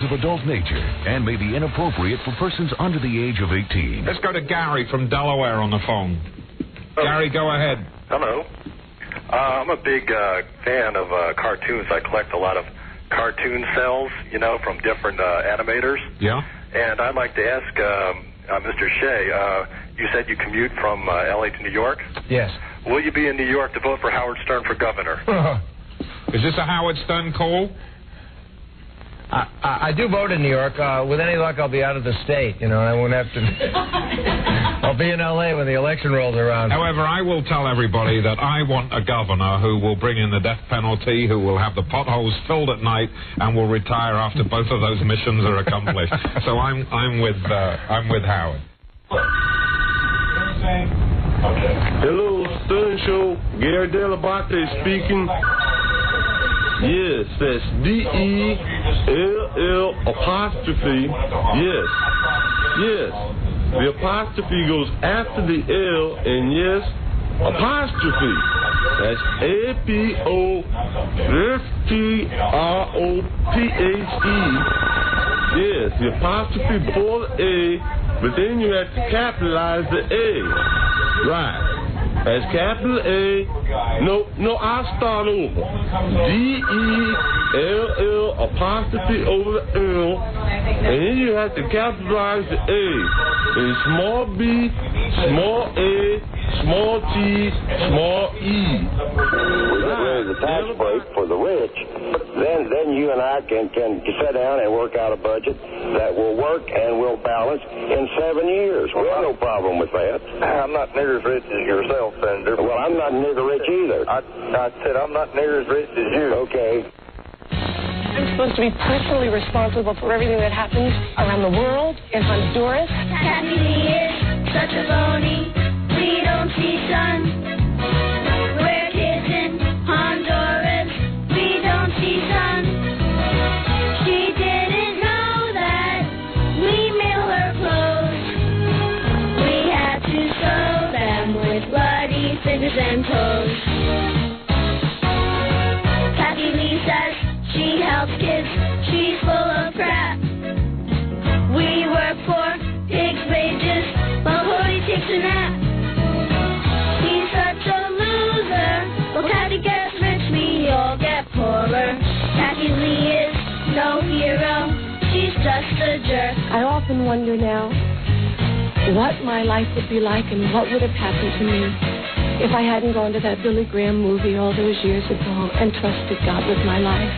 of adult nature and may be inappropriate for persons under the age of 18. Let's go to Gary from Delaware on the phone. Gary, go ahead. Hello. I'm a big fan of cartoons. I collect a lot of cartoon cells, from different animators. Yeah. And I'd like to ask Mr. Shea, you said you commute from L.A. to New York? Yes. Will you be in New York to vote for Howard Stern for governor? Is this a Howard Stern call? I do vote in New York. With any luck, I'll be out of the state, and I won't have to... I'll be in L.A. when the election rolls around. However, I will tell everybody that I want a governor who will bring in the death penalty, who will have the potholes filled at night, and will retire after both of those missions are accomplished. So I'm with Howard. Hello, Stern Show. Gary Delabate speaking. Yes, that's D-E-L-L apostrophe. Yes. Yes. The apostrophe goes after the L, and yes, apostrophe. That's A-P-O-F-T-R-O-P-H-E. Yes, the apostrophe before the A, but then you have to capitalize the A. Right. That's capital A. No, I'll start over. D-E-L-L apostrophe over the L, and then you have to capitalize the A. And small b, small a, small t, small e. There's a tax break for the rich. Then you and I can sit down and work out a budget that will work and will balance in 7 years. We have no problem with that. I'm not near as rich as yourself, Senator. Well, I'm not near the rich either. I said I'm not near as rich as you. Okay. I'm supposed to be personally responsible for everything that happens around the world, in Honduras. Kathy Lee is such a phony. We don't see sun. We're kids in Honduras. We don't see sun. She didn't know that we mail her clothes. We had to sew them with bloody fingers and toes. Kathy Lee says she helps kids. She's full of crap. We work for pigs' wages while Cody takes a nap. He's such a loser. Well, Kathy gets rich, we all get poorer. Kathy Lee is no hero. She's just a jerk. I often wonder now what my life would be like and what would have happened to me if I hadn't gone to that Billy Graham movie all those years ago and trusted God with my life.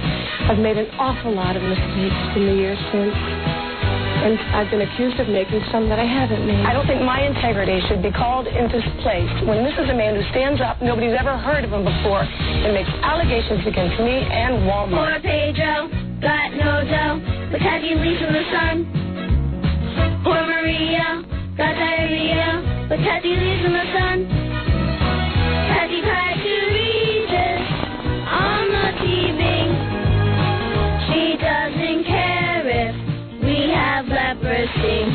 I've made an awful lot of mistakes in the years since, and I've been accused of making some that I haven't made. I don't think my integrity should be called into place when this is a man who stands up, nobody's ever heard of him before, and makes allegations against me and Walmart. Poor Pedro got no dough, but Kathy Lee's in the sun. Poor Maria got diarrhea, but Kathy Lee's in the sun. Kathy cried to Regis on the TV. She doesn't care if we have leprosy.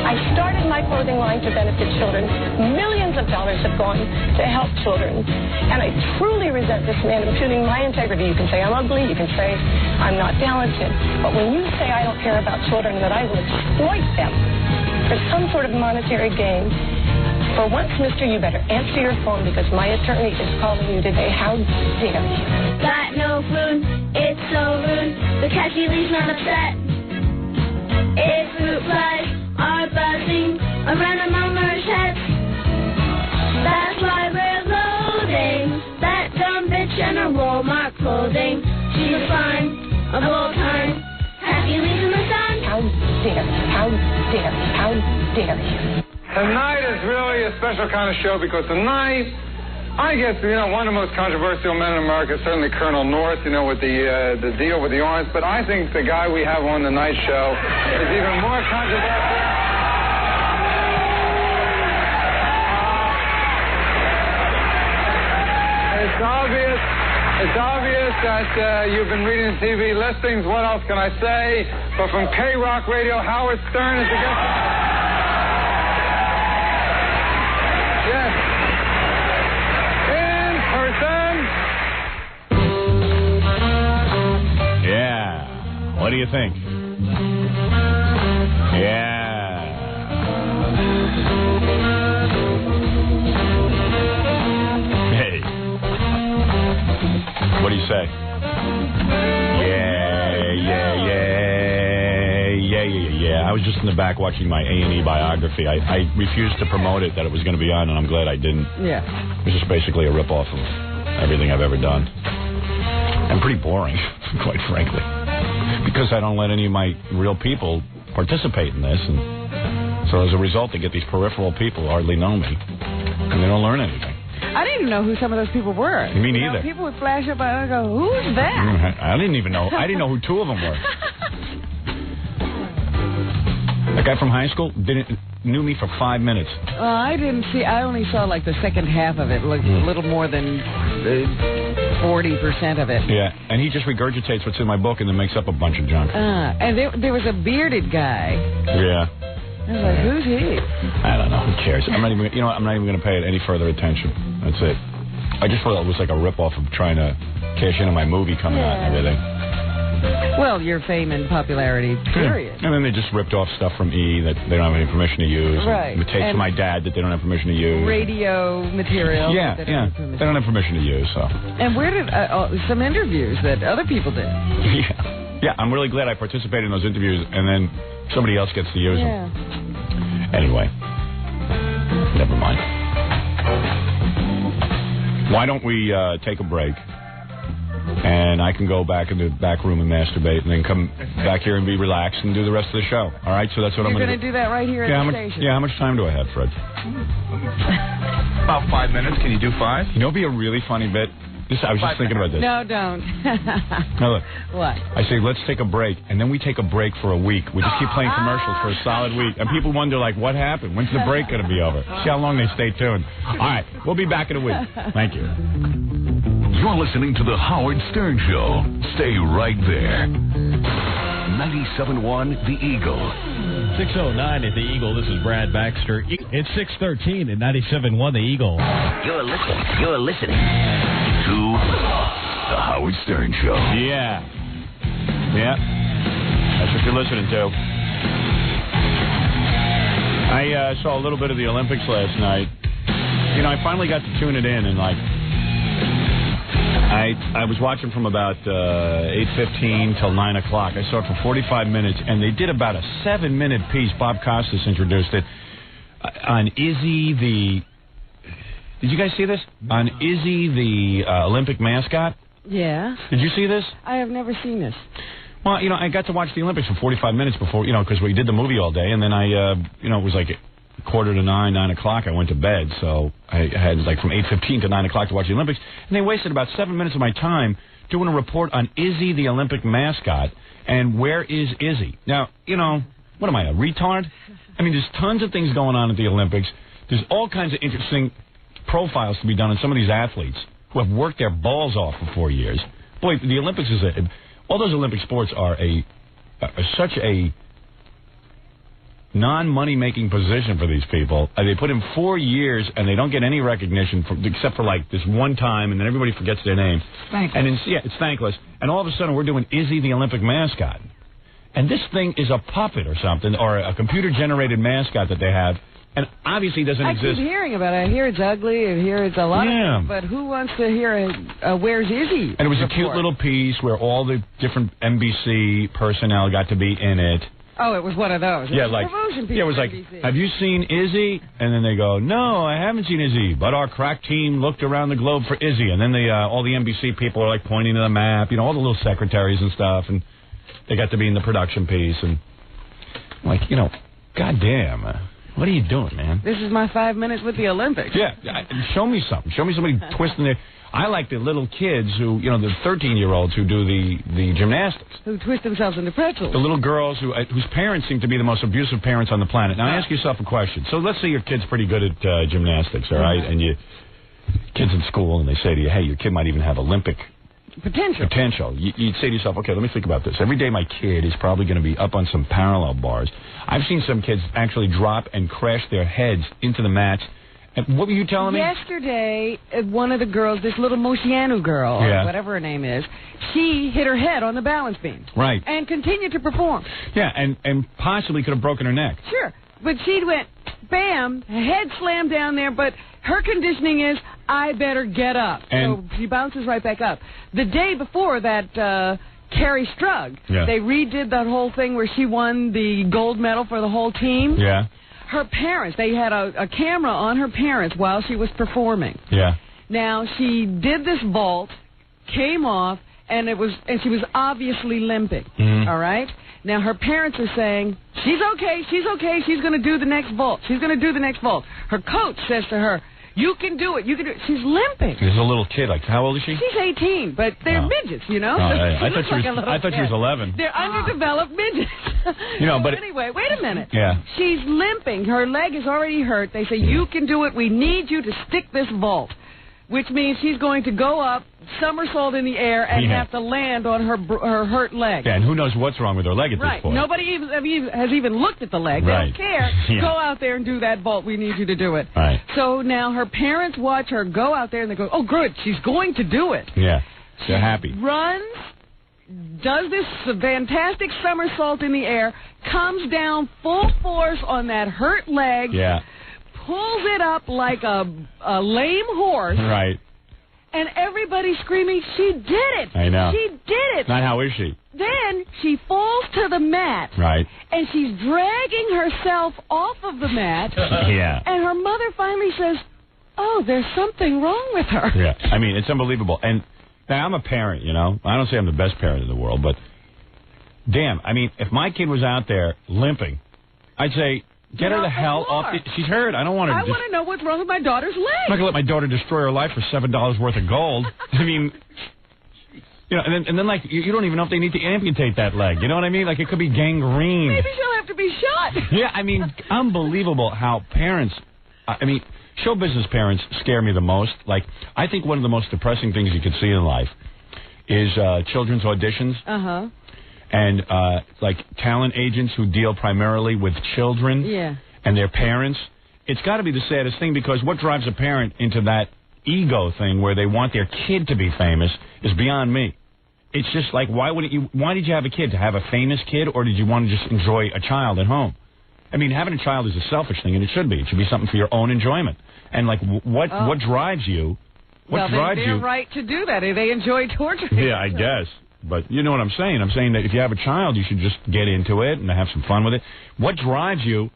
I started my clothing line to benefit children. Millions of dollars have gone to help children. And I truly resent this man impugning my integrity. You can say I'm ugly, you can say I'm not talented. But when you say I don't care about children, that I will exploit them for some sort of monetary gain, for once, mister, you better answer your phone because my attorney is calling you today. How dare you? Got no food, it's so rude, but Kathy Lee's not upset. If fruit flies are buzzing around our mama's heads, that's why we're loading that dumb bitch in her Walmart clothing. She's a fun of all time. Kathy Lee's in the sun. How dare you? How dare you? How dare you? Tonight is really a special kind of show because tonight, I guess, one of the most controversial men in America is certainly Colonel North, with the deal with the orange. But I think the guy we have on tonight's show is even more controversial. It's obvious that you've been reading TV listings. What else can I say? But from K-Rock Radio, Howard Stern is the guest. Yes. In person. What do you think? Yeah. Hey. What do you say? Yeah. I was just in the back watching my A&E biography. I refused to promote it, that it was going to be on, and I'm glad I didn't. Yeah. It was just basically a rip-off of everything I've ever done. And pretty boring, quite frankly. Because I don't let any of my real people participate in this, and so as a result, they get these peripheral people who hardly know me, and they don't learn anything. I didn't even know who some of those people were. Me neither. People would flash up and I go, who's that? I didn't even know. I didn't know who two of them were. That guy from high school knew me for 5 minutes. I didn't see. I only saw like the second half of it, like a little more than 40% of it. Yeah, and he just regurgitates what's in my book and then makes up a bunch of junk. And there was a bearded guy. Yeah. I was like, who's he? I don't know. Who cares? I'm not even going to pay it any further attention. That's it. I just thought it was like a rip-off of trying to cash in on my movie coming out and everything. Well, your fame and popularity, period. And then they just ripped off stuff from E that they don't have any permission to use. Right. And tapes from my dad that they don't have permission to use. Radio material. Yeah, they don't have permission to use, so. And where did some interviews that other people did? Yeah, I'm really glad I participated in those interviews, and then somebody else gets to use them. Anyway, never mind. Why don't we take a break? And I can go back in the back room and masturbate, and then come back here and be relaxed and do the rest of the show. All right, so that's what I'm going to do. You're going to do that right here at the station? Yeah, how much time do I have, Fred? About 5 minutes. Can you do 5? You know, it'd be a really funny bit. I was just thinking about this. No, don't. Now look. What? I say, let's take a break, and then we take a break for a week. We just keep playing commercials for a solid week, and people wonder, like, what happened? When's the break going to be over? See how long they stay tuned. All right, we'll be back in a week. Thank you. You're listening to The Howard Stern Show. Stay right there. 97.1 The Eagle. 6:09 at The Eagle. This is Brad Baxter. It's 6:13 at 97.1 The Eagle. You're listening to The Howard Stern Show. Yeah. That's what you're listening to. I saw a little bit of the Olympics last night. You know, I finally got to tune it in, and like, I was watching from about 8:15 till 9 o'clock. I saw it for 45 minutes, and they did about a 7-minute piece. Bob Costas introduced it on Izzy the. Did you guys see this? On Izzy the Olympic mascot. Yeah. Did you see this? I have never seen this. Well, you know, I got to watch the Olympics for 45 minutes before, you know, because we did the movie all day, and then it was like 8:45, 9 o'clock, I went to bed, so I had like from 8:15 to 9 o'clock to watch the Olympics, and they wasted about 7 minutes of my time doing a report on Izzy, the Olympic mascot, and where is Izzy? Now, you know, what am I, a retard? I mean, there's tons of things going on at the Olympics. There's all kinds of interesting profiles to be done on some of these athletes who have worked their balls off for 4 years. Boy, the Olympics is all those Olympic sports are such a non-money-making position for these people. They put in 4 years, and they don't get any recognition except for like this one time, and then everybody forgets their name. Thankless. And it's thankless. And all of a sudden, we're doing Izzy, the Olympic mascot. And this thing is a puppet or something, or a computer-generated mascot that they have, and obviously doesn't exist. I keep hearing about it. I hear it's ugly, I hear it's a lot of things, but who wants to hear Where's Izzy? And it was a cute little piece where all the different NBC personnel got to be in it. Oh, it was one of those. Yeah, like, it was like, have you seen Izzy? And then they go, no, I haven't seen Izzy, but our crack team looked around the globe for Izzy. And then all the NBC people are like pointing to the map, you know, all the little secretaries and stuff, and they got to be in the production piece. And like, you know, goddamn, what are you doing, man? This is my 5 minutes with the Olympics. Yeah, show me something. Show me somebody twisting their... I like the little kids who, you know, the 13-year-olds who do the gymnastics. Who twist themselves into pretzels. The little girls whose parents seem to be the most abusive parents on the planet. Now, ask yourself a question. So let's say your kid's pretty good at gymnastics, all right? And kid's in school, and they say to you, hey, your kid might even have Olympic potential. You'd say to yourself, okay, let me think about this. Every day my kid is probably going to be up on some parallel bars. I've seen some kids actually drop and crash their heads into the mats What were you telling me? Yesterday, one of the girls, this little Moshianu girl, or whatever her name is, she hit her head on the balance beam. Right. And continued to perform. Yeah, and possibly could have broken her neck. Sure. But she went, bam, head slammed down there, but her conditioning is, I better get up. And so she bounces right back up. The day before that, Carrie Strug, they redid that whole thing where she won the gold medal for the whole team. Yeah. Her parents, they had a camera on her parents while she was performing. Yeah. Now, she did this vault, came off, and she was obviously limping. All right? Now, her parents are saying, she's okay, she's going to do the next vault. She's going to do the next vault. Her coach says to her, you can do it, you can do it. She's limping. There's a little kid, like, how old is she? She's 18, but they're midgets, you know? I thought she was 11. They're underdeveloped midgets. But anyway, wait a minute. Yeah. She's limping. Her leg is already hurt. They say, you can do it. We need you to stick this vault, which means she's going to go up, somersault in the air, and have to land on her hurt leg. Yeah, and who knows what's wrong with her leg at this point. Nobody has even looked at the leg. They don't care. Go out there and do that vault. We need you to do it. Right. So now her parents watch her go out there, and they go, oh, good, she's going to do it. Yeah, they're happy. Runs, does this fantastic somersault in the air, comes down full force on that hurt leg. Yeah. Pulls it up like a lame horse. Right. And everybody's screaming, she did it. I know. She did it. Not how is she? Then she falls to the mat. Right. And she's dragging herself off of the mat. Yeah. And her mother finally says, oh, there's something wrong with her. Yeah. I mean, it's unbelievable. And now I'm a parent, you know. I don't say I'm the best parent in the world, but damn, I mean, if my kid was out there limping, I'd say, get her the hell off. She's hurt. I don't want her to. I want to know what's wrong with my daughter's leg. I'm not going to let my daughter destroy her life for $7 worth of gold. I mean, you know, and then like, you don't even know if they need to amputate that leg. You know what I mean? Like, it could be gangrene. Maybe she'll have to be shot. Yeah, I mean, unbelievable how parents, I mean, show business parents scare me the most. Like, I think one of the most depressing things you could see in life is children's auditions. Uh-huh. And, like, talent agents who deal primarily with children and their parents. It's got to be the saddest thing, because what drives a parent into that ego thing where they want their kid to be famous is beyond me. It's just like, why did you have a kid? To have a famous kid, or did you want to just enjoy a child at home? I mean, having a child is a selfish thing, and it should be. It should be something for your own enjoyment. And, like, what drives you? They're right to do that. They enjoy torturing. Yeah, I guess. But you know what I'm saying. I'm saying that if you have a child, you should just get into it and have some fun with it. What drives you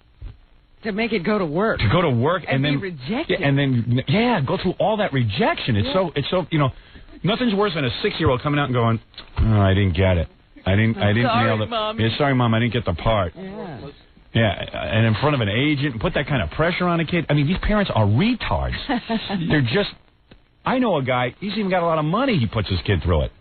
to make it go to work? To go to work and then be rejected. Yeah, and then go through all that rejection. It's so you know, nothing's worse than a 6-year-old coming out and going, "Oh, I didn't get it. I didn't nail it. Mom. Yeah, sorry, Mom, I didn't get the part." Yeah. Yeah, and in front of an agent, put that kind of pressure on a kid. I mean, these parents are retards. They're just. I know a guy. He's even got a lot of money. He puts his kid through it.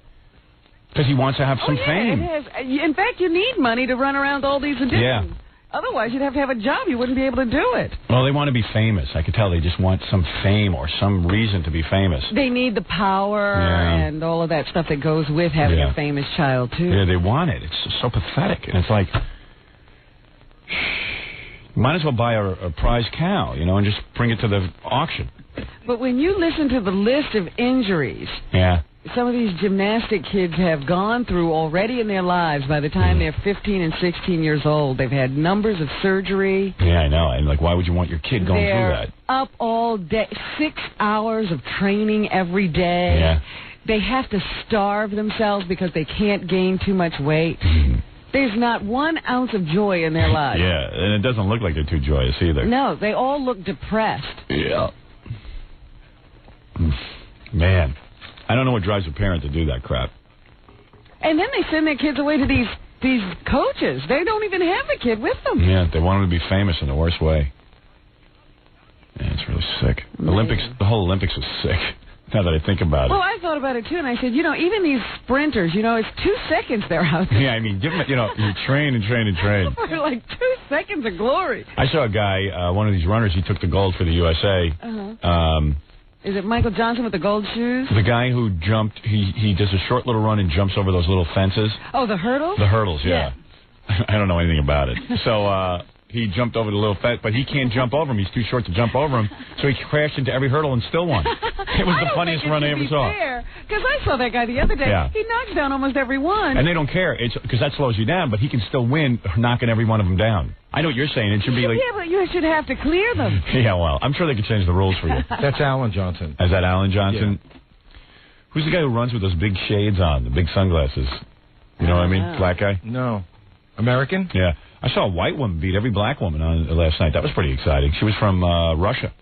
Because he wants to have some fame. It is. In fact, you need money to run around all these auditions. Yeah. Otherwise, you'd have to have a job. You wouldn't be able to do it. Well, they want to be famous. I could tell they just want some fame or some reason to be famous. They need the power and all of that stuff that goes with having a famous child, too. Yeah, they want it. It's so pathetic. And it's like, you might as well buy a prize cow, you know, and just bring it to the auction. But when you listen to the list of injuries... Yeah. Some of these gymnastic kids have gone through already in their lives. By the time they're 15 and 16 years old, they've had numbers of surgery. Yeah, I know. And, like, why would you want your kid going through that? Up all day, 6 hours of training every day. Yeah. They have to starve themselves because they can't gain too much weight. There's not 1 ounce of joy in their lives. Yeah, and it doesn't look like they're too joyous either. No, they all look depressed. Yeah. Man. I don't know what drives a parent to do that crap. And then they send their kids away to these coaches. They don't even have the kid with them. Yeah, they want them to be famous in the worst way. Yeah, it's really sick. The whole Olympics is sick, now that I think about it. Well, I thought about it, too, and I said, you know, even these sprinters, you know, it's 2 seconds they're out there. Yeah, I mean, give them, you know, you train and train and train. For like 2 seconds of glory. I saw a guy, one of these runners, he took the gold for the USA. Uh-huh. Is it Michael Johnson with the gold shoes? The guy who jumped, he does a short little run and jumps over those little fences. Oh, the hurdles? The hurdles, yeah. I don't know anything about it. So he jumped over the little fat, but he can't jump over him. He's too short to jump over him. So he crashed into every hurdle and still won. It was the funniest run I ever saw. Because I saw that guy the other day. Yeah. He knocks down almost every one. And they don't care. It's because that slows you down, but he can still win knocking every one of them down. I know what you're saying. It should be like... Yeah, but you should have to clear them. Yeah, well, I'm sure they could change the rules for you. That's Alan Johnson. Is that Alan Johnson? Yeah. Who's the guy who runs with those big shades on, the big sunglasses? You know what I mean? Black guy? No. American? Yeah. I saw a white woman beat every black woman on last night. That was pretty exciting. She was from Russia.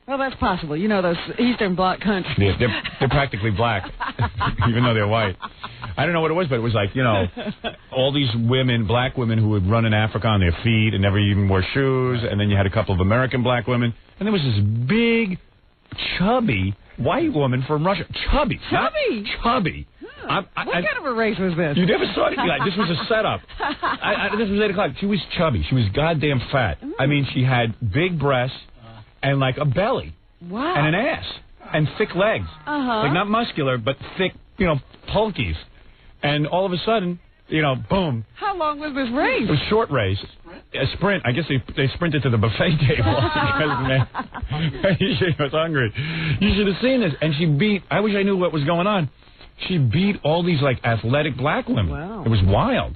Well, that's possible. You know those Eastern Bloc countries. Yeah, they're practically black, even though they're white. I don't know what it was, but it was like, you know, all these women, black women who would run in Africa on their feet and never even wore shoes, and then you had a couple of American black women, and there was this big, chubby white woman from Russia. Chubby. Chubby? Chubby. What kind of a race was this? You never saw anything like this. Was a setup. This was 8 o'clock. She was chubby. She was goddamn fat. I mean, she had big breasts and like a belly. Wow. And an ass. And thick legs. Like not muscular, but thick, you know, pulkies. And all of a sudden, you know, boom. How long was this race? It was a short race. A sprint. I guess they sprinted to the buffet table because she was hungry. You should have seen this. And she beat, I wish I knew what was going on. She beat all these, like, athletic black women. Wow. It was wild.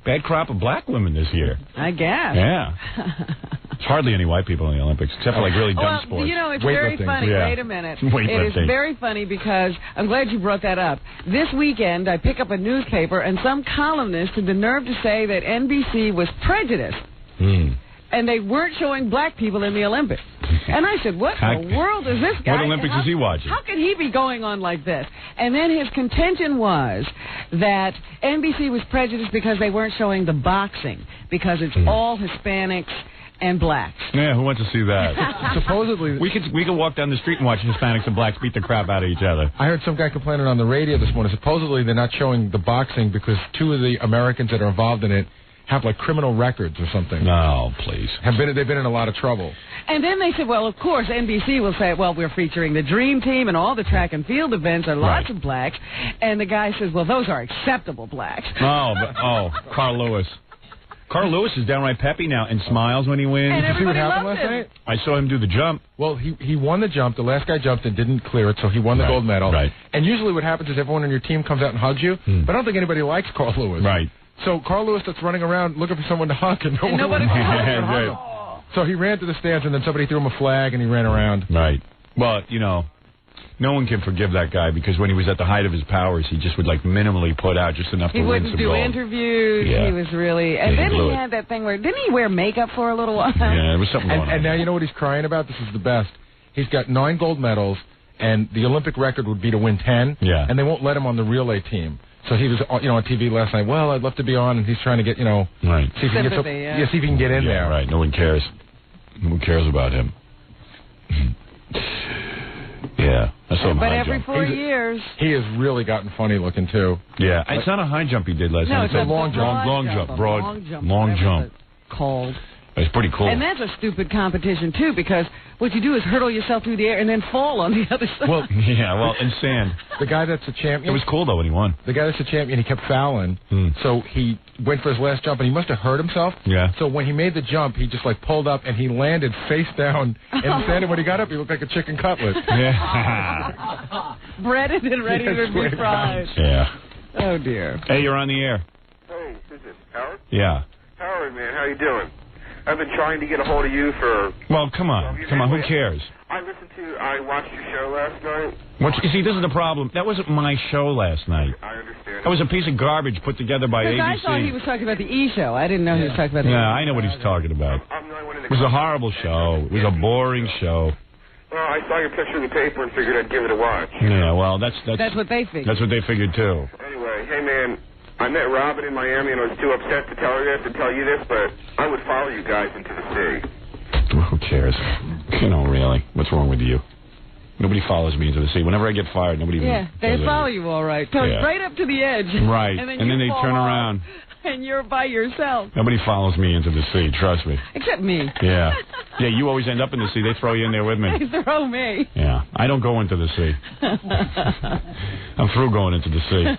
Bad crop of black women this year. I guess. Yeah. There's hardly any white people in the Olympics, except for, like, really dumb sports. You know, it's very funny. Yeah. Wait a minute. Weightlifting. It is very funny because I'm glad you brought that up. This weekend, I pick up a newspaper, and some columnist had the nerve to say that NBC was prejudiced. And they weren't showing black people in the Olympics. And I said, what in the world is this guy? What Olympics is he watching? How can he be going on like this? And then his contention was that NBC was prejudiced because they weren't showing the boxing, because it's all Hispanics and blacks. Yeah, who wants to see that? Supposedly... We could walk down the street and watch Hispanics and blacks beat the crap out of each other. I heard some guy complaining on the radio this morning. Supposedly they're not showing the boxing because 2 of the Americans that are involved in it have like criminal records or something. No, please. They've been in a lot of trouble. And then they said, well, of course, NBC will say, well, we're featuring the Dream Team and all the track and field events are lots of blacks. And the guy says, well, those are acceptable blacks. Carl Lewis. Carl Lewis is downright peppy now and smiles when he wins. And Did you see what everybody happened loves last him. night? I saw him do the jump. Well, he won the jump. The last guy jumped and didn't clear it, so he won the gold medal. Right. And usually what happens is everyone on your team comes out and hugs you, but I don't think anybody likes Carl Lewis. Right. So Carl Lewis starts running around looking for someone to hug, and nobody would hug him. So he ran to the stands, and then somebody threw him a flag, and he ran around. Right. Well, you know, no one can forgive that guy because when he was at the height of his powers, he just would like minimally put out just enough to He win wouldn't some do gold. interviews. Yeah. He was really... And Yeah, then he blew he it. had that thing where... Didn't he wear makeup for a little while? Yeah, there was something going on. And now you know what he's crying about? This is the best. He's got 9 gold medals, and the Olympic record would be to win 10. Yeah. And they won't let him on the relay team. So he was, on TV last night. Well, I'd love to be on, and he's trying to get, see if he can get see if he can get in there. Right. No one cares. No one cares about him. Yeah, I saw him But high every jump. 4 years... He has really gotten funny looking too. Yeah, it's not a high jump he did last No, night. it's a long jump. Long jump. Called. It's pretty cool. And that's a stupid competition, too, because what you do is hurdle yourself through the air and then fall on the other side. Well, in sand. The guy that's a champion... It was cool, though, when he won. The guy that's a champion, he kept fouling, so he went for his last jump, and he must have hurt himself. Yeah. So when he made the jump, he just, pulled up, and he landed face down in the sand, and when he got up, he looked like a chicken cutlet. Yeah. Breaded and ready to be fried. Yeah. Oh, dear. Hey, you're on the air. Hey, is it Howard? Yeah. Howard, man, how you doing? I've been trying to get a hold of you for... Well, come on. Who cares? I watched your show last night. You see, this is the problem. That wasn't my show last night. I understand. That was a piece of garbage put together by Because ABC. I thought he was talking about the E! Show. I didn't know he was talking about the Yeah, I know what he's talking about. It was a horrible show. It was a boring show. Well, I saw your picture in the paper and figured I'd give it a watch. Yeah, well, that's what they figured. That's what they figured, too. Anyway, hey, man, I met Robin in Miami and I was too upset to tell her this and tell you this, but I would follow you guys into the sea. Who cares? Really. What's wrong with you? Nobody follows me into the sea. Whenever I get fired, nobody even they does follow anything. you all right. Goes right up to the edge. Right. And then, they fall turn off, around. And you're by yourself. Nobody follows me into the sea, trust me. Except me. Yeah. Yeah, you always end up in the sea. They throw you in there with me. They throw me. Yeah. I don't go into the sea. I'm through going into the sea.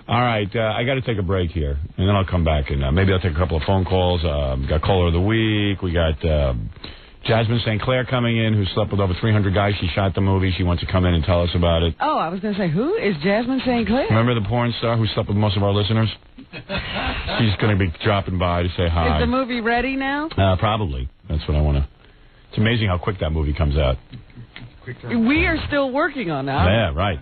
All right. I got to take a break here, and then I'll come back, and maybe I'll take a couple of phone calls. We got Caller of the Week. We got Jasmine St. Clair coming in, who slept with over 300 guys. She shot the movie. She wants to come in and tell us about it. Oh, I was going to say, who is Jasmine St. Clair? Remember the porn star who slept with most of our listeners? She's going to be dropping by to say hi. Is the movie ready now? Probably. That's what I want to... It's amazing how quick that movie comes out. We are still working on that. Yeah, right.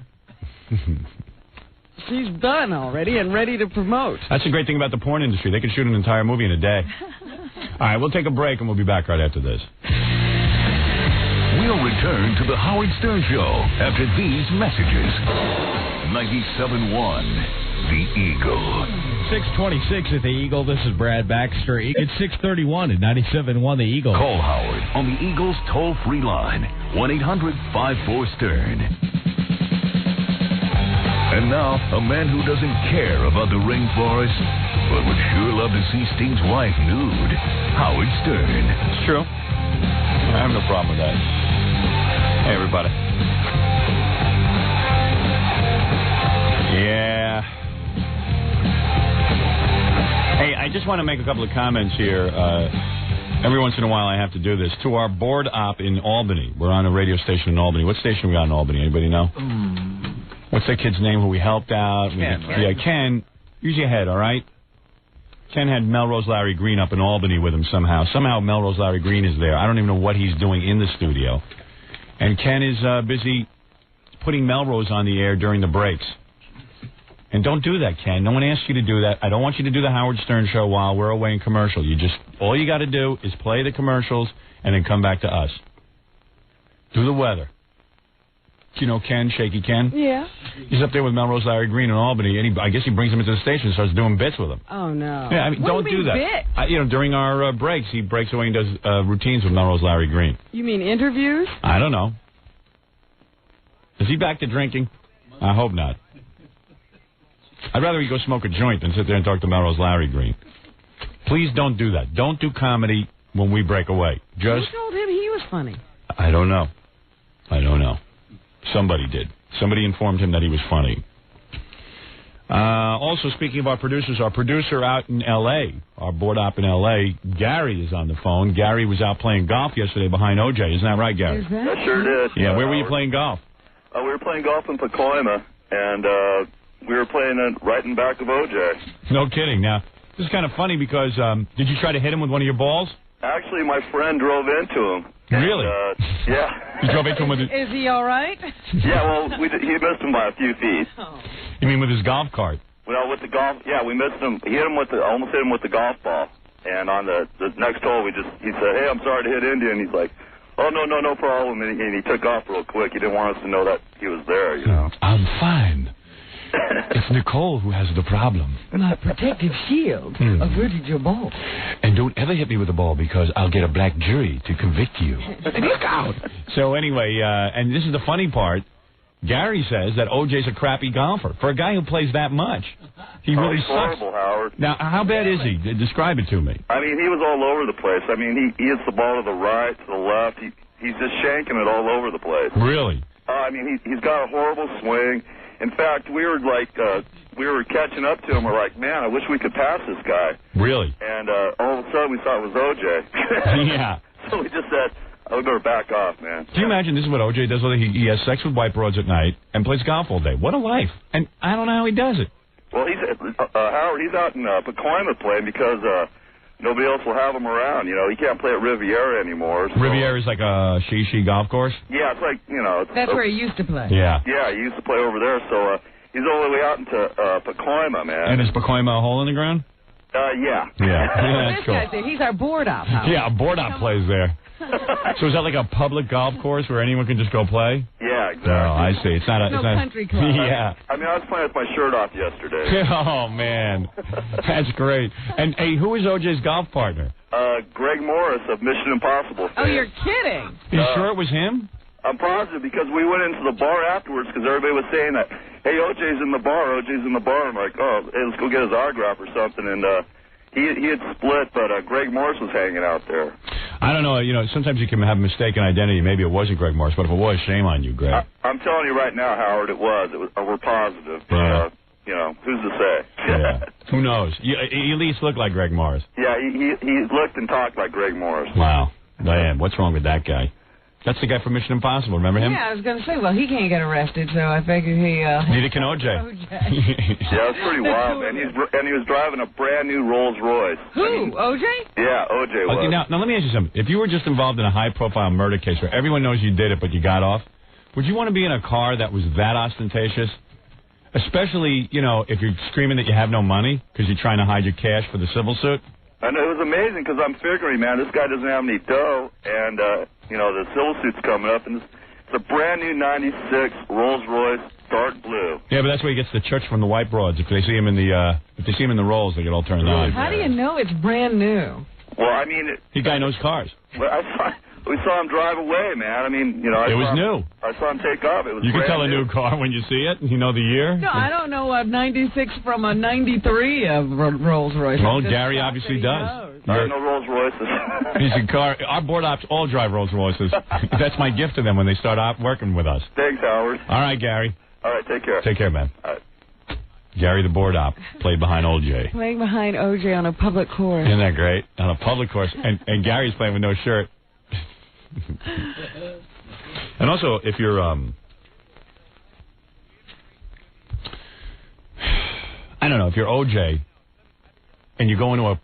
She's done already and ready to promote. That's the great thing about the porn industry. They can shoot an entire movie in a day. All right, we'll take a break, and we'll be back right after this. We'll return to the Howard Stern Show after these messages. 97.1, The Eagle. 626 at The Eagle. This is Brad Baxter. It's 631 at 97.1 The Eagle. Call Howard on the Eagle's toll-free line, 1-800-54-STERN. And now, a man who doesn't care about the rainforest, but would sure love to see Sting's wife nude, Howard Stern. It's true. I have no problem with that. Hey, everybody. Yeah. Hey, I just want to make a couple of comments here. Every once in a while I have to do this. To our board op in Albany. We're on a radio station in Albany. What station are we on in Albany? Anybody know? What's that kid's name who we helped out? Ken, right? Yeah, Ken. Use your head, all right? Ken had Melrose Larry Green up in Albany with him somehow. Somehow Melrose Larry Green is there. I don't even know what he's doing in the studio. And Ken is busy putting Melrose on the air during the breaks. And don't do that, Ken. No one asked you to do that. I don't want you to do the Howard Stern Show while we're away in commercial. All you got to do is play the commercials and then come back to us. Do the weather. You know Ken, Shaky Ken? Yeah. He's up there with Melrose Larry Green in Albany, and I guess he brings him into the station and starts doing bits with him. Oh, no. Yeah, I mean, don't do that. Bit? During our breaks, he breaks away and does routines with Melrose Larry Green. You mean interviews? I don't know. Is he back to drinking? I hope not. I'd rather he go smoke a joint than sit there and talk to Melrose Larry Green. Please don't do that. Don't do comedy when we break away. Who told him he was funny? I don't know. Somebody did. Somebody informed him that he was funny. Also, speaking of our producers, our producer out in L.A., our board op in L.A., Gary is on the phone. Gary was out playing golf yesterday behind O.J. Isn't that right, Gary? I sure did. Yeah, where were you playing golf? We were playing golf in Pacoima, and we were playing right in back of O.J. No kidding. Now, this is kind of funny because did you try to hit him with one of your balls? Actually, my friend drove into him. Really? Yeah. You drove into him with his... Is he all right? Yeah, well, he missed him by a few feet. Oh. You mean with his golf cart? Well, with the golf, yeah, we missed him. Almost hit him with the golf ball. And on the next hole, he said, "Hey, I'm sorry to hit India," and he's like, "Oh, no problem." And he took off real quick. He didn't want us to know that he was there, you know. I'm fine. It's Nicole who has the problem. My protective shield averted your ball. And don't ever hit me with the ball because I'll get a black jury to convict you. Look out. So anyway, and this is the funny part, Gary says that O.J.'s a crappy golfer. For a guy who plays that much, he really he's sucks. horrible, Howard. Now, how bad is he? Describe it to me. I mean, he was all over the place. I mean, he hits the ball to the right, to the left. He's just shanking it all over the place. Really? I mean, he's got a horrible swing. In fact, we were catching up to him. We're like, man, I wish we could pass this guy. Really? And all of a sudden, we thought it was O.J. Yeah. So we just said, "Oh, better back off, man." Can you imagine this is what O.J. does? He has sex with white broads at night and plays golf all day. What a life. And I don't know how he does it. Well, Howard, he's out in Pacoima playing because nobody else will have him around. You know, he can't play at Riviera anymore. So. Riviera is like a she golf course? Yeah, it's like, you know. That's where he used to play. Yeah. Yeah, he used to play over there. So he's all the way out into Pacoima, man. And is Pacoima a hole in the ground? Yeah. Yeah. This That's cool. guy's there. He's our board op. Howard. Yeah, a board op plays there. So is that like a public golf course where anyone can just go play? Yeah, exactly. Oh, I see. It's not a country club. Yeah. I mean, I was playing with my shirt off yesterday. Oh man, that's great. And hey, who is O.J.'s golf partner? Greg Morris of Mission Impossible. Oh, you're kidding. You sure it was him? I'm positive because we went into the bar afterwards because everybody was saying that, hey, OJ's in the bar, OJ's in the bar. I'm like, oh, hey, let's go get his autograph or something. And he had split, but Greg Morris was hanging out there. I don't know. You know, sometimes you can have mistaken identity. Maybe it wasn't Greg Morris, but if it was, shame on you, Greg. I'm telling you right now, Howard, it was. We're positive. Yeah. You know, who's to say? Yeah. Who knows? You at least look like Greg Morris. Yeah, he looked and talked like Greg Morris. Wow. Man, what's wrong with that guy? That's the guy from Mission Impossible. Remember him? Yeah, I was going to say, well, he can't get arrested, so I figured he... Neither can OJ. Yeah, it's pretty wild, man. And he was driving a brand new Rolls Royce. Who? OJ? Yeah, OJ was. Okay, now, let me ask you something. If you were just involved in a high-profile murder case where everyone knows you did it, but you got off, would you want to be in a car that was that ostentatious? Especially, you know, if you're screaming that you have no money because you're trying to hide your cash for the civil suit? And it was amazing because I'm figuring, man, this guy doesn't have any dough, and, you know, the civil suit's coming up, and it's a brand new 96 Rolls Royce, dark blue. Yeah, but that's where he gets the church from the white broads. If they see him in the Rolls, they get all turned on. How do you know it's brand new? Well, I mean... The guy knows cars. Well, we saw him drive away, man. I mean, you know... It was new. I saw him take off. It was You can tell a new. new car when you see it. You know the year. No, I don't know a 96 from a 93 of Rolls Royce. Well, Gary obviously does. I have no Rolls Royces. He's a car. Our board ops all drive Rolls Royces. That's my gift to them when they start working with us. Thanks, Howard. All right, Gary. All right, take care. Take care, man. All right. Gary, the board op, played behind OJ. Playing behind OJ on a public course. Isn't that great? On a public course. And Gary's playing with no shirt. And also, if you're, I don't know, if you're OJ and you go into a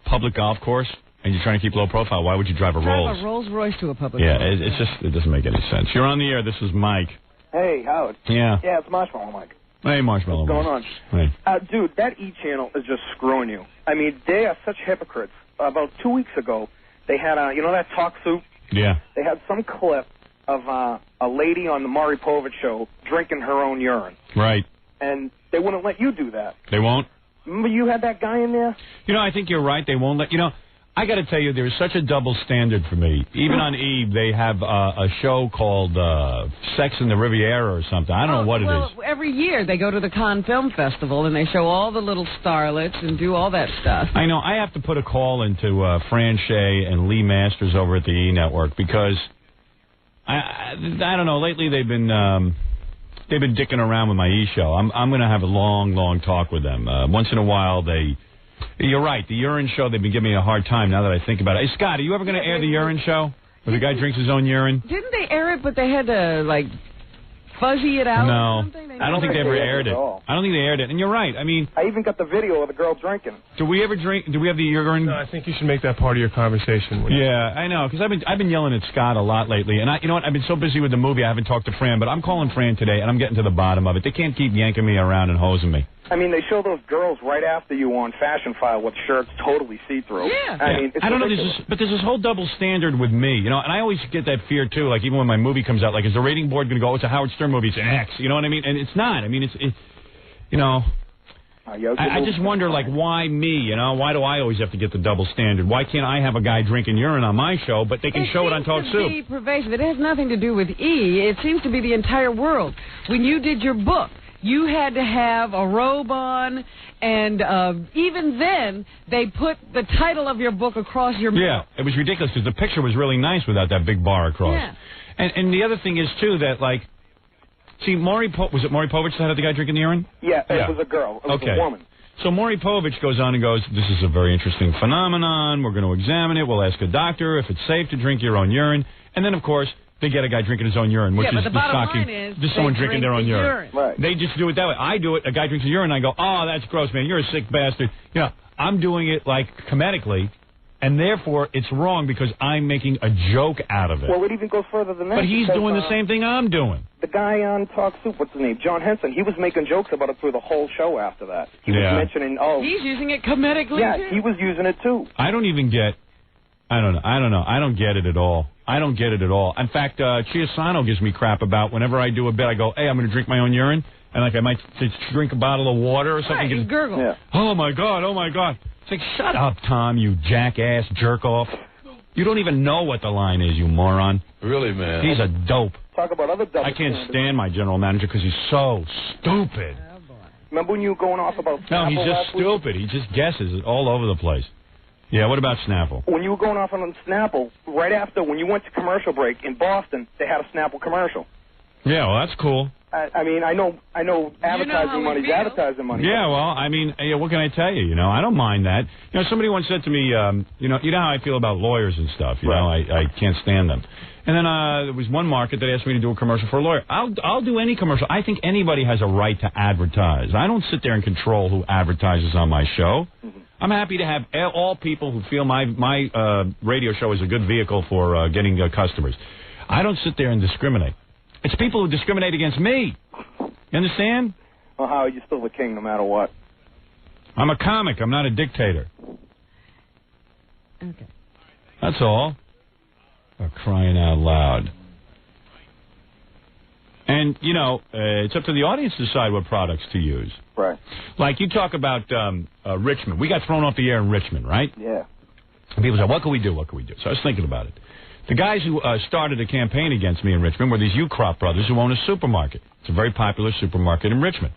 public golf course and you're trying to keep low profile, why would you drive a Rolls? Drive a Rolls Royce to a public Yeah, course. it's just, it doesn't make any sense. You're on the air. This is Mike. Hey, Howard. Yeah. Yeah, it's Marshmallow Mike. Hey, Marshmallow. What's going on? Hey. Dude, that E! Channel is just screwing you. I mean, they are such hypocrites. About 2 weeks ago, they had, you know that talk soup? Yeah. They had some clip of a lady on the Maury Povich show drinking her own urine. Right. And they wouldn't let you do that. They won't? Remember you had that guy in there? You know, I think you're right. They won't let... You know, I got to tell you, there's such a double standard for me. Even on Eve, they have a show called Sex in the Riviera or something. I don't know what it is. Every year they go to the Cannes Film Festival and they show all the little starlets and do all that stuff. I know. I have to put a call into Fran Shea and Lee Masters over at the E! Network because, I don't know, lately they've been dicking around with my E! show. I'm going to have a long talk with them. Once in a while they... You're right. The urine show, they've been giving me a hard time now that I think about it. Hey, Scott, are you ever going to air the urine show? Where the guy drinks his own urine? Didn't they air it, but they had to, like, fuzzy it out? No. Or something? I don't think they ever aired it. I don't think they aired it. And you're right. I mean... I even got the video of the girl drinking. Do we ever drink... Do we have the urine? No, I think you should make that part of your conversation. Yeah, I know, because I've been yelling at Scott a lot lately. And you know what? I've been so busy with the movie, I haven't talked to Fran. But I'm calling Fran today, and I'm getting to the bottom of it. They can't keep yanking me around and hosing me. I mean, they show those girls right after you on Fashion File with shirts totally see-through. Yeah. I mean, it's I don't know, ridiculous. but there's this whole double standard with me, you know, and I always get that fear, too, like even when my movie comes out, like, is the rating board going to go, oh, it's a Howard Stern movie, it's an X, you know what I mean? And it's not. I mean, it's you know, I just wonder, like, why me, you know? Why do I always have to get the double standard? Why can't I have a guy drinking urine on my show, but they can show it on Talk Soup? It seems to be pervasive. It has nothing to do with E! It seems to be the entire world. When you did your book, you had to have a robe on, and even then, they put the title of your book across your Yeah, it was ridiculous because the picture was really nice without that big bar across. Yeah. And the other thing is, too, that, like, see, was it Maury Povich that had the guy drinking the urine? Yeah, it was a girl. It was a woman. So Maury Povich goes on and goes, this is a very interesting phenomenon. We're going to examine it. We'll ask a doctor if it's safe to drink your own urine. And then, of course, they get a guy drinking his own urine, which but is the bottom shocking. line is just someone they drinking drink their own the urine. Right. They just do it that way. I do it. A guy drinks his urine, and I go, oh, that's gross, man. You're a sick bastard. You know, I'm doing it, like, comedically, and therefore it's wrong because I'm making a joke out of it. Well, it even goes further than that. But he's because, doing the same thing I'm doing. The guy on Talk Soup, what's his name? John Henson. He was making jokes about it through the whole show after that. He was mentioning, He's using it comedically, yeah, he was using it, too. I don't even get... I don't know. I don't get it at all. I don't get it at all. In fact, Chiasano gives me crap about whenever I do a bit, I go, hey, I'm going to drink my own urine. And, like, I might just drink a bottle of water or something. Right, you gurgle. Yeah. Oh, my God. It's like, shut up, Tom, you jackass jerk-off. You don't even know what the line is, you moron. Really, man. He's a dope. Talk about other double I can't standards. stand my general manager because he's so stupid. Remember when you were going off about No, Snapple he's just last week? stupid. He just guesses all over the place. Yeah, what about Snapple? When you were going off on Snapple, right after, when you went to commercial break in Boston, they had a Snapple commercial. Yeah, well, that's cool. I mean, I know advertising money's advertising money. Yeah, well, I mean, what can I tell you? You know, I don't mind that. You know, somebody once said to me, you know how I feel about lawyers and stuff. You know, I can't stand them. And then there was one market that asked me to do a commercial for a lawyer. I'll do any commercial. I think anybody has a right to advertise. I don't sit there and control who advertises on my show. Mm-hmm. I'm happy to have all people who feel my radio show is a good vehicle for getting customers. I don't sit there and discriminate. It's people who discriminate against me. You understand? Well, Howard, you're still the king no matter what. I'm a comic. I'm not a dictator. Okay. That's all. For crying out loud. And, you know, it's up to the audience to decide what products to use. Right. Like you talk about Richmond. We got thrown off the air in Richmond, right? Yeah. And people say, what can we do? What can we do? So I was thinking about it. The guys who started a campaign against me in Richmond were these Ukrop brothers who own a supermarket. It's a very popular supermarket in Richmond.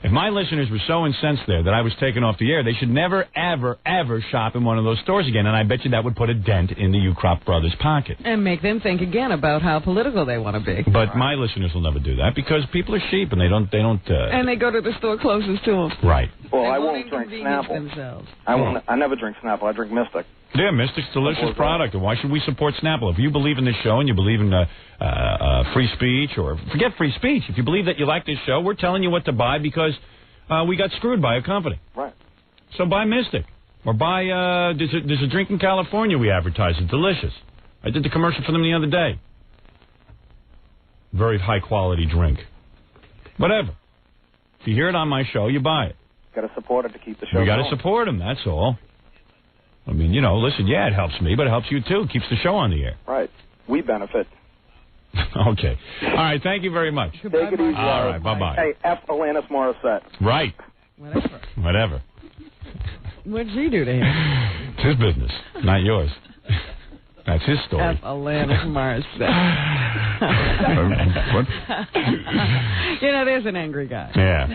If my listeners were so incensed there that I was taken off the air, they should never, ever, ever shop in one of those stores again. And I bet you that would put a dent in the Ukrop brothers' pocket. And make them think again about how political they want to be. But my listeners will never do that because people are sheep and they don't. And they go to the store closest to them. Right. Well, I won't drink Snapple. Themselves. I never drink Snapple. I drink Mystic. Yeah, Mystic's a delicious product, and why should we support Snapple? If you believe in this show and you believe in free speech, or forget free speech, if you believe that you like this show, we're telling you what to buy because we got screwed by a company. Right. So buy Mystic. Or buy, there's a drink in California we advertise. It's delicious. I did the commercial for them the other day. Very high-quality drink. Whatever. If you hear it on my show, you buy it. Got to support it to keep the show We got to going. support them, that's all. I mean, you know, listen, yeah, it helps me, but it helps you, too. It keeps the show on the air. Right. We benefit. Okay. All right, thank you very much. Take it easy. All right, bye-bye. Hey, F. Alanis Morissette. Right. Whatever. What'd she do to him? It's his business, not yours. That's his story. F. Alanis Morissette. What? You know, there's an angry guy. Yeah.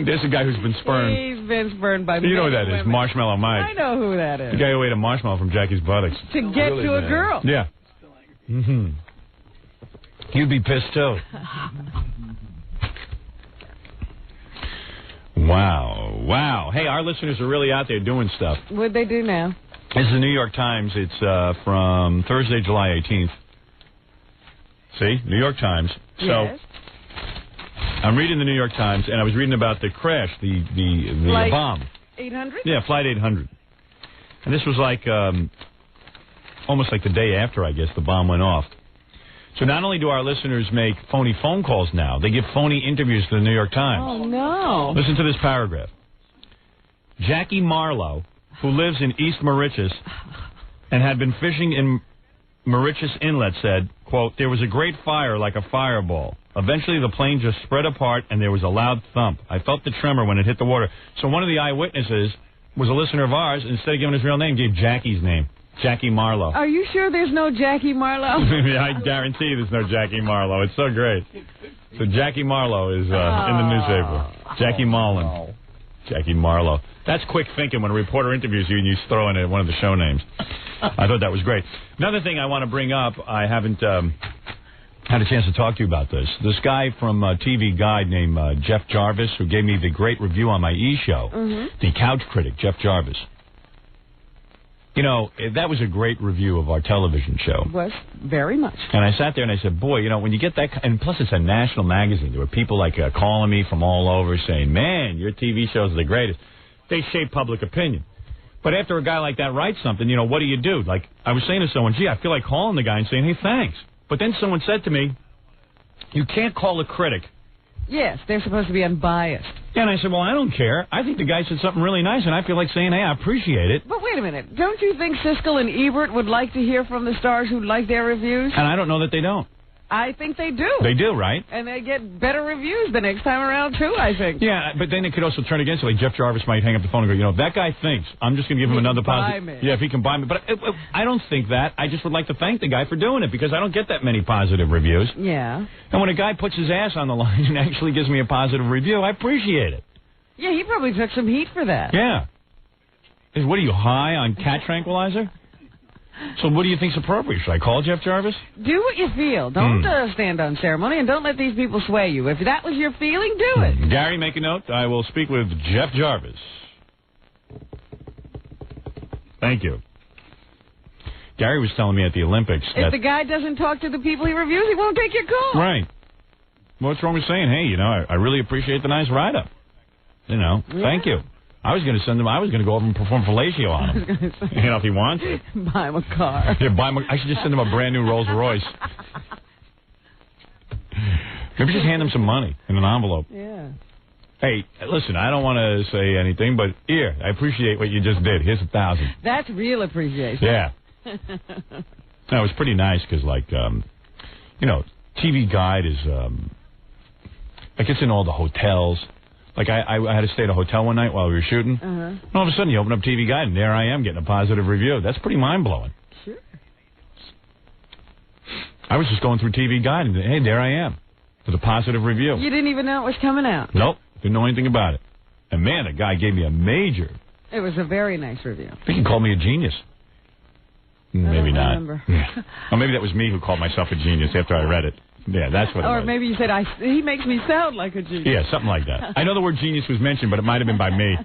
There's a guy who's been spurned. He's been spurned by You know who many that is, women. Marshmallow Mike. I know who that is. The guy who ate a marshmallow from Jackie's buttocks. To get to a girl. Yeah. Mm-hmm. You'd be pissed, too. Wow. Hey, our listeners are really out there doing stuff. What'd they do now? This is the New York Times. It's from Thursday, July 18th. See? New York Times. So Yes. I'm reading the New York Times, and I was reading about the crash, the Flight bomb. 800? Yeah, Flight 800. And this was like almost like the day after, I guess, the bomb went off. So not only do our listeners make phony phone calls now, they give phony interviews to the New York Times. Oh, no. Listen to this paragraph. Jackie Marlowe, who lives in East Mauritius and had been fishing in Mauritius Inlet, said, quote, there was a great fire like a fireball. Eventually the plane just spread apart and there was a loud thump. I felt the tremor when it hit the water. So one of the eyewitnesses was a listener of ours. Instead of giving his real name, gave Jackie's name. Jackie Marlowe. Are you sure there's no Jackie Marlowe? I guarantee you there's no Jackie Marlowe. It's so great. So Jackie Marlowe is in the newspaper. Jackie Mullen. Jackie Marlowe. That's quick thinking when a reporter interviews you and you throw in one of the show names. I thought that was great. Another thing I want to bring up, I haven't had a chance to talk to you about this. This guy from TV Guide named Jeff Jarvis, who gave me the great review on my E! show, the couch critic, Jeff Jarvis. You know, that was a great review of our television show. Was very much. And I sat there and I said, boy, you know, when you get that, and plus it's a national magazine. There were people like calling me from all over saying, man, your TV shows are the greatest. They shape public opinion. But after a guy like that writes something, you know, what do? Like, I was saying to someone, gee, I feel like calling the guy and saying, hey, thanks. But then someone said to me, you can't call a critic. Yes, they're supposed to be unbiased. And I said, well, I don't care. I think the guy said something really nice, and I feel like saying, hey, I appreciate it. But wait a minute. Don't you think Siskel and Ebert would like to hear from the stars who like their reviews? And I don't know that they don't. I think they do. They do, right? And they get better reviews the next time around, too, I think. Yeah, but then it could also turn against it. Like Jeff Jarvis might hang up the phone and go, you know, if that guy thinks I'm just going to give him another positive. Yeah, if he can buy me. But I don't think that. I just would like to thank the guy for doing it because I don't get that many positive reviews. Yeah. And when a guy puts his ass on the line and actually gives me a positive review, I appreciate it. Yeah, he probably took some heat for that. Yeah. What are you, high on cat tranquilizer? So what do you think's appropriate? Should I call Jeff Jarvis? Do what you feel. Don't stand on ceremony, and don't let these people sway you. If that was your feeling, do it. Gary, make a note. I will speak with Jeff Jarvis. Thank you. Gary was telling me at the Olympics that... If the guy doesn't talk to the people he reviews, he won't take your call. Right. What's wrong with saying, hey, you know, I really appreciate the nice write-up. You know, thank you. I was going to send him. I was going to go over and perform fellatio on him. You know, if he wants it. Buy him a car. Yeah, I should just send him a brand new Rolls Royce. Maybe just hand him some money in an envelope. Yeah. Hey, listen, I don't want to say anything, but here, I appreciate what you just did. Here's $1,000. That's real appreciation. Yeah. No, it was pretty nice because, like, you know, TV Guide is, like, it's in all the hotels. Like, I had to stay at a hotel one night while we were shooting. And all of a sudden, you open up TV Guide, and there I am getting a positive review. That's pretty mind-blowing. Sure. I was just going through TV Guide, and hey, there I am with a positive review. You didn't even know it was coming out. Nope. Didn't know anything about it. And, man, the guy gave me a major. It was a very nice review. I think he called me a genius. Maybe not. Remember. Or maybe that was me who called myself a genius after I read it. Yeah, that's what it Or was. maybe you said, he makes me sound like a genius. Yeah, something like that. I know the word genius was mentioned, but it might have been by me.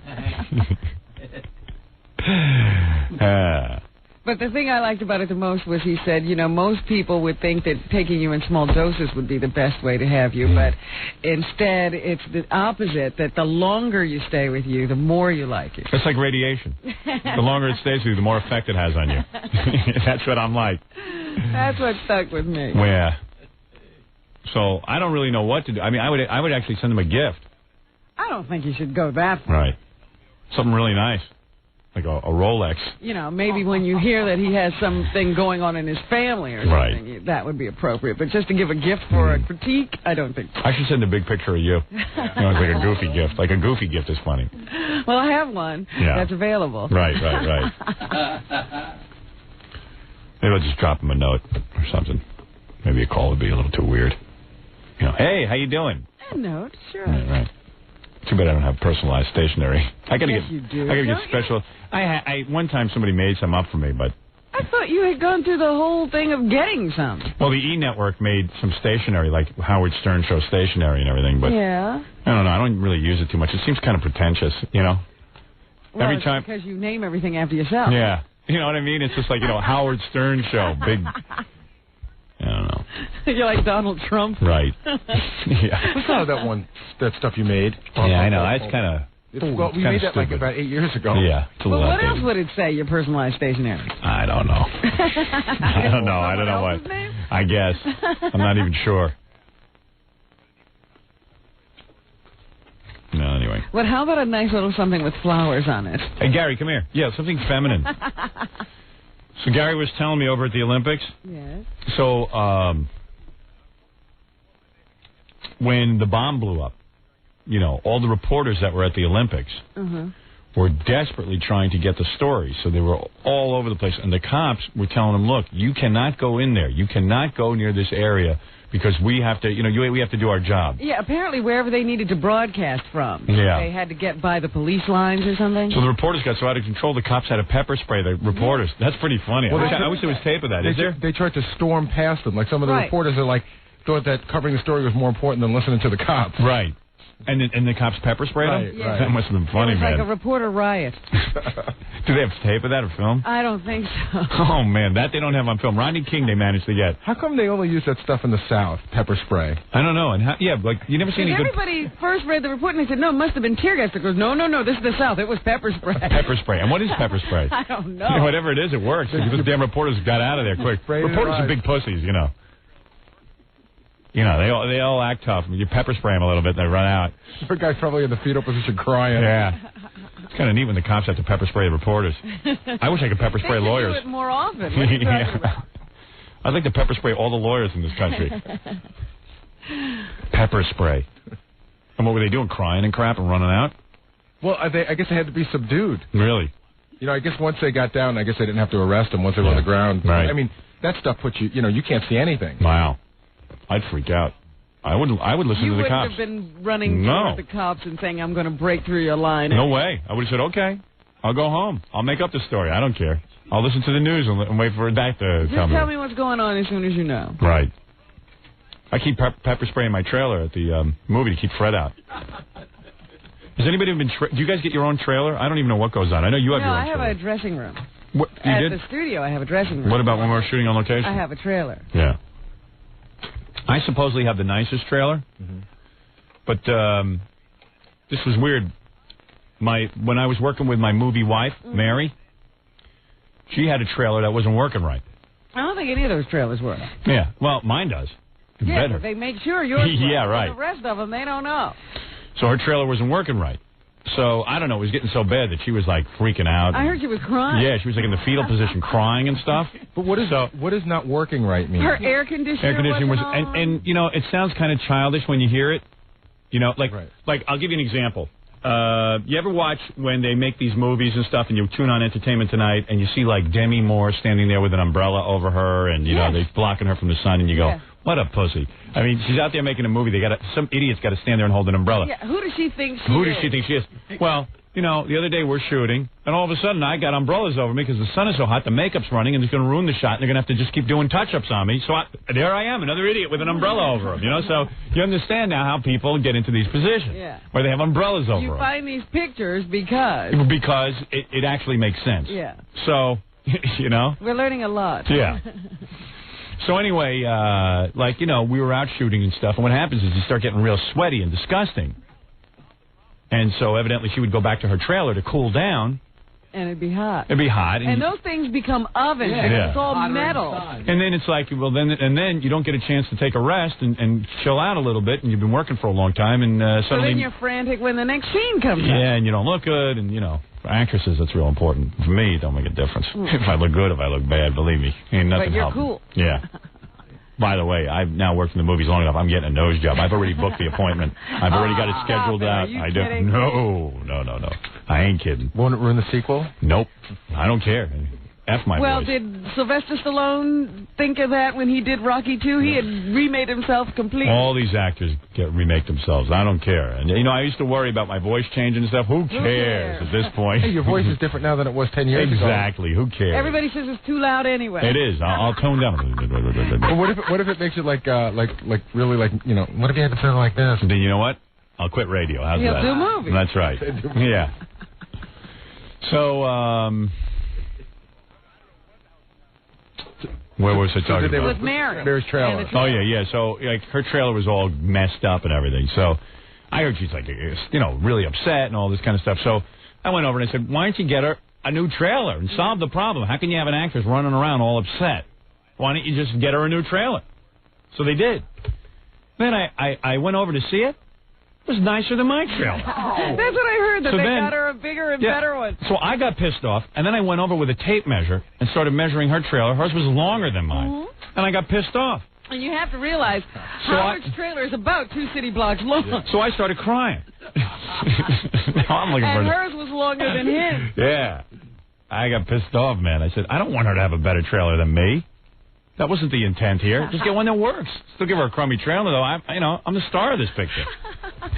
But the thing I liked about it the most was he said, you know, most people would think that taking you in small doses would be the best way to have you, but instead it's the opposite, that the longer you stay with you, the more you like it. It's like radiation. The longer it stays with you, the more effect it has on you. That's what I'm like. That's what stuck with me. Yeah. So I don't really know what to do. I mean, I would actually send him a gift. I don't think you should go that far. Right. Something really nice. Like a Rolex. You know, maybe when you hear that he has something going on in his family or something, that would be appropriate. But just to give a gift for a critique, I don't think so. I should send a big picture of you. You know, it's like a goofy gift. Like a goofy gift is funny. Well, I have one that's available. Right. Maybe I'll just drop him a note or something. Maybe a call would be a little too weird. You know, hey, how you doing? A note, sure. Right. Too bad I don't have personalized stationery. I gotta you do. I gotta get special. I one time somebody made some up for me, but I thought you had gone through the whole thing of getting some. Well, the E! Network made some stationery, like Howard Stern show stationery and everything, but yeah. I don't know. I don't really use it too much. It seems kind of pretentious, you know. Well, every time because you name everything after yourself. Yeah, you know what I mean. It's just like Howard Stern show, big. I don't know. You're like Donald Trump. Right. Yeah. I saw that stuff you made. Yeah, I know. That's kind of... Well, we made that like about 8 years ago. Yeah. But what else would it say, your personalized stationery? I don't know. I don't know what. I guess. I'm not even sure. No, anyway. But how about a nice little something with flowers on it? Hey, Gary, come here. Yeah, something feminine. So Gary was telling me over at the Olympics. Yes. So when the bomb blew up, you know, all the reporters that were at the Olympics were desperately trying to get the story. So they were all over the place. And the cops were telling them, look, you cannot go in there. You cannot go near this area because we have to, we have to do our job. Yeah, apparently wherever they needed to broadcast from. Yeah. They had to get by the police lines or something. So the reporters got so out of control, the cops had to pepper spray the reporters. That's pretty funny. Well, I wish there was tape of that. Is there? They tried to storm past them. Like some of the reporters are like, thought that covering the story was more important than listening to the cops. Right. And the cops pepper sprayed them? Right. That must have been funny, it was man. like a reporter riot. Do they have tape of that or film? I don't think so. Oh, man, that they don't have on film. Rodney King they managed to get. How come they only use that stuff in the South, pepper spray? I don't know. And like you never see any good... Everybody first read the report and they said, no, it must have been tear gas. It goes, no, this is the South. It was pepper spray. Pepper spray. And what is pepper spray? I don't know. Whatever it is, it works. Those damn reporters got out of there quick. Reporters are big pussies, you know. You know, they all act tough. You pepper spray them a little bit, they run out. The guy's probably in the fetal position crying. Yeah. It's kind of neat when the cops have to pepper spray the reporters. I wish I could pepper spray lawyers. They do it more often. What are you talking about? I'd like to pepper spray all the lawyers in this country. Pepper spray. And what were they doing? Crying and crap and running out? Well, I guess they had to be subdued. Really? You know, I guess once they got down, I guess they didn't have to arrest them once they were on the ground. Right. I mean, that stuff puts you, you can't see anything. Wow. I'd freak out. I would listen You to the wouldn't cops. have been running No. toward the cops and saying, I'm going to break through your line. No way. I would have said, okay, I'll go home. I'll make up the story. I don't care. I'll listen to the news and wait for that to Just come. tell me what's going on as soon as you know. Right. I keep pepper spray in my trailer at the movie to keep Fred out. Has anybody been... do you guys get your own trailer? I don't even know what goes on. I know you have No, your own I have trailer. a dressing room. What, you At did? the studio, I have a dressing room. What about when we're shooting on location? I have a trailer. Yeah. I supposedly have the nicest trailer, but this was weird. When I was working with my movie wife, Mary, she had a trailer that wasn't working right. I don't think any of those trailers work. Yeah, well, mine does. Yeah, Better. but they make sure yours Yeah, works. right. The rest of them, they don't know. So her trailer wasn't working right. So, I don't know, it was getting so bad that she was, like, freaking out. I heard she was crying. Yeah, she was, like, in the fetal position crying and stuff. But what does not working right mean? Her air conditioner was, wasn't on. and you know, it sounds kind of childish when you hear it. You know, like I'll give you an example. You ever watch when they make these movies and stuff, and you tune on Entertainment Tonight, and you see like Demi Moore standing there with an umbrella over her, and you know they're blocking her from the sun, and you go, "What a pussy!" I mean, she's out there making a movie. Some idiot's got to stand there and hold an umbrella. Yeah, who does she think she Who is? does she think she is? Well, you know, the other day we're shooting, and all of a sudden I got umbrellas over me because the sun is so hot, the makeup's running, and it's going to ruin the shot, and they're going to have to just keep doing touch-ups on me. So there I am, another idiot with an umbrella over him, you know? So you understand now how people get into these positions where they have umbrellas over You them. find these pictures because... Because it actually makes sense. Yeah. So, you know? We're learning a lot. Yeah. So anyway, like, you know, we were out shooting and stuff, and what happens is you start getting real sweaty and disgusting. And so evidently she would go back to her trailer to cool down. And it'd be hot. It'd be hot. And those things become ovens. Yeah. It's all metal. And then it's like, well, then you don't get a chance to take a rest and chill out a little bit, and you've been working for a long time, and So suddenly... then you're frantic when the next scene comes up. Yeah, and you don't look good, and, you know, for actresses, that's real important. For me, it don't make a difference. If I look good, if I look bad, believe me, ain't nothing But you're helping. cool. Yeah. By the way, I've now worked in the movies long enough. I'm getting a nose job. I've already booked the appointment. I've already got it scheduled out. Are you I kidding? don't. No. I ain't kidding. Won't it ruin the sequel? Nope. I don't care. F my Well, voice. did Sylvester Stallone think of that when he did Rocky II? He had remade himself completely. All these actors remake themselves. I don't care. And, you know, I used to worry about my voice changing and stuff. Who cares at this point? Hey, your voice is different now than it was 10 years ago. Exactly. Who cares? Everybody says it's too loud anyway. It is. I'll tone down. But what if it makes it like really like, you know, what if you had to sound like this? Then you know what? I'll quit radio. How's You'll that? do movies. That's right. Yeah. So, where was I talking about? With Mary. Mary's trailer. Oh, yeah. So, like, her trailer was all messed up and everything. So, I heard she's, like, you know, really upset and all this kind of stuff. So, I went over and I said, why don't you get her a new trailer and solve the problem? How can you have an actress running around all upset? Why don't you just get her a new trailer? So they did. Then I went over to see it. It was nicer than my trailer. That's what I heard, that So they then- got her a bigger and better one. So I got pissed off, and then I went over with a tape measure and started measuring her trailer. Hers was longer than mine. And I got pissed off. And you have to realize Howard's trailer is about 2 city blocks long. So I started crying. Now I'm looking for And the- hers was longer than his. Yeah. I got pissed off, man. I said, I don't want her to have a better trailer than me. That wasn't the intent here. Just get one that works. Still give her a crummy trailer, though. I'm the star of this picture.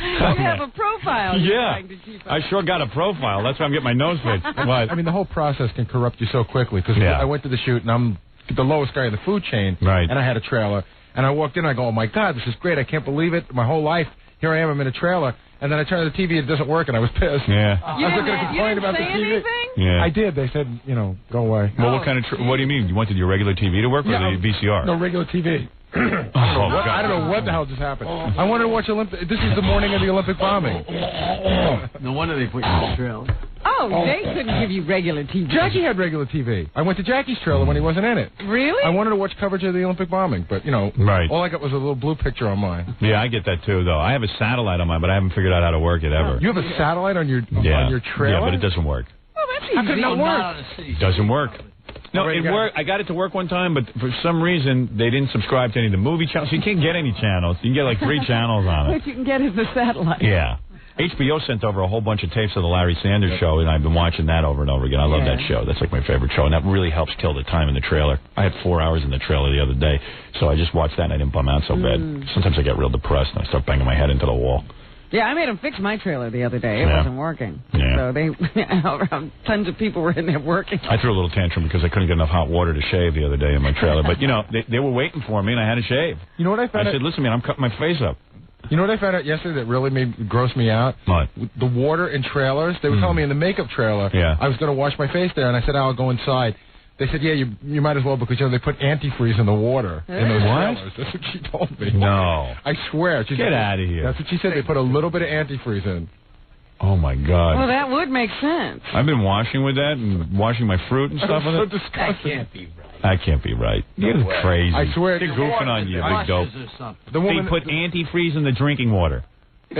You have a profile you're Yeah. trying to keep up. I sure got a profile. That's why I'm getting my nose fixed. What? I mean, the whole process can corrupt you so quickly because Yeah. I went to the shoot and I'm the lowest guy in the food chain, right? And I had a trailer, and I walked in, I go, oh my God, this is great! I can't believe it. My whole life, here I am, I'm in a trailer, and then I turn on the TV, it doesn't work, and I was pissed. Yeah. I was going to complain about the TV. Anything? Yeah. I did. They said, you know, go away. Well, what kind of? What do you mean? You wanted your regular TV to work or Yeah, the VCR? No, regular TV. God. I don't know what the hell just happened. I wanted to watch Olympic. This is the morning of the Olympic bombing. No wonder they put you in the trailer. Oh, they couldn't give you regular TV. Jackie had regular TV. I went to Jackie's trailer when he wasn't in it. Really? I wanted to watch coverage of the Olympic bombing, but, you know, all I got was a little blue picture on mine. Yeah, I get that too, though. I have a satellite on mine, but I haven't figured out how to work it ever. You have a satellite on your Yeah. on your trailer? Yeah, but it doesn't work. Oh, that's How could it easy. not work? Doesn't work. No, it worked. I got it to work one time, but for some reason they didn't subscribe to any of the movie channels. So you can't get any channels. You can get like 3 channels on it. What you can get is the satellite. Yeah. HBO sent over a whole bunch of tapes of the Larry Sanders Show, and I've been watching that over and over again. I love that show. That's like my favorite show, and that really helps kill the time in the trailer. I had 4 hours in the trailer the other day, so I just watched that, and I didn't bum out so bad. Sometimes I get real depressed, and I start banging my head into the wall. Yeah, I made him fix my trailer the other day. It wasn't working. Yeah. So tons of people were in there working. I threw a little tantrum because I couldn't get enough hot water to shave the other day in my trailer. But, they were waiting for me, and I had to shave. You know what I found I said, listen, man, I'm cutting my face up. You know what I found out yesterday that really grossed me out? What? The water in trailers. They were telling me in the makeup trailer I was going to wash my face there, and I said, I'll go inside. They said, yeah, you might as well because they put antifreeze in the water in those trailers. That's what she told me. No. I swear. She Get said, out of here. That's what she said. They put a little bit of antifreeze in. Oh, my God. Well, that would make sense. I've been washing with that and washing my fruit and stuff with it. Disgusting. That can't be right. That can't be right. You're crazy. I swear. They're goofing on you, big dope. They put antifreeze in the drinking water.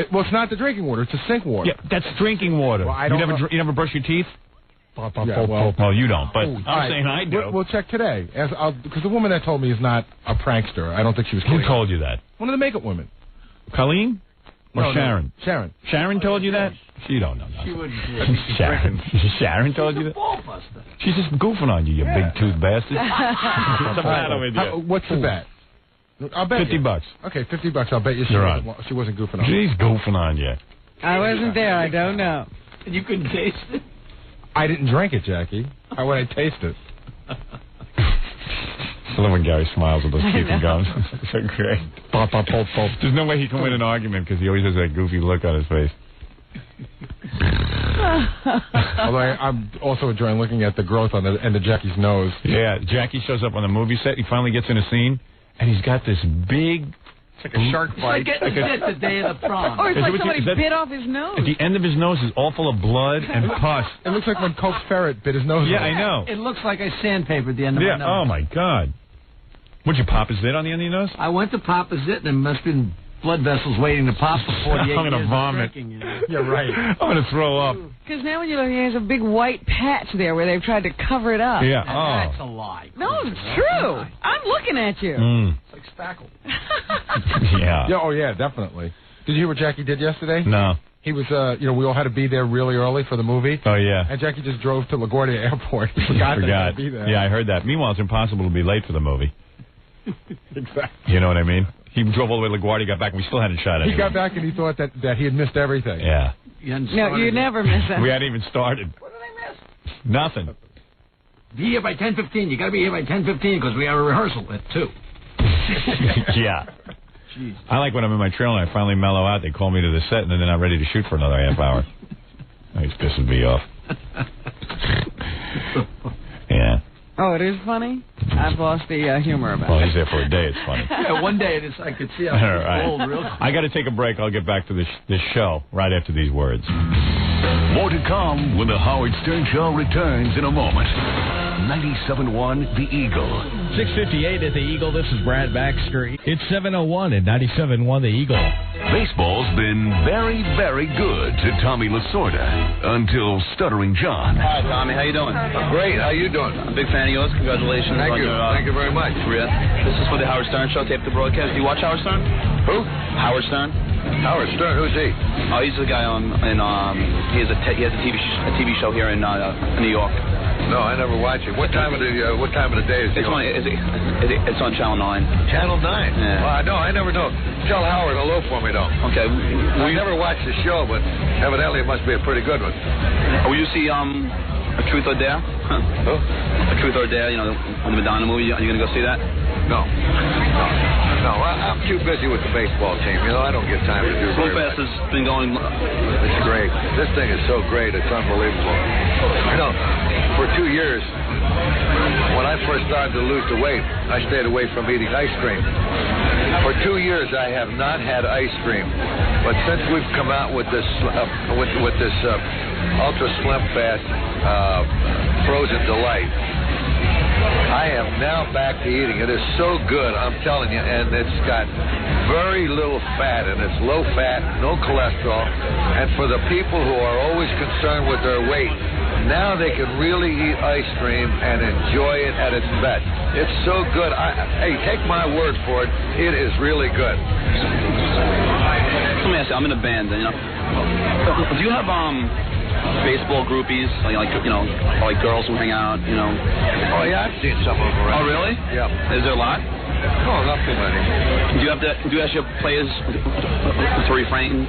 Well, it's not the drinking water. It's the sink water. Yeah, that's drinking water. Well, you never brush your teeth? Yeah, well, you don't, but I'm saying I do. We'll check today. Because the woman that told me is not a prankster. I don't think she was kidding. Who told you that? One of the makeup women. Colleen? Or No, Sharon? No. Sharon. Sharon told you that? She don't know nothing. She wouldn't. Sharon. Sharon told you that? She's just goofing on you, you big tooth bastard. What's the matter with you? What's the bet? I'll bet $50. Okay, $50. I'll bet you she wasn't goofing on She's goofing on you. I wasn't there. I don't know. And you couldn't taste it? I didn't drink it, Jackie. How would I taste it? I love when Gary smiles with those teeth and gums. It's so great. There's no way he can win an argument because he always has that goofy look on his face. Although I'm also enjoying looking at the growth on the end of Jackie's nose. Yeah, Jackie shows up on the movie set. He finally gets in a scene, and he's got this big... It's like a shark bite. It's like getting bit the day of the prom. Or it's like somebody bit off his nose. At the end of his nose is all full of blood and pus. It looks like when Coke's ferret bit his nose. Yeah, I know. It looks like I sandpapered the end of my nose. Oh, my God. Would you pop a zit on the end of your nose? I went to pop a zit, and there must have been blood vessels waiting to pop for 48 years. I'm going to vomit. Yeah, right. I'm going to throw up. Because now when you look, there's a big white patch there where they've tried to cover it up. Yeah. That's a lie. No, it's true. I'm looking at you. It's like spackle. Yeah. Oh, yeah, definitely. Did you hear what Jackie did yesterday? No. He was, we all had to be there really early for the movie. Oh, yeah. And Jackie just drove to LaGuardia Airport. He forgot that he had to be there. Yeah, I heard that. Meanwhile, it's impossible to be late for the movie. Exactly. You know what I mean? He drove all the way to LaGuardia, got back, and we still hadn't shot it. He got back and he thought that he had missed everything. Yeah. No, you never miss it. We hadn't even started. What did I miss? Nothing. Be here by 10:15. You got to be here by 10:15 because we have a rehearsal at 2. Yeah. Jeez. I like when I'm in my trailer and I finally mellow out. They call me to the set, and then they're not ready to shoot for another half hour. It's pissing me off. Yeah. Oh, it is funny? I've lost the humor about Well, it. he's there for a day. It's funny. Yeah, one day I could see how All it's right. old, real. I got to take a break. I'll get back to this show right after these words. More to come when the Howard Stern Show returns in a moment. 97.1 The Eagle. 6:58 at the Eagle. This is Brad Baxter. It's 7:01 at 97.1 The Eagle. Baseball's been very, very good to Tommy Lasorda until Stuttering John. Hi, Tommy. How you doing? Great. How you doing? I'm a big fan of yours. Congratulations Thank on you. your Thank you very much. career. This is for the Howard Stern Show. Tape the broadcast. Do you watch Howard Stern? Who? Howard Stern. Howard Stern. Who's he? Oh, he's the guy he has a TV show here in New York. No, I never watch it. What time of the day is it? It's on Channel 9. Channel 9. Yeah. Well, no, I never know. Tell Howard hello for me, though. Okay. I never watched the show, but evidently it must be a pretty good one. Will you see A Truth or Dare? Who? A Truth or Dare, on the Madonna movie. Are you going to go see that? No, I'm too busy with the baseball team. I don't get time to do very much. Fast has been going. It's great. This thing is so great. It's unbelievable. For 2 years, when I first started to lose the weight, I stayed away from eating ice cream. For 2 years, I have not had ice cream. But since we've come out with this Ultra Slim Fast Frozen Delight, I am now back to eating. It is so good, I'm telling you, and it's got very little fat, and it's low fat, no cholesterol. And for the people who are always concerned with their weight, Now they can really eat ice cream and enjoy it at its best. It's so good. Hey, take my word for it. It is really good. Let me ask you, I'm in a band, you know. Do you have baseball groupies, like girls who hang out, you know? Oh yeah, I've seen some of them around. Oh really? Yeah. Is there a lot? No, not too many. Do you ask your players to refrain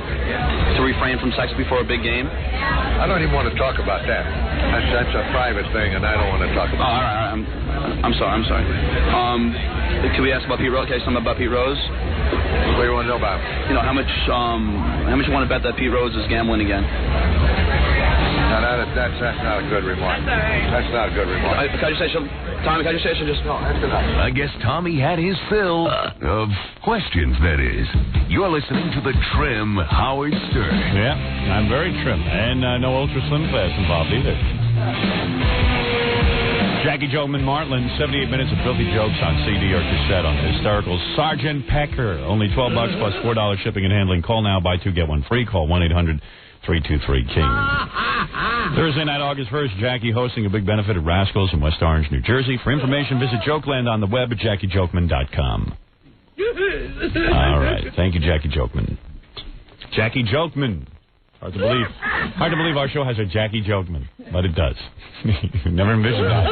from sex before a big game? I don't even want to talk about that. That's a private thing, and I don't want to talk about. Oh, all right. I'm sorry. Can we ask about Pete Rose? Okay, something about Pete Rose. What do you want to know about? You know how much you want to bet that Pete Rose is gambling again? No, that's not a good remark. That's not a good remark. Can I just say something? Tommy, can I just say something? No, that's enough. I guess Tommy had his fill of questions, that is. You're listening to the trim Howard Stern. Yeah, I'm very trim. And no Ultra Slim Fast involved either. Jackie Jokeman Martland, 78 minutes of filthy jokes on CD or cassette on the hysterical Sergeant Pecker. Only $12 plus $4 shipping and handling. Call now, buy two, get one free. Call 1-800-323-KING. Thursday night, August 1st, Jackie hosting a big benefit at Rascals in West Orange, New Jersey. For information, visit Jokeland on the web at JackieJokeman.com. All right. Thank you, Jackie Jokeman. Jackie Jokeman. Hard to believe our show has a Jackie Jokeman, but it does. Never envisioned that.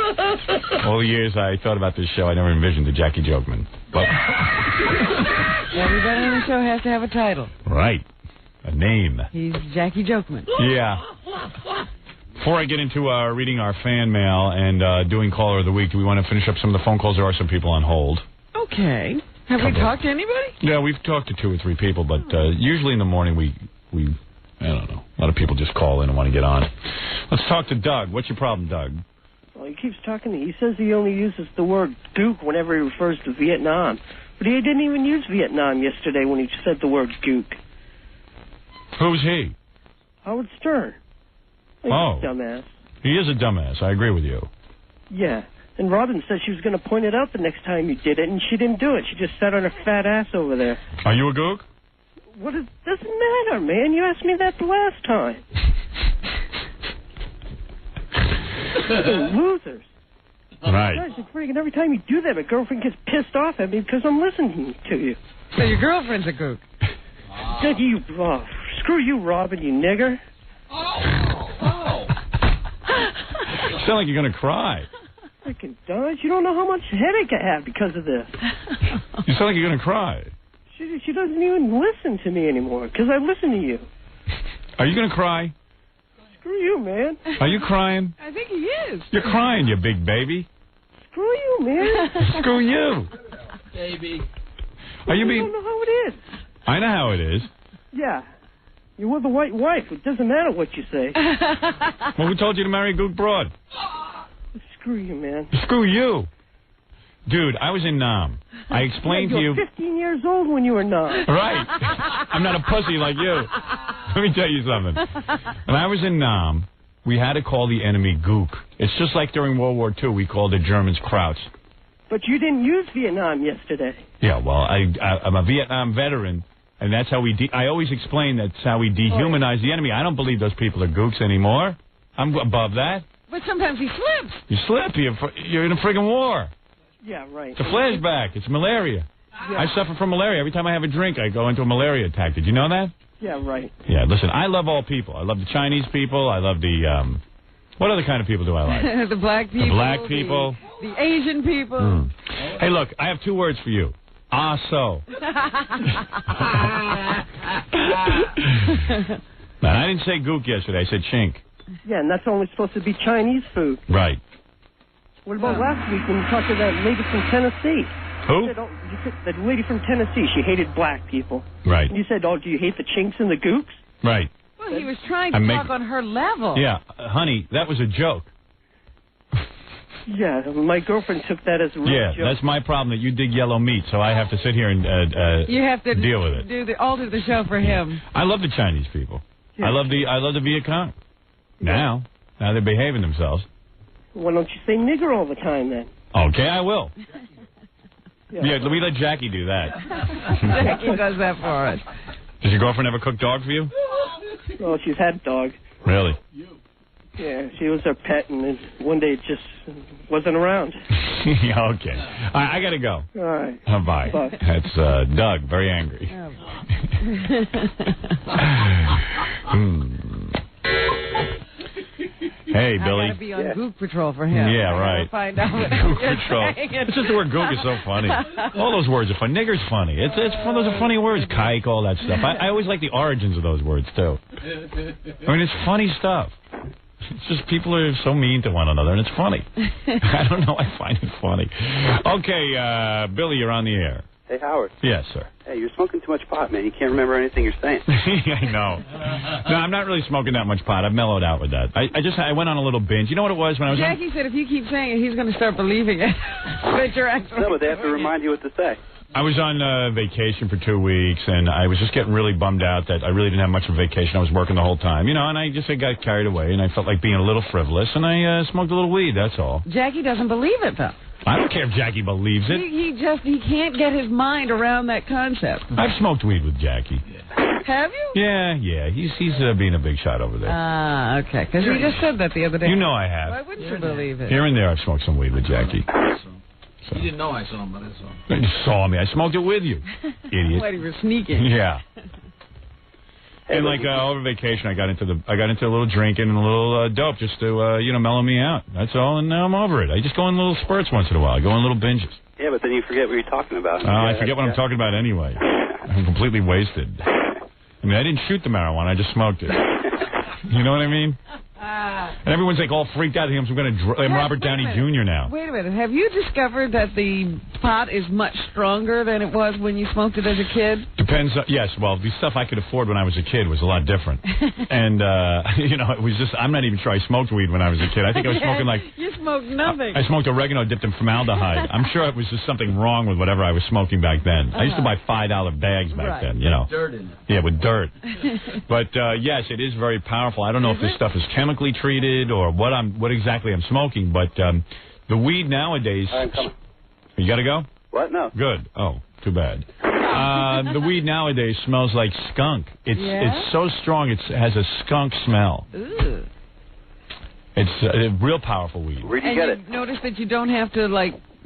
All the years I thought about this show, I never envisioned a Jackie Jokeman. But everybody on the show has to have a title. Right. A name. He's Jackie Jokeman. Yeah. Before I get into reading our fan mail and doing Caller of the Week, do we want to finish up some of the phone calls? There are some people on hold. Okay. Have we talked to anybody? Yeah, we've talked to 2 or 3 people, but usually in the morning we I don't know. A lot of people just call in and want to get on. Let's talk to Doug. What's your problem, Doug? Well, he keeps talking. He says he only uses the word gook whenever he refers to Vietnam. But he didn't even use Vietnam yesterday when he said the word gook. Who's he? Howard Stern. He's a dumbass. He is a dumbass. I agree with you. Yeah. And Robin said she was going to point it out the next time you did it, and she didn't do it. She just sat on her fat ass over there. Are you a gook? Doesn't matter, man. You asked me that the last time. Losers. Right. Guys, it's freaking every time you do that, my girlfriend gets pissed off at me because I'm listening to you. So your girlfriend's a gook. Screw you, Robin, you nigger. You sound like you're going to cry. Freaking Dodge, you don't know how much headache I have because of this. You sound like you're going to cry. She doesn't even listen to me anymore because I listen to you. Are you going to cry? Screw you, man. Are you crying? I think he is. You're crying, you big baby. Screw you, man. Screw you. Baby. Are you being... I don't know how it is. I know how it is. Yeah. You're with a white wife. It doesn't matter what you say. Well, who told you to marry a gook broad? Screw you, man. Screw you. Dude, I was in Nam. I explained to you... You were 15 years old when you were Nam. Right. I'm not a pussy like you. Let me tell you something. When I was in Nam, we had to call the enemy gook. It's just like during World War II, we called the Germans Krauts. But you didn't use Vietnam yesterday. Yeah, well, I'm a Vietnam veteran, and that's how I always explain that's how we dehumanize the enemy. I don't believe those people are gooks anymore. I'm above that. But sometimes he slips. You slip. You're in a friggin' war. Yeah, right. It's a flashback. It's malaria. Yeah. I suffer from malaria. Every time I have a drink, I go into a malaria attack. Did you know that? Yeah, right. Yeah, listen, I love all people. I love the Chinese people. I love the, what other kind of people do I like? The black people. The black people. The Asian people. Mm. Hey, look, I have 2 words for you. So. Man, I didn't say gook yesterday. I said chink. Yeah, and that's only supposed to be Chinese food. Right. What about last week when you talked to that lady from Tennessee? Who? You said that lady from Tennessee, she hated black people. Right. And you said, do you hate the chinks and the gooks? Right. Well, he was trying to talk on her level. Yeah, honey, that was a joke. Yeah, my girlfriend took that as a real joke. Yeah, that's my problem, that you dig yellow meat, so I have to sit here and you have to deal with it. Alter the show for him. I love the Chinese people. Yeah. I love the Viet Cong. Now they're behaving themselves. Why don't you say nigger all the time then? Okay, I will. Yeah, we let Jackie do that. Jackie does that for us. Does your girlfriend ever cook dog for you? Oh, she's had dog. Really? Yeah, she was her pet, and then one day it just wasn't around. Yeah, okay. I got to go. All right. Bye. Bye. That's Doug, very angry. Hey, Billy. I gotta be on Gook Patrol for him. Yeah, I right. gotta find out what Gook you're Patrol. saying. It's just the word gook is so funny. All those words are funny. Nigger's funny. It's those are funny words. Kike, all that stuff. I always like the origins of those words too. I mean, it's funny stuff. It's just people are so mean to one another, and it's funny. I don't know. I find it funny. Okay, Billy, you're on the air. Hey, Howard. Yes, sir. Hey, you're smoking too much pot, man. You can't remember anything you're saying. I know. No, I'm not really smoking that much pot. I've mellowed out with that. I went on a little binge. You know what it was when I was Jackie said if you keep saying it, he's going to start believing it. That you're actually No, but they have to remind you what to say. I was on vacation for 2 weeks, and I was just getting really bummed out that I really didn't have much of a vacation. I was working the whole time, and I got carried away, and I felt like being a little frivolous, and I smoked a little weed, that's all. Jackie doesn't believe it, though. I don't care if Jackie believes it. He can't get his mind around that concept. I've smoked weed with Jackie. Have you? Yeah. He's being a big shot over there. Ah, okay. Because he just said that the other day. You know I have. Why wouldn't you believe it? Here and there, I've smoked some weed with Jackie. So. You didn't know I saw him, but I saw him. You saw me. I smoked it with you, idiot. What, he was sneaking? Yeah. And over vacation, I got into a little drinking and a little dope just to mellow me out. That's all, and now I'm over it. I just go in little spurts once in a while. I go in little binges. Yeah, but then you forget what you're talking about. I forget what I'm talking about anyway. I'm completely wasted. I mean, I didn't shoot the marijuana. I just smoked it. You know what I mean? And everyone's like all freaked out. I'm going to. I'm Robert Downey Jr. now. Wait a minute. Have you discovered that the pot is much stronger than it was when you smoked it as a kid? Depends. Yes. Well, the stuff I could afford when I was a kid was a lot different. And it was just. I'm not even sure I smoked weed when I was a kid. I think I was smoking like. You smoked nothing. I smoked oregano dipped in formaldehyde. I'm sure it was just something wrong with whatever I was smoking back then. I used to buy $5 bags back then. With dirt in it. Yeah, with dirt. But yes, it is very powerful. I don't know if this stuff is chemically treated or what exactly I'm smoking, but the weed nowadays. I'm coming. You got to go? What? No. Good. Oh, too bad. The weed nowadays smells like skunk. It's so strong. It has a skunk smell. Ooh. It's a real powerful weed. Where do you get it? And you notice that you don't have to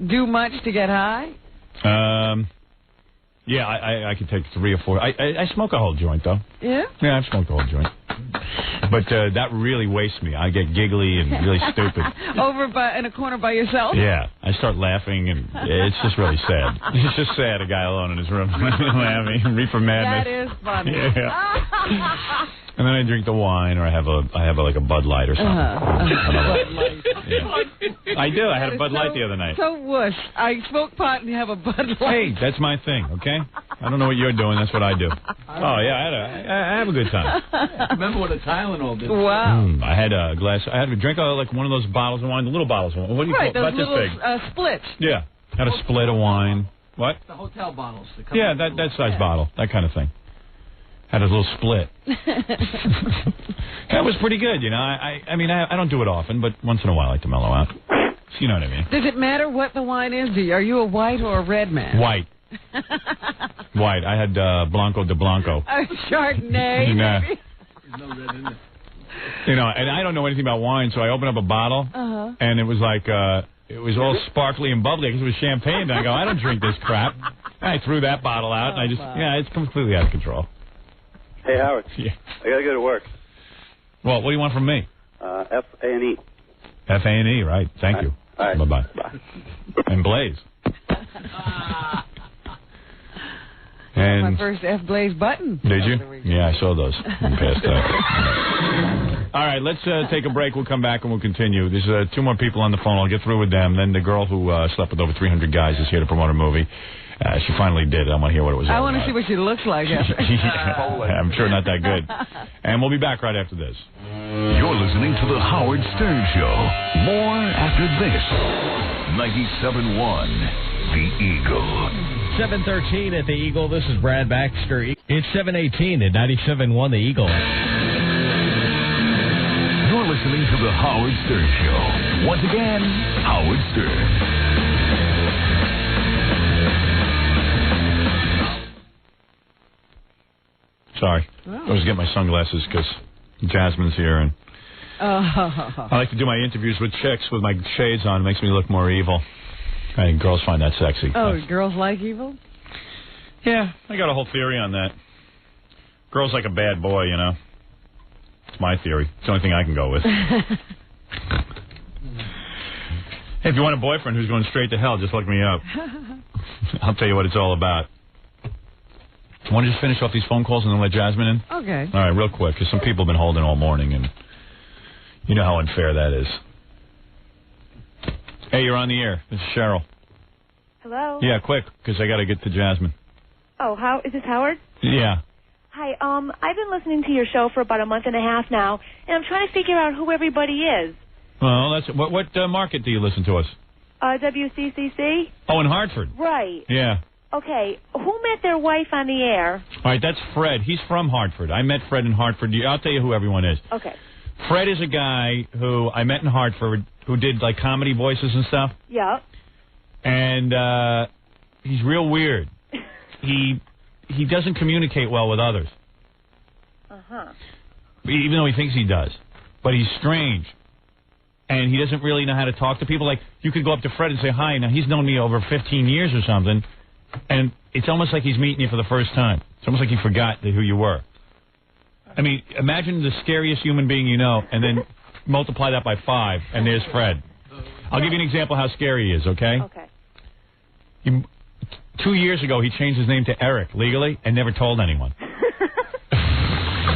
do much to get high. Yeah, I could take 3 or 4. I smoke a whole joint though. Yeah. Yeah, I've smoked a whole joint. But that really wastes me. I get giggly and really stupid. Over in a corner by yourself? Yeah. I start laughing, and it's just really sad. It's just sad, a guy alone in his room laughing, reefer madness. That is funny. Yeah. And then I drink the wine, or I have a Bud Light or something. Bud Light. Yeah. I do. I had a Bud Light the other night. So whoosh. I smoke pot and have a Bud Light. Hey, that's my thing, okay? I don't know what you're doing. That's what I do. Oh, yeah, I have a good time. Remember what a Tylenol did. Wow. I had a glass. I had to drink one of those bottles of wine, the little bottles of wine. What do you call it? Those About this little big. splits. Yeah. Had a split of wine. What? The hotel bottles. Yeah, that size bottle. That kind of thing. Had a little split. That was pretty good, I mean, I don't do it often, but once in a while I like to mellow out. You know what I mean. Does it matter what the wine is? Are you a white or a red man? White. White. I had Blanco de Blanco. A Chardonnay. Nah. There's no red in it. And I don't know anything about wine, so I opened up a bottle, and it was like, it was all sparkly and bubbly because it was champagne. And I go, I don't drink this crap. And I threw that bottle out, and it's completely out of control. Hey, Howard. Yeah. I got to go to work. Well, what do you want from me? F-A-N-E. F-A-N-E, right. Thank you. All right. Bye-bye. Bye. And Blaze. My first F-Blaze button. Did you? Yeah, I saw those. Passed out. All right, let's take a break. We'll come back and we'll continue. There's 2 more people on the phone. I'll get through with them. Then the girl who slept with over 300 guys is here to promote her movie. She finally did. I want to hear what it was all I want to about. see what she looks like after. I'm sure not that good. And we'll be back right after this. You're listening to The Howard Stern Show. More after this. 97.1 The Eagle. 7:13 at The Eagle. This is Brad Baxter. It's 7:18 at 97.1 The Eagle. You're listening to The Howard Stern Show. Once again, Howard Stern. Sorry. I was getting my sunglasses because Jasmine's here and I like to do my interviews with chicks with my shades on. It makes me look more evil. I think girls find that sexy. Oh, girls like evil? Yeah, I got a whole theory on that. Girls like a bad boy, you know. It's my theory. It's the only thing I can go with. Hey, if you want a boyfriend who's going straight to hell, just look me up. I'll tell you what it's all about. Want to just finish off these phone calls and then let Jasmine in? Okay. All right, real quick, because some people have been holding all morning, and you know how unfair that is. Hey, you're on the air. This is Cheryl. Hello? Yeah, quick, because I got to get to Jasmine. Oh, is this Howard? Yeah. Hi, I've been listening to your show for about a month and a half now, and I'm trying to figure out who everybody is. Well, that's what market do you listen to us? WCCC? Oh, in Hartford. Right. Yeah. Okay, who met their wife on the air? All right, that's Fred. He's from Hartford. I met Fred in Hartford. I'll tell you who everyone is. Okay. Fred is a guy who I met in Hartford who did, like, comedy voices and stuff. Yeah. And he's real weird. He doesn't communicate well with others. Uh-huh. Even though he thinks he does. But he's strange. And he doesn't really know how to talk to people. Like, you could go up to Fred and say hi. Now, he's known me over 15 years or something. And it's almost like he's meeting you for the first time. It's almost like he forgot who you were. I mean, imagine the scariest human being you know, and then multiply that by 5, and there's Fred. I'll give you an example how scary he is, okay? Okay. 2 years ago, he changed his name to Eric legally and never told anyone.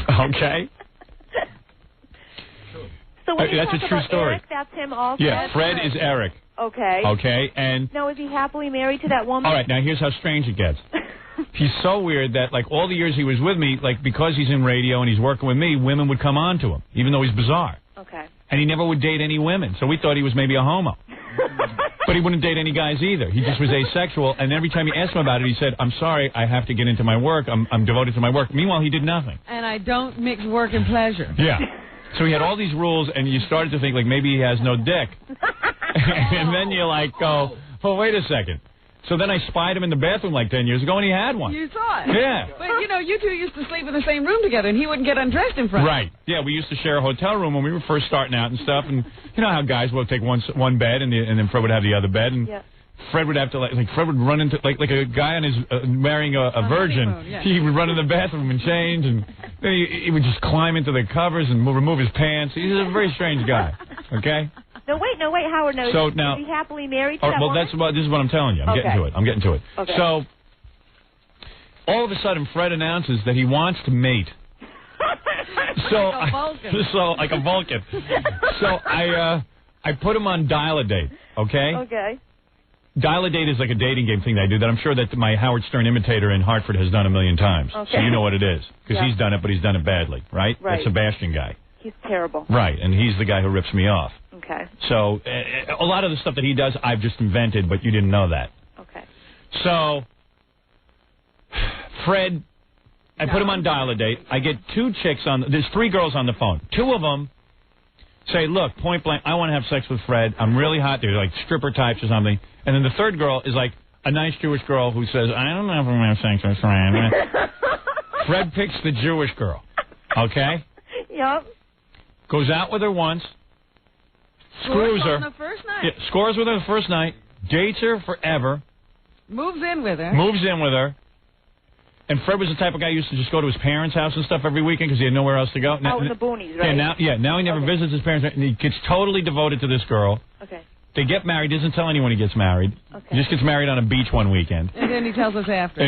Okay? So when you that's talk a true about story. Eric, that's him also? Yeah, Fred is Eric. Okay. Okay, and... Now, is he happily married to that woman? All right, now here's how strange it gets. He's so weird that, like, all the years he was with me, like, because he's in radio and he's working with me, women would come on to him, even though he's bizarre. Okay. And he never would date any women, so we thought he was maybe a homo. But he wouldn't date any guys either. He just was asexual, and every time you asked him about it, he said, I'm sorry, I have to get into my work. I'm devoted to my work. Meanwhile, he did nothing. And I don't mix work and pleasure. Yeah. So he had all these rules, and you started to think, like, maybe he has no dick. And then you, like, go, oh, wait a second. So then I spied him in the bathroom like 10 years ago, and he had one. You saw it? Yeah. But, you know, you two used to sleep in the same room together, and he wouldn't get undressed in front of you. Right. Yeah, we used to share a hotel room when we were first starting out and stuff, and you know how guys will take one bed, and then Fred would have the other bed, and Fred would have to, like Fred would run into, like a guy on his, marrying a virgin, he would run in the bathroom and change, and then he would just climb into the covers and remove his pants. He's a very strange guy, okay? No, wait, Howard. No, So is now, he happily married to that well, woman? this is what I'm telling you. I'm getting to it. Okay. So, all of a sudden, Fred announces that he wants to mate. Like a Vulcan. Like a Vulcan. So I put him on Dial-A-Date, okay? Okay. Dial-A-Date is like a dating game thing that I do that I'm sure that my Howard Stern imitator in Hartford has done a million times. Okay. So you know what it is. Because he's done it, but he's done it badly, right? Right. That Sebastian guy. He's terrible. Right, and he's the guy who rips me off. Okay. So a lot of the stuff that he does, I've just invented, but you didn't know that. Okay. So, Fred, I put him on Dial-A-Date. I get 2 chicks there's 3 girls on the phone. 2 of them say, look, point blank, I want to have sex with Fred. I'm really hot. They're like stripper types or something. And then the third girl is like a nice Jewish girl who says, I don't know if I'm going to have sex with Fred. Fred picks the Jewish girl. Okay? Yep. Goes out with her once. Screws her. On the first night. Yeah, scores with her the first night. Dates her forever. Moves in with her. Moves in with her. And Fred was the type of guy who used to just go to his parents' house and stuff every weekend because he had nowhere else to go. Out in the boonies, right? Now he never visits his parents. And he gets totally devoted to this girl. Okay. They get married. Doesn't tell anyone he gets married. Okay. He just gets married on a beach one weekend. And then he tells us after.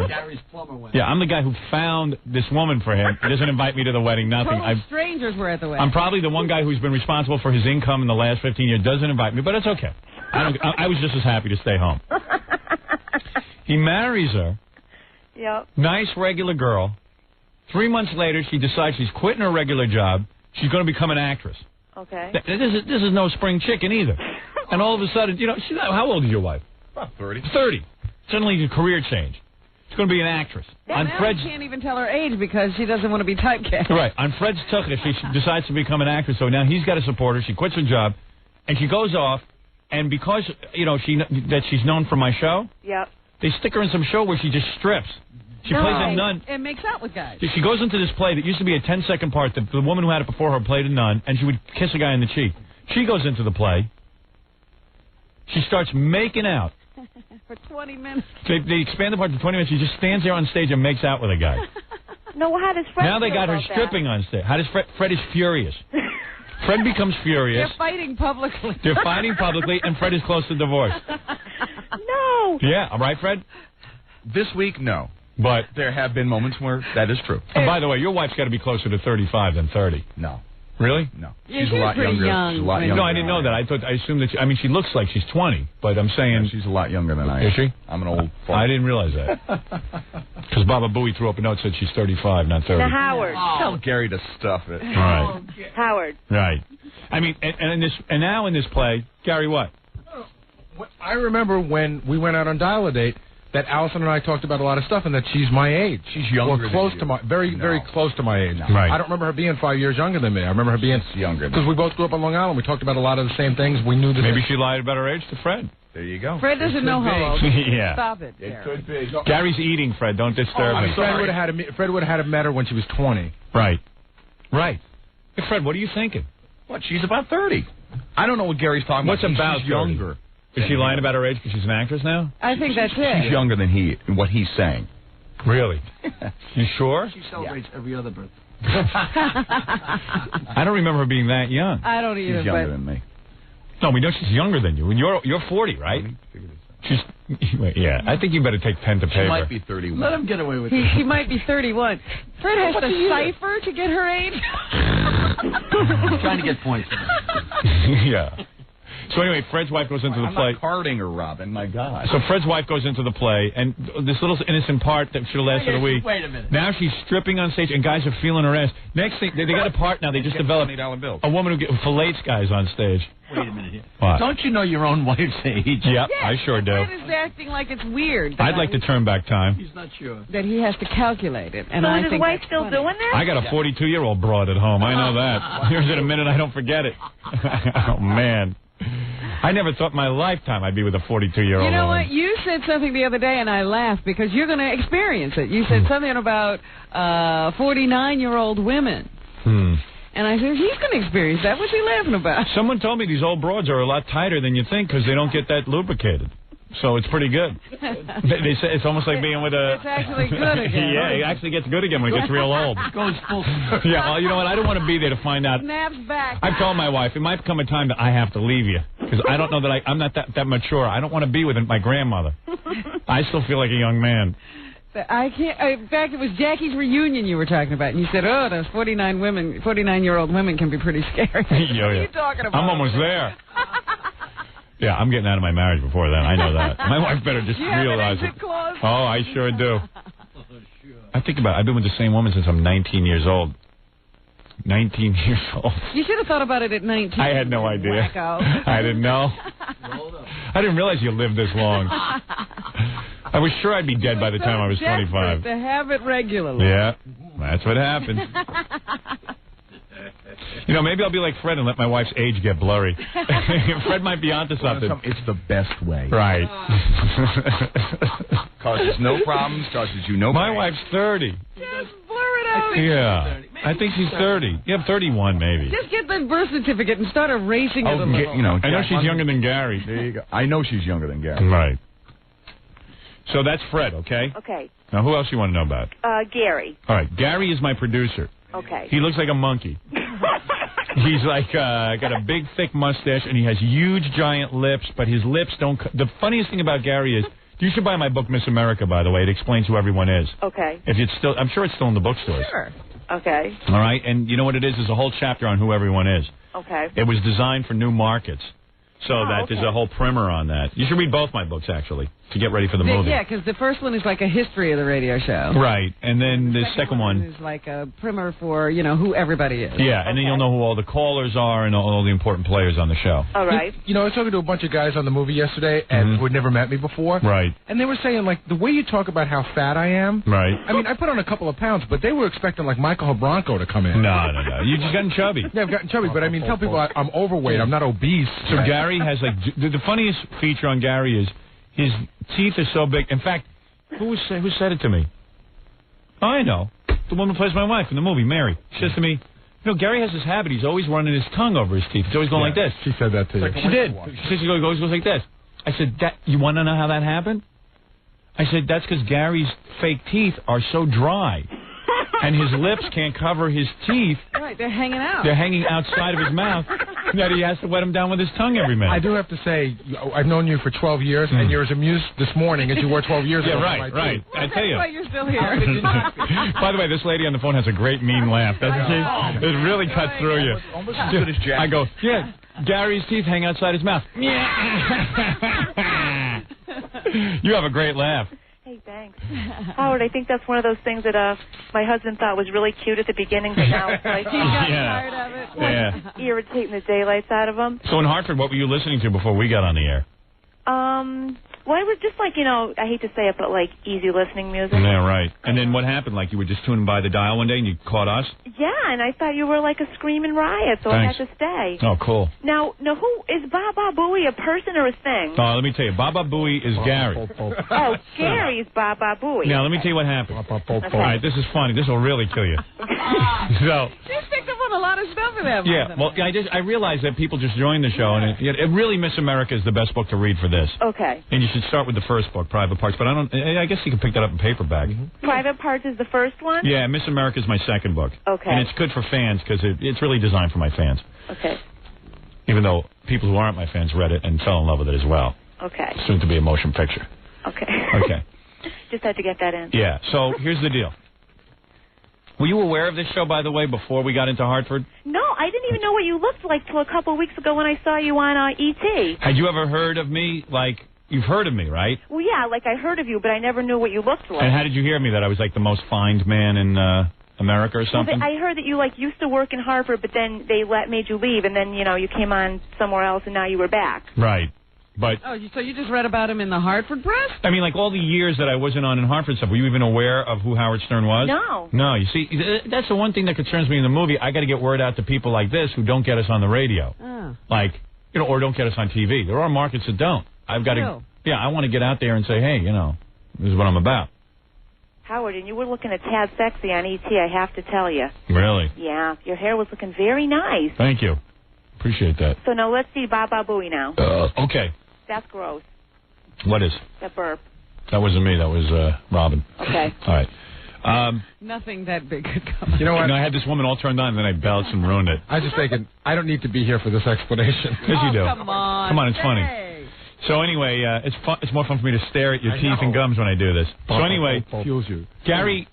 Gary's plumber went. Yeah, I'm the guy who found this woman for him. He doesn't invite me to the wedding, nothing. Total strangers were at the wedding. I'm probably the one guy who's been responsible for his income in the last 15 years. Doesn't invite me, but it's okay. I was just as happy to stay home. He marries her. Yep. Nice, regular girl. 3 months later, she decides she's quitting her regular job. She's going to become an actress. Okay. This is no spring chicken either. And all of a sudden, you know, how old is your wife? About 30. 30. Suddenly, a career change. She's going to be an actress. And now she can't even tell her age because she doesn't want to be typecast. Right. On Fred's tuchus, she decides to become an actress. So now he's got to support her. She quits her job, and she goes off. And because she's known from my show, yep, they stick her in some show where she just strips. She plays a nun. And makes out with guys. She goes into this play that used to be a 10-second part. The woman who had it before her played a nun, and she would kiss a guy in the cheek. She goes into the play. She starts making out. For 20 minutes. They expand the part to 20 minutes. She just stands there on stage and makes out with a guy. No, how does Fred Now they feel got her about that? stripping on stage. How does Fred is furious. Fred becomes furious. They're fighting publicly. They're fighting publicly, and Fred is close to divorce. No. Yeah, all right, Fred? This week, no. But there have been moments where that is true. And by the way, your wife's got to be closer to 35 than 30. No. Really? No. Yeah, she's a lot pretty younger. young. She's a lot younger. No, I didn't know that. I assumed that. She looks like she's 20, but I'm saying she's a lot younger than I am. Is she? I'm an old fart. I didn't realize that. Because Baba Booey threw up a note that said she's 35, not 30. Now, Howard. Tell Gary to stuff it. Right. Howard. Right. I mean, and now in this play, Gary, what? I remember when we went out on Dial-A-Date that Allison and I talked about a lot of stuff, and that she's my age. She's younger or close than you. to my very close to my age. No. Right. I don't remember her being 5 years younger than me. I remember her being younger because we both grew up on Long Island. We talked about a lot of the same things. We knew that Maybe she lied about her age to Fred. There you go. Fred doesn't know how old. Yeah. Stop it. It could be. No, Gary's eating, Fred. Don't disturb him. Fred would have had met her when she was 20. Right. Right. Hey, Fred, what are you thinking? What? She's about 30. I don't know what Gary's talking What's about. about She's younger. Is she lying about her age because she's an actress now? I think that's it. She's younger than what he's saying. Really? You sure? She celebrates every other birthday. I don't remember her being that young. I don't either. She's younger than me. No, we know she's younger than you. And you're 40, right? She's yeah. I think you better take pen to paper. She might be 31. Let him get away with it. She might be 31. Fred has to cipher to get her age. Trying to get points. Yeah. So anyway, Fred's wife goes into the I'm play. not carding her, Robin. My God. So Fred's wife goes into the play, and this little innocent part that should have lasted a week. Wait a minute. Now she's stripping on stage, and guys are feeling her ass. Next thing, they got a part now. They just developed $20 bills. a woman who fillets guys on stage. Wait a minute here. What? Don't you know your own wife's age? Yep, Yes, I sure do. Fred is acting like it's weird. I'd like to turn back time. He's not sure. That he has to calculate it. And So I is his think wife that's still funny. doing that? I got a 42-year-old broad at home. I know that. Here's in a minute. I don't forget it. Oh, man. I never thought in my lifetime I'd be with a 42-year-old You know woman. what? You said something the other day, and I laughed because you're going to experience it. You said something about 49-year-old women. And I said, he's going to experience that. What's he laughing about? Someone told me these old broads are a lot tighter than you think because they don't get that lubricated. So it's pretty good. They say it's almost like being with a... It's actually good again. Yeah, it actually gets good again when it gets real old. Goes full. Yeah, well, you know what? I don't want to be there to find out. Snaps back. I've told my wife, it might come a time that I have to leave you because I don't know that I'm not that mature. I don't want to be with my grandmother. I still feel like a young man. I can't. In fact, it was Jackie's reunion you were talking about, and you said, "Oh, those 49-year-old women can be pretty scary." What are you talking about? I'm almost there. Yeah, I'm getting out of my marriage before then. I know that. My wife better just Do you have realize an it. exit clause? Oh, I sure do. I think about it. I've been with the same woman since I'm 19 years old. 19 years old. You should have thought about it at 19. I had no idea. Wacko. I didn't know. I didn't realize you lived this long. I was sure I'd be dead by the time I was 25. To have it regularly. Yeah, that's what happened. You know, maybe I'll be like Fred and let my wife's age get blurry. Fred might be onto something. It's the best way. Right. Causes no problems, causes you no My pain. wife's 30. Just blur it out. Yeah. I think she's 30. Yeah, 31 maybe. Just get the birth certificate and start erasing it a little. You know, I know she's younger than Gary. There you go. I know she's younger than Gary. Right. So that's Fred, okay? Okay. Now, who else you want to know about? Gary. All right, Gary is my producer. Okay. He looks like a monkey. He's like got a big, thick mustache, and he has huge, giant lips, but his lips don't... The funniest thing about Gary is... You should buy my book, Miss America, by the way. It explains who everyone is. Okay. If it's still... I'm sure it's still in the bookstores. Sure. Okay. All right? And you know what it is? There's a whole chapter on who everyone is. Okay. It was designed for new markets. So there's a whole primer on that. You should read both my books, actually, to get ready for the movie. Yeah, because the first one is like a history of the radio show. Right. And then the second one is like a primer for, you know, who everybody is. Yeah, and then you'll know who all the callers are and all the important players on the show. All right. You know, I was talking to a bunch of guys on the movie yesterday and who had never met me before. Right. And they were saying, like, the way you talk about how fat I am. Right. I mean, I put on a couple of pounds, but they were expecting, like, Michael Bronco to come in. No. You just gotten chubby. Yeah, I've gotten chubby, but I mean, tell people I'm overweight. I'm not obese. So Gary has, like, the funniest feature on Gary is his teeth are so big. In fact, who said it to me? Oh, I know. The woman who plays my wife in the movie, Mary. She says to me, you know, Gary has this habit. He's always running his tongue over his teeth. He's always going like this. She said that to you. She did. She said she always goes like this. I said, you want to know how that happened? I said, that's because Gary's fake teeth are so dry. And his lips can't cover his teeth. Right, they're hanging out. They're hanging outside of his mouth. That he has to wet them down with his tongue every minute. I do have to say, I've known you for 12 years, and you're as amused this morning as you were 12 years ago. Yeah, right. I tell you. That's why you're still here. By the way, this lady on the phone has a great mean laugh, doesn't she? It really cuts through you. Almost as good as Jack. I go, yeah, Gary's teeth hang outside his mouth. You have a great laugh. Hey, thanks. Howard, I think that's one of those things that my husband thought was really cute at the beginning, but now it's like he got tired of it. Like, irritating the daylights out of him. So in Hartford, what were you listening to before we got on the air? Well, it was just like, you know, I hate to say it, but like easy listening music. Yeah, right. And then what happened? Like you were just tuning by the dial one day and you caught us? Yeah, and I thought you were like a screaming riot, so Thanks. I had to stay. Oh, cool. Now, who is Baba Booey, a person or a thing? Let me tell you, Baba Booey is Gary. Oh, Gary's Baba Booey. Now, let me tell you what happened. All right, this is funny. This will really kill you. So, she's picked up on a lot of stuff in that. yeah, well, I realized that people just joined the show, and it really, Miss America is the best book to read for this. Okay. And you should start with the first book, Private Parts, but I guess you can pick that up in paperback. Private Parts is the first one? Yeah, Miss America is my second book. Okay. And it's good for fans because it's really designed for my fans. Okay. Even though people who aren't my fans read it and fell in love with it as well. Okay. Soon to be a motion picture. Okay. Okay. Just had to get that in. Yeah, so here's the deal. Were you aware of this show, by the way, before we got into Hartford? No, I didn't even know what you looked like till a couple of weeks ago when I saw you on E.T. Had you ever heard of me? Like, you've heard of me, right? Well, yeah, like I heard of you, but I never knew what you looked like. And how did you hear me, that I was like the most fined man in America or something? Well, I heard that you like used to work in Hartford, but then they made you leave, and then, you know, you came on somewhere else, and now you were back. Right. But so you just read about him in the Hartford Press? I mean, like all the years that I wasn't on in Hartford stuff, were you even aware of who Howard Stern was? No. No, you see, that's the one thing that concerns me in the movie. I got to get word out to people like this who don't get us on the radio. Oh. Like, you know, or don't get us on TV. There are markets that don't. I've got to, yeah, I want to get out there and say, hey, you know, this is what I'm about. Howard, and you were looking a tad sexy on E.T., I have to tell you. Really? Yeah, your hair was looking very nice. Thank you. Appreciate that. So now let's see Baba Booey now. Okay. That's gross. What is? That burp. That wasn't me. That was Robin. Okay. All right. Nothing that big could come. You know what? I had this woman all turned on, and then I belched and ruined it. I was just thinking, I don't need to be here for this explanation. Yes, you do. Come on. Come on, it's funny. So anyway, it's fun. It's more fun for me to stare at your teeth and gums when I do this. So anyway, fuels you. Gary,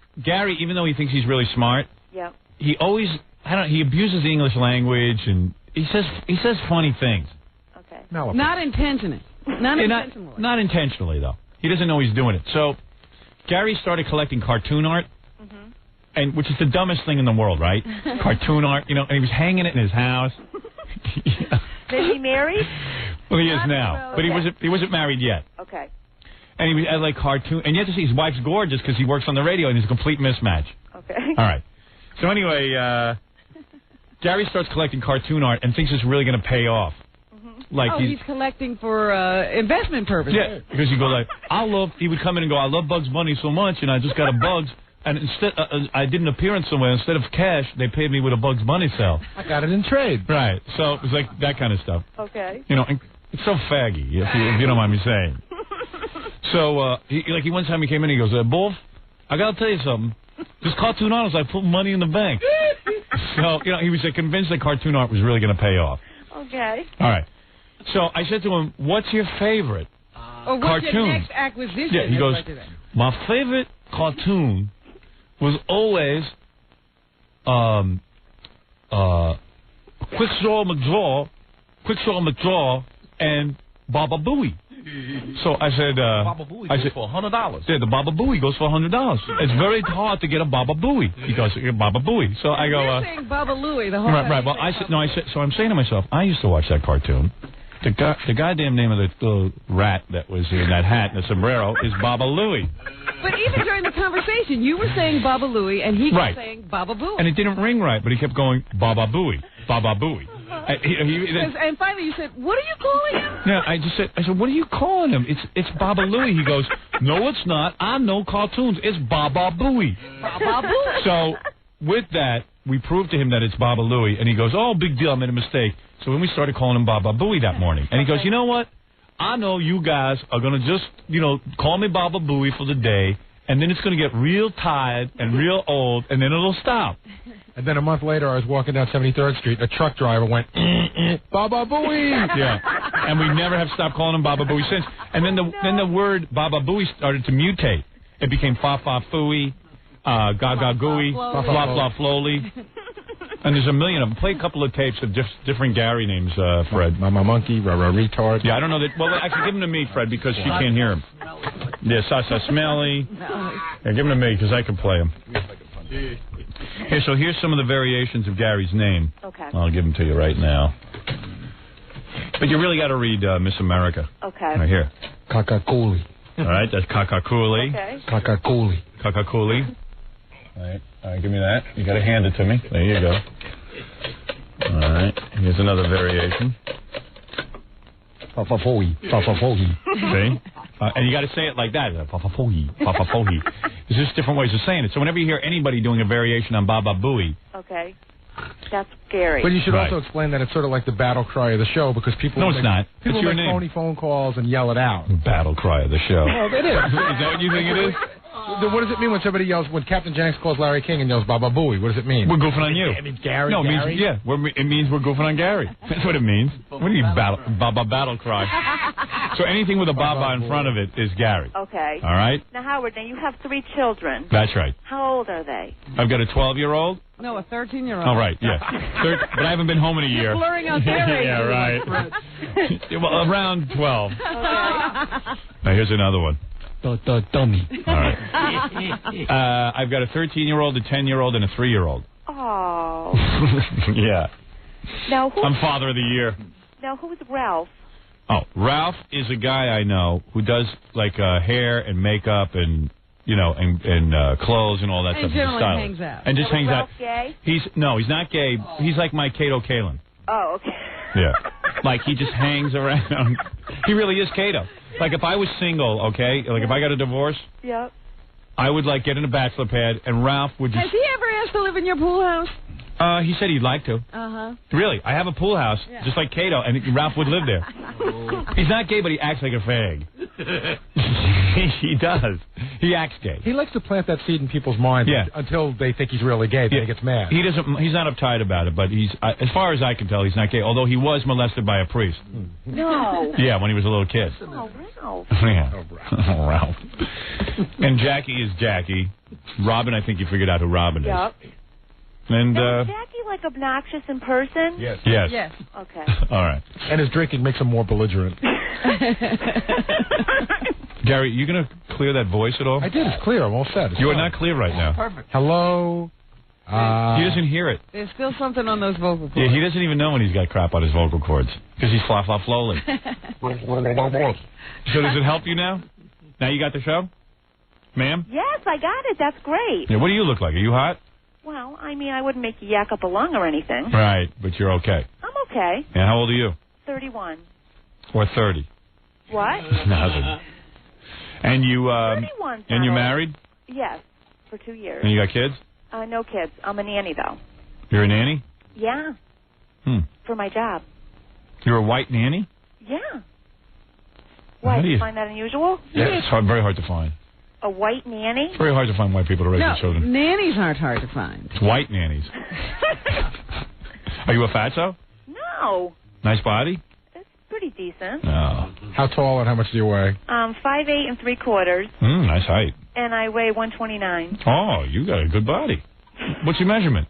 even though he thinks he's really smart, yeah, he always, he abuses the English language, and he says funny things. Okay. Not intentionally. Not intentionally, though. He doesn't know he's doing it. So, Gary started collecting cartoon art, and which is the dumbest thing in the world, right? Cartoon art, you know, and he was hanging it in his house. Is he married? Well, he is now, but he wasn't married yet. Okay. And he was at like cartoon, and you have to see his wife's gorgeous because he works on the radio, and he's a complete mismatch. Okay. All right. So anyway, Gary starts collecting cartoon art and thinks it's really going to pay off. Like he's collecting for investment purposes. Yeah, because you go like, he would come in and go, I love Bugs Bunny so much, and I just got a Bugs, and instead, I did an appearance somewhere. Instead of cash, they paid me with a Bugs Bunny sale. I got it in trade. Right. So it was like that kind of stuff. Okay. You know, and it's so faggy, if you don't mind me saying. So, he one time he came in, he goes, Wolf, I got to tell you something. This cartoon art is like putting money in the bank. So, you know, he was convinced that cartoon art was really going to pay off. Okay. All right. So I said to him, what's your favorite what's cartoon? Your next acquisition? Yeah, he goes, my favorite cartoon was always Quicksaw McGraw and Baba Booey. So I said, Baba Booey goes for $100. Yeah, the Baba Booey goes for $100. It's very hard to get a Baba Booey. He goes, Baba Booey. So I go, you're saying Baba Louie the whole right, time. right. Well, so I'm saying to myself, I used to watch that cartoon. The goddamn name of the rat that was in that hat and the sombrero is Baba Louie. But even during the conversation, you were saying Baba Louie, and he kept saying Baba Booey. And it didn't ring right, but he kept going, Baba Booey, Baba Booey. And finally you said, what are you calling him? Yeah, I said, what are you calling him? It's Baba Louie. He goes, no, it's not. I know cartoons. It's Baba Booey. Baba Booey. So with that, we proved to him that it's Baba Louie, and he goes, oh, big deal, I made a mistake. So then we started calling him Baba Booey that morning. And he goes, you know what? I know you guys are going to just, call me Baba Booey for the day, and then it's going to get real tired and real old, and then it'll stop. And then a month later, I was walking down 73rd Street, and a truck driver went, Baba Booey! Yeah. And we never have stopped calling him Baba Booey since. And then the word Baba Booey started to mutate. It became Fa-Fa Fooey, Gaga Gooey, Flop Flop Flowly. And there's a million of them. Play a couple of tapes of different Gary names, Fred. Mama Monkey, Rara Retard. Yeah, I don't know that. Well, actually, give them to me, Fred, because she can't hear him. Yeah, Sasa Smelly. Yeah, give them to me, because I can play them. Here, so here's some of the variations of Gary's name. Okay. I'll give them to you right now. But you really got to read Miss America. Okay. Right here. Kakakuli. All right, that's Kakakuli. Okay. Kakakuli. Kakakuli. All right, give me that. You got to hand it to me. There you go. All right, here's another variation. Fafafohi. Fafafohi. See? And you got to say it like that. Fafafohi. Fafafohi. There's just different ways of saying it. So whenever you hear anybody doing a variation on Baba Booey. Okay. That's scary. But you should also explain that it's sort of like the battle cry of the show because people No, it's not. People It's your make name. phony phone calls and yell it out. Battle cry of the show. Well, it is. Is that what you think it is? What does it mean when somebody yells, when Captain Jennings calls Larry King and yells Baba Booey? What does it mean? We're goofing on you. It means Gary. No, it means, Gary? yeah, it means we're goofing on Gary. That's what it means. What do you mean Baba battle cry? So anything with a Baba in front of it is Gary. Okay. All right? Now, Howard, you have 3 children. That's right. How old are they? I've got a 12-year-old. No, a 13-year-old. Oh, right, yeah. But I haven't been home in a year. You're blurring out their ages. Yeah, right. Well, around 12. Okay. Now, here's another one. Dummy. All right. I've got a 13-year-old, a 10-year-old, and a 3-year-old. Oh. Yeah. Now, I'm father of the year. Now, who's Ralph? Oh, Ralph is a guy I know who does like hair and makeup and and clothes and all that And stuff. generally He's a hangs out. And just hangs Ralph out. Gay? He's not gay. He's like my Kato Kalin. Oh, okay. Yeah. Like he just hangs around. He really is Kato. Like if I was single, okay, like if I got a divorce, Yep. I would like get in a bachelor pad and Ralph would just. Has he ever asked to live in your pool house? He said he'd like to. Uh-huh. Really, I have a pool house, just like Kato, and Ralph would live there. He's not gay, but he acts like a fag. He does. He acts gay. He likes to plant that seed in people's minds until they think he's really gay, then he gets mad. He doesn't. He's not uptight about it, but he's, as far as I can tell, he's not gay. Although he was molested by a priest. No. Yeah, when he was a little kid. Oh, Ralph. Yeah. Oh, Ralph. And Jackie is Jackie. Robin, I think you figured out who Robin is. Yep. And Now, is Jackie like obnoxious in person? Yes. Yes. Yes. Okay. All right. And his drinking makes him more belligerent. Gary, you going to clear that voice at all? I did. It's clear. I'm all set. You are not clear right now. Perfect. Hello. He doesn't hear it. There's still something on those vocal cords. Yeah, he doesn't even know when he's got crap on his vocal cords because he's flop flop flowly. So does it help you now? Now you got the show, ma'am? Yes, I got it. That's great. Yeah. What do you look like? Are you hot? Well, I mean, I wouldn't make you yak up a lung or anything. Right, but you're okay. I'm okay. And how old are you? 31. Or 30? What? Nothing. And you 31's and you not married? old. Yes, for 2 years. And you got kids? No kids. I'm a nanny, though. You're a nanny? Yeah, for my job. You're a white nanny? Yeah. Why, How do do you you- find that unusual? Yeah, it's very hard to find. A white nanny? It's very hard to find white people to raise their children. Nannies aren't hard to find. It's white nannies. Are you a fatso? No. Nice body? Pretty decent. No. How tall and how much do you weigh? 5'8" and 3/4, Nice height. and I weigh 129. Oh, you got a good body. What's your measurement?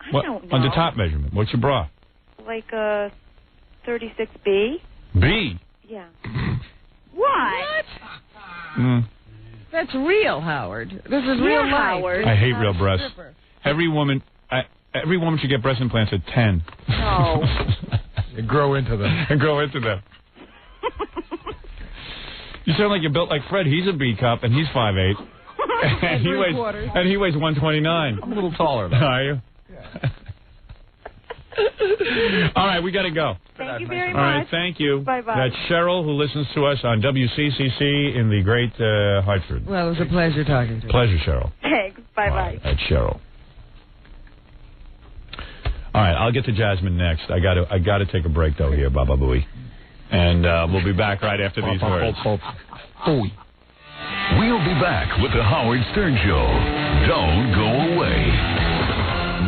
I don't know. On the top measurement. What's your bra? Like a 36B? B. Yeah. What? That's real, Howard. This is Yeah, real life. Howard. I hate real breasts. Every woman should get breast implants at 10. No. And grow into them. You sound like you're built like Fred. He's a B cup and he's 5'8". and he weighs 129. I'm a little taller, though. Are you? All right, we got to go. Thank you very All right, much. thank you. Bye-bye. That's Cheryl, who listens to us on WCCC in the great Hartford. Well, it was a pleasure talking to you. Pleasure, Cheryl. Thanks. Bye-bye. That's Cheryl. All right, I'll get to Jasmine next. I got to take a break though here, Baba Booey, and we'll be back right after these words. We'll be back with the Howard Stern Show. Don't go away.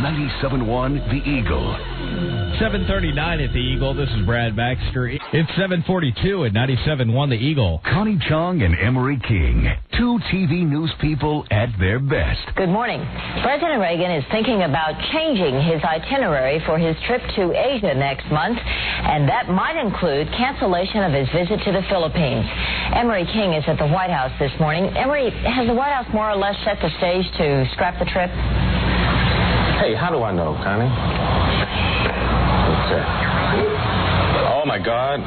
97.1 The Eagle. 7:39 at the Eagle. This is Brad Baxter. It's 7:42 at 97.1 The Eagle. Connie Chung and Emery King. Two TV news people at their best. Good morning. President Reagan is thinking about changing his itinerary for his trip to Asia next month, and that might include cancellation of his visit to the Philippines. Emery King is at the White House this morning. Emery, has the White House more or less set the stage to scrap the trip? Hey, how do I know, Connie? Oh, my God.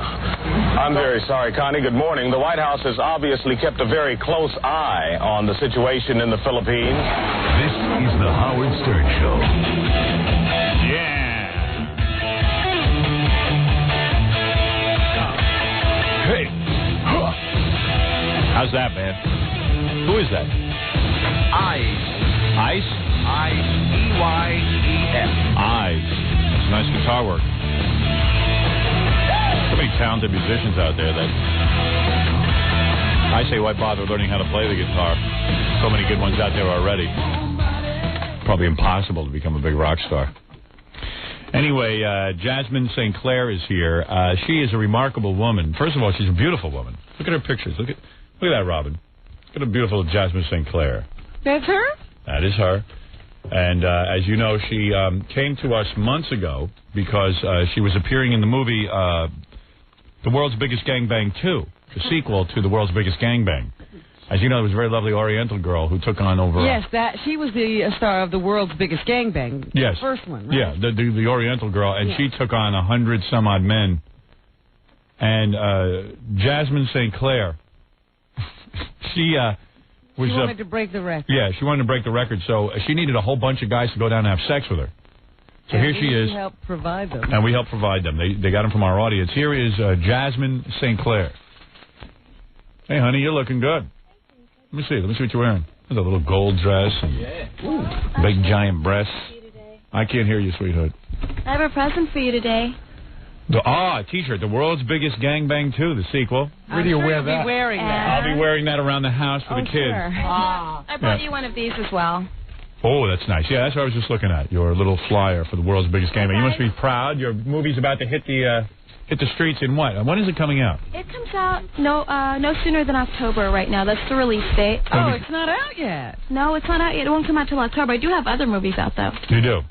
I'm very sorry, Connie. Good morning. The White House has obviously kept a very close eye on the situation in the Philippines. This is the Howard Stern Show. Yeah. Hey. How's that, man? Who is that? Eyes. Ice? I-E-Y-E-S. Eyes. That's nice guitar work. So many talented musicians out there that I say, why bother learning how to play the guitar? So many good ones out there already. Probably impossible to become a big rock star. Anyway, Jasmine St. Clair is here. She is a remarkable woman. First of all, she's a beautiful woman. Look at her pictures. Look at that, Robin. Look at the beautiful Jasmine St. Clair. That's her? That is her. And as you know, she came to us months ago because she was appearing in the movie The World's Biggest Gangbang 2, the sequel to The World's Biggest Gangbang. As you know, there was a very lovely Oriental girl who took on over... Yes, she was the star of The World's Biggest Gangbang. Yes. The first one, right? Yeah, the Oriental girl, and she took on 100-some-odd men. And Jasmine St. Clair, she wanted to break the record. Yeah, she wanted to break the record, so she needed a whole bunch of guys to go down and have sex with her. So here she is. We helped provide them. And we helped provide them. They got them from our audience. Here is Jasmine St. Clair. Hey, honey, you're looking good. Let me see what you're wearing. There's a little gold dress and big giant breasts. I can't hear you, sweetheart. I have a present for you today. A T-shirt. The World's Biggest Gangbang 2, the sequel. Where do you wear that? Be wearing that. I'll be wearing that around the house for the kids. Sure. I brought you one of these as well. Oh, that's nice. Yeah, that's what I was just looking at. Your little flyer for The World's Biggest Gangbang. You must be proud. Your movie's about to hit the streets in what? When is it coming out? It comes out no sooner than October right now. That's the release date. Oh, it's not out yet. No, it's not out yet. It won't come out till October. I do have other movies out though. You do.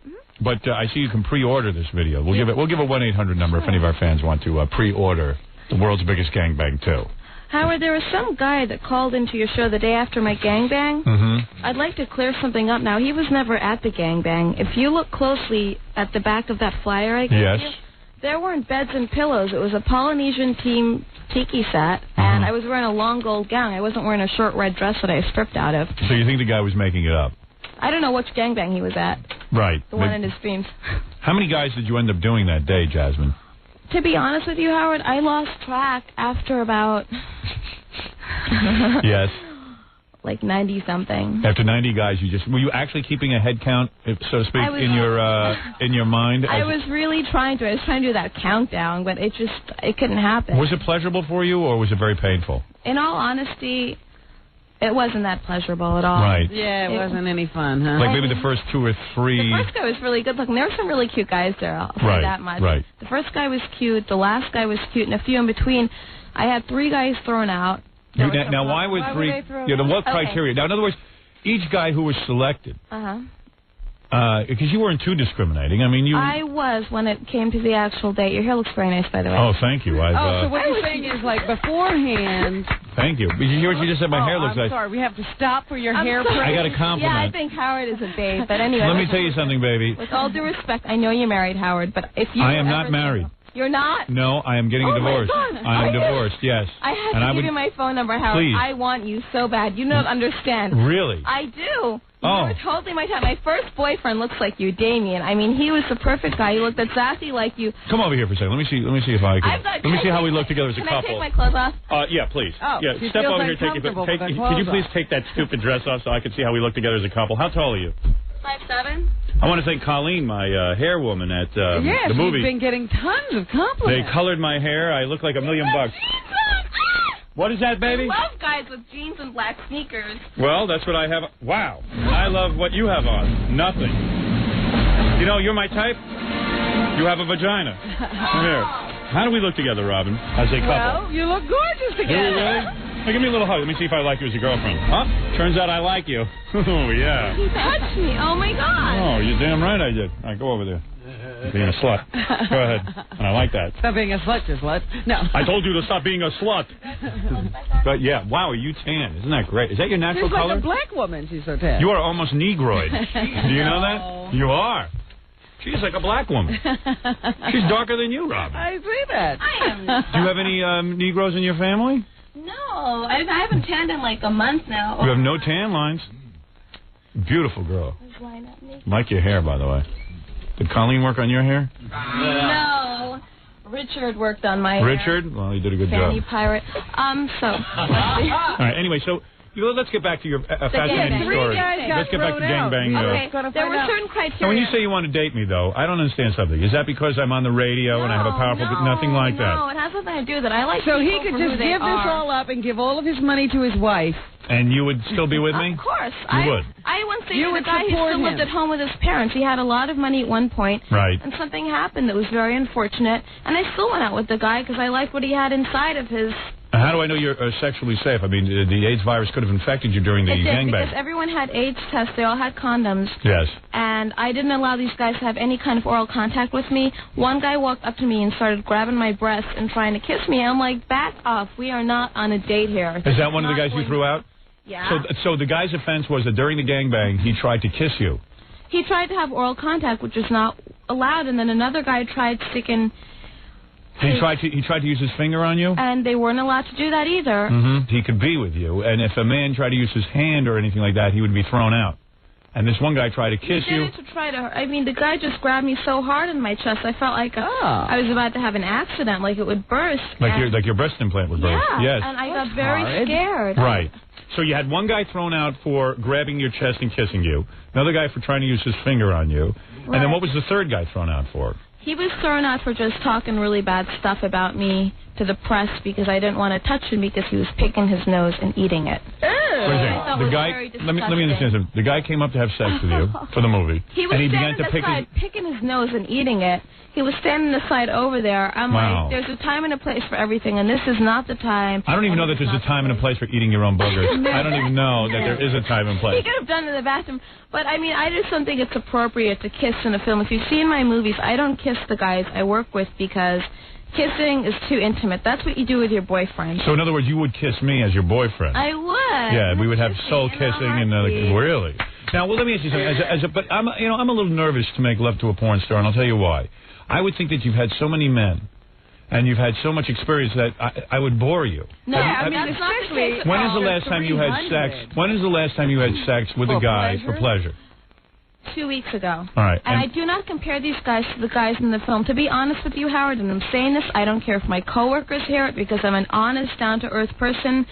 But I see you can pre-order this video. We'll give it a 1-800 number if any of our fans want to pre-order The World's Biggest Gangbang 2. Howard, there was some guy that called into your show the day after my gangbang. Mm-hmm. I'd like to clear something up now. He was never at the gangbang. If you look closely at the back of that flyer I gave you, there weren't beds and pillows. It was a Polynesian team tiki set, and I was wearing a long gold gown. I wasn't wearing a short red dress that I stripped out of. So you think the guy was making it up? I don't know which gangbang he was at. Right. The one in his dreams. How many guys did you end up doing that day, Jasmine? To be honest with you, Howard, I lost track after about... Yes. Like 90-something. After 90 guys, were you actually keeping a head count, so to speak, in your mind? I was really trying to. I was trying to do that countdown, but it couldn't happen. Was it pleasurable for you, or was it very painful? In all honesty, it wasn't that pleasurable at all. Right. Yeah, it wasn't any fun, huh? Like maybe the first 2 or 3. The first guy was really good looking. There were some really cute guys there, I'll say that much. Right. The first guy was cute. The last guy was cute, and a few in between. I had 3 guys thrown out. Now, why would 3? What criteria? Now, in other words, each guy who was selected. Because you weren't too discriminating. I mean, I was when it came to the actual date. Your hair looks very nice, by the way. Oh, thank you. So what you're saying is, like, beforehand... Thank you. Did you hear what you just said? My hair looks nice. I'm sorry. We have to stop for your hair. I got a compliment. Yeah, I think Howard is a babe, but anyway. Let me tell you something, baby. With all due respect, I know you're married, Howard, but if you... I am not married. You're not? No, I am getting a divorce. I am divorced, yes. I have to give you my phone number, Howard. Please. I want you so bad. You don't understand. Really? I do. Oh. You were totally my type. My first boyfriend looks like you, Damien. I mean, he was the perfect guy. He looked exactly like you. Come over here for a second. Let me see if I can. Let me see how we look together as a couple. Can I take my clothes off? Yeah, please. Oh, yeah, step over here. Could you please take that stupid dress off so I can see how we look together as a couple? How tall are you? 5'7". I want to thank Colleen, my hair woman at the movie. She's been getting tons of compliments. They colored my hair. I look like $1 million. What is that, baby? I love guys with jeans and black sneakers. Well, that's what I have. Wow. I love what you have on. Nothing. You know, you're my type. You have a vagina. Come here. How do we look together, Robin, as a couple? Well, you look gorgeous together. Do you really? Now, give me a little hug. Let me see if I like you as a girlfriend. Huh? Turns out I like you. Oh, yeah. He touched me. Oh, my God. Oh, you're damn right I did. All right, go over there. Being a slut. Go ahead. And I like that. Stop being a slut, you slut. No. I told you to stop being a slut. But, yeah, wow, are you tan? Isn't that great? Is that your natural She's color? like a black woman. She's so tan. You are almost negroid. Do you know that? You are. She's like a black woman. She's darker than you, Robin. I see that. I am. Do you have any Negroes in your family? No, I haven't tanned in like a month now. You have no tan lines. Beautiful girl. Like your hair, by the way. Did Colleen work on your hair? No. Richard worked on my Richard? hair. Well, he did a good Fanny job. Pirate. Let's see. All right, anyway, so let's get back to your fascinating story. Let's get back to gangbang. Okay, there were certain criteria. Now, when you say you want to date me, though, I don't understand something. Is that because I'm on the radio and I have a powerful... nothing like that. No, it has nothing to do with it. I like So he people could for just who they give this are. all up and give all of his money to his wife. And you would still be with me? Of course. You would? I once dated You a would guy who support still lived him. at home with his parents. He had a lot of money at one point. Right. And something happened that was very unfortunate. And I still went out with the guy because I liked what he had inside of his... How do I know you're sexually safe? I mean, the AIDS virus could have infected you during the It did, gangbang. because everyone had AIDS tests. They all had condoms. Yes. And I didn't allow these guys to have any kind of oral contact with me. One guy walked up to me and started grabbing my breast and trying to kiss me. I'm like, back off. We are not on a date here. Is that one of the guys you threw out? Yeah. So the guy's offense was that during the gangbang, he tried to kiss you. He tried to have oral contact, which is not allowed. And then another guy tried sticking... He tried to use his finger on you? And they weren't allowed to do that either. Mm-hmm. He could be with you. And if a man tried to use his hand or anything like that, he would be thrown out. And this one guy tried to kiss you. He did it to try to... I mean, the guy just grabbed me so hard in my chest, I felt like I was about to have an accident, like it would burst. Like your breast implant would burst. Yeah, Yes. and I got very scared. Right. So you had one guy thrown out for grabbing your chest and kissing you, another guy for trying to use his finger on you, and then what was the third guy thrown out for? He was thrown out for just talking really bad stuff about me to the press because I didn't want to touch him because he was picking his nose and eating it. The guy, let me understand something. The guy came up to have sex with you for the movie, He was and he standing began to pick aside, picking his nose and eating it. He was standing aside over there. I'm Wow. like, there's a time and a place for everything, and this is not the time. I don't even know that there's a time and a place for eating your own boogers. I don't even know that there is a time and He place. could have done it in the bathroom. But, I mean, I just don't think it's appropriate to kiss in a film. If you've seen my movies, I don't kiss the guys I work with because kissing is too intimate. That's what you do with your boyfriend. So in other words, you would kiss me as your boyfriend. I would. Yeah, we would have soul kissing and really. Now, well, let me ask you something. But I'm a little nervous to make love to a porn star, and I'll tell you why. I would think that you've had so many men, and you've had so much experience that I would bore you. No, I mean, that's not the case. When is the last time you had sex? When is the last time you had sex with a guy for pleasure? 2 weeks ago. All right. And I do not compare these guys to the guys in the film. To be honest with you, Howard, and I'm saying this, I don't care if my coworkers hear it because I'm an honest, down-to-earth person.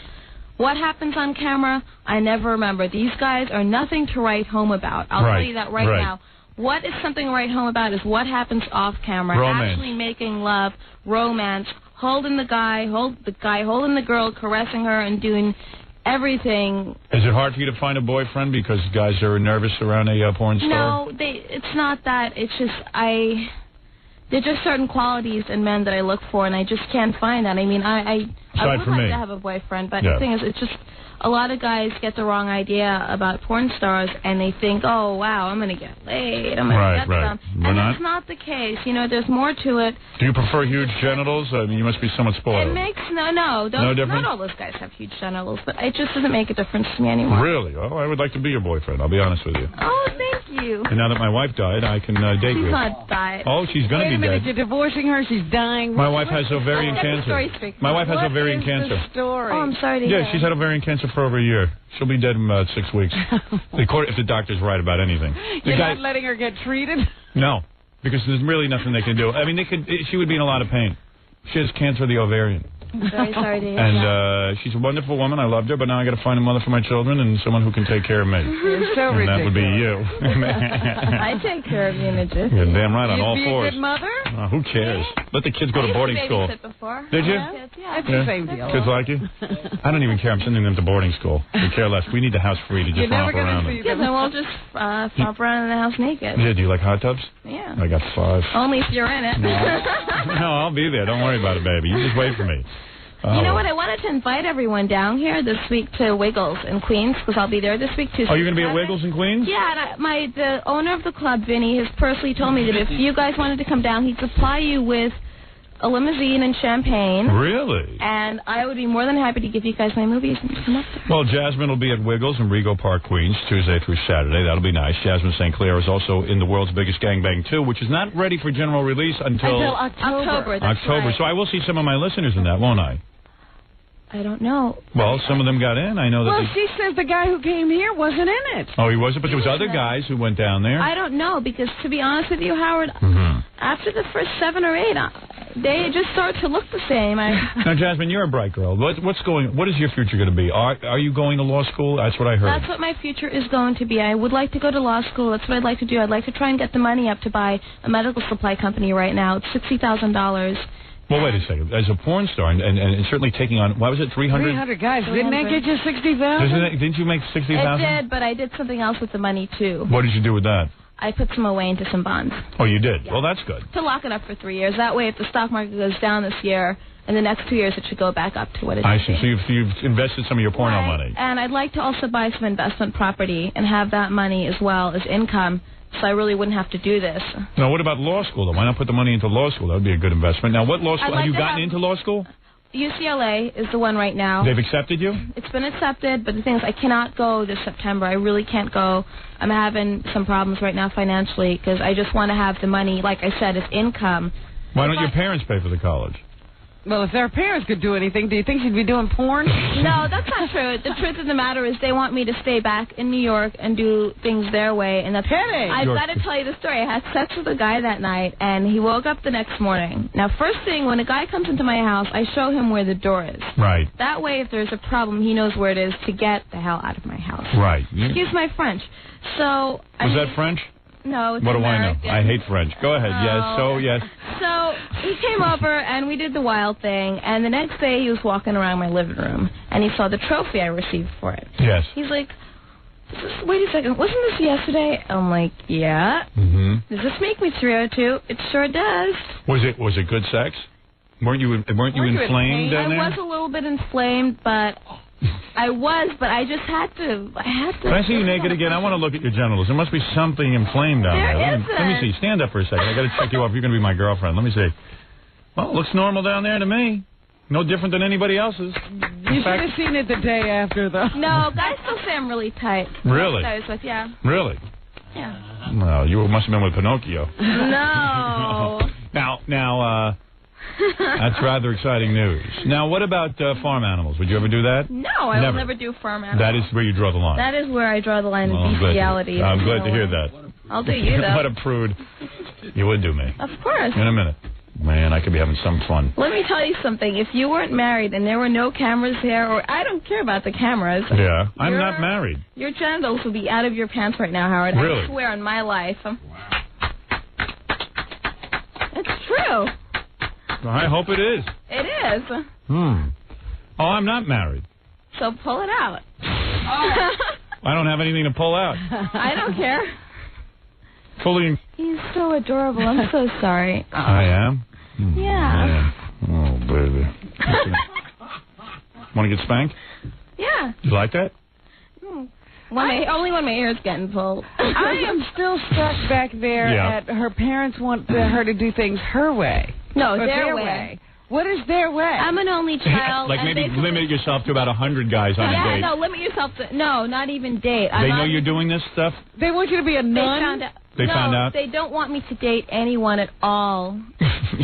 What happens on camera, I never remember. These guys are nothing to write home about. I'll tell you that right now. What is something to write home about is what happens off camera. Romance. Actually making love, romance, holding the guy holding the girl, caressing her, and doing everything. Is it hard for you to find a boyfriend because guys are nervous around a porn star? No, it's not that. It's just there are just certain qualities in men that I look for, and I just can't find that. I mean, I would like to have a boyfriend, but the thing is, it's just a lot of guys get the wrong idea about porn stars, and they think, oh, wow, I'm going to get laid, I'm going to get some. And that's not the case. You know, there's more to it. Do you prefer huge genitals? I mean, you must be somewhat spoiled. It makes no difference? Not all those guys have huge genitals, but it just doesn't make a difference to me anymore. Really? Oh, I would like to be your boyfriend. I'll be honest with you. Oh, thank you. And now that my wife died, I can date you. She's not died. Oh, she's going to be dead. You're divorcing her. She's dying. My wife has ovarian cancer. My wife has ovarian cancer. Oh, I'm sorry to hear. Yeah, she's had ovarian cancer for over a year. She'll be dead in about 6 weeks. If the doctor's right about anything. You're not letting her get treated? No, because there's really nothing they can do. I mean, she would be in a lot of pain. She has cancer of the ovarian. I'm very sorry to hear And she's a wonderful woman. I loved her, but now I got to find a mother for my children and someone who can take care of me. You're so and ridiculous. that would be you. I take care of you, Midget. You're damn right, on You'd all be fours. a good mother? Who cares? Let the kids go to boarding school. Before. Did you? Yeah. It's the same deal. Kids like you? I don't even care. I'm sending them to boarding school. We care less. We need the house free to just You're never romp around. going to see Yeah, them. then we'll just flop around in the house naked. Yeah, do you like hot tubs? Yeah. I got 5. Only if you're in it. No, I'll be there. Don't worry about it, baby. You just wait for me. You know what? I wanted to invite everyone down here this week to Wiggles in Queens because I'll be there this week too. Oh, you're going to be at Wiggles in Queens? Yeah, and the owner of the club, Vinny, has personally told me that if you guys wanted to come down, he'd supply you with a limousine and champagne. Really? And I would be more than happy to give you guys my movies and come up there. Well, Jasmine will be at Wiggles in Rego Park, Queens, Tuesday through Saturday. That'll be nice. Jasmine St. Clair is also in the world's biggest gangbang 2, which is not ready for general release until October. That's October. right. So I will see some of my listeners in that, won't I? I don't know. Well, some of them got in. I know that. Well, she says the guy who came here wasn't in it. Oh, he wasn't? But there was other guys who went down there. I don't know because, to be honest with you, Howard, Mm-hmm. after the first 7 or 8, they just start to look the same. Now, Jasmine, you're a bright girl. What is your future going to be? Are you going to law school? That's what I heard. That's what my future is going to be. I would like to go to law school. That's what I'd like to do. I'd like to try and get the money up to buy a medical supply company right now. It's $60,000. Well, wait a second. As a porn star, and certainly taking on, what was it, 300? 300 guys. Didn't that get you 60,000? Didn't you make 60,000? It did, but I did something else with the money, too. What did you do with that? I put some away into some bonds. Oh, you did? Yeah. Well, that's good. To lock it up for 3 years. That way, if the stock market goes down this year, in the next 2 years, it should go back up to what it is. I see. So you've invested some of your porno money. And I'd like to also buy some investment property and have that money as well as income, so I really wouldn't have to do this. Now, what about law school, though? Why not put the money into law school? That would be a good investment. Now, what law school? Have you gotten into law school? UCLA is the one right now. They've accepted you? It's been accepted, but the thing is, I cannot go this September. I really can't go. I'm having some problems right now financially because I just want to have the money, like I said, as income. Why don't your parents pay for the college? Well, if their parents could do anything, do you think she'd be doing porn? No, that's not true. The truth of the matter is they want me to stay back in New York and do things their way. And that's I've got to tell you the story. I had sex with a guy that night, and he woke up the next morning. Now, first thing, when a guy comes into my house, I show him where the door is. Right. That way, if there's a problem, he knows where it is to get the hell out of my house. Right. Excuse my French. So... Was that French? No, it's what do American. I know? I hate French. Go ahead. Yes. So he came over and we did the wild thing. And the next day he was walking around my living room and he saw the trophy I received for it. Yes. He's like, wait a second, wasn't this yesterday? I'm like, yeah. Mm-hmm. Does this make me 302? It sure does. Was it good sex? Weren't you inflamed down there? I was a little bit inflamed, but I just had to. Can I see you naked again? I want to look at your genitals. There must be something inflamed down there. Let me see. Stand up for a second. I got to check you off. You're going to be my girlfriend. Let me see. Well, it looks normal down there to me. No different than anybody else's. You should have seen it the day after, though. No, guys still say I'm really tight. Really? I was with, yeah. Really? Yeah. Well, you must have been with Pinocchio. No. Now, that's rather exciting news. Now, what about farm animals? Would you ever do that? No, I will never do farm animals. That is where you draw the line. That is where I draw the line in bestiality. I'm glad to hear that. I'll do you, though. What a prude. You would do me. Of course. In a minute. Man, I could be having some fun. Let me tell you something. If you weren't married and there were no cameras there, or I don't care about the cameras. Yeah, I'm not married. Your genitals would be out of your pants right now, Howard. Really? I swear on my life. It's true. I hope it is. It is. Oh, I'm not married. So pull it out. I don't have anything to pull out. I don't care. Fully. He's so adorable. I'm so sorry. I am? Yeah. Oh, baby. Want to get spanked? Yeah. You like that? Only when my ear's getting pulled. I am still stuck back there at her parents want her to do things her way. No, their way. What is their way? I'm an only child. Like maybe limit yourself to about 100 guys on a date. No, limit yourself to... No, not even date. They know you're doing this stuff? They want you to be a nun? They found out? They don't want me to date anyone at all.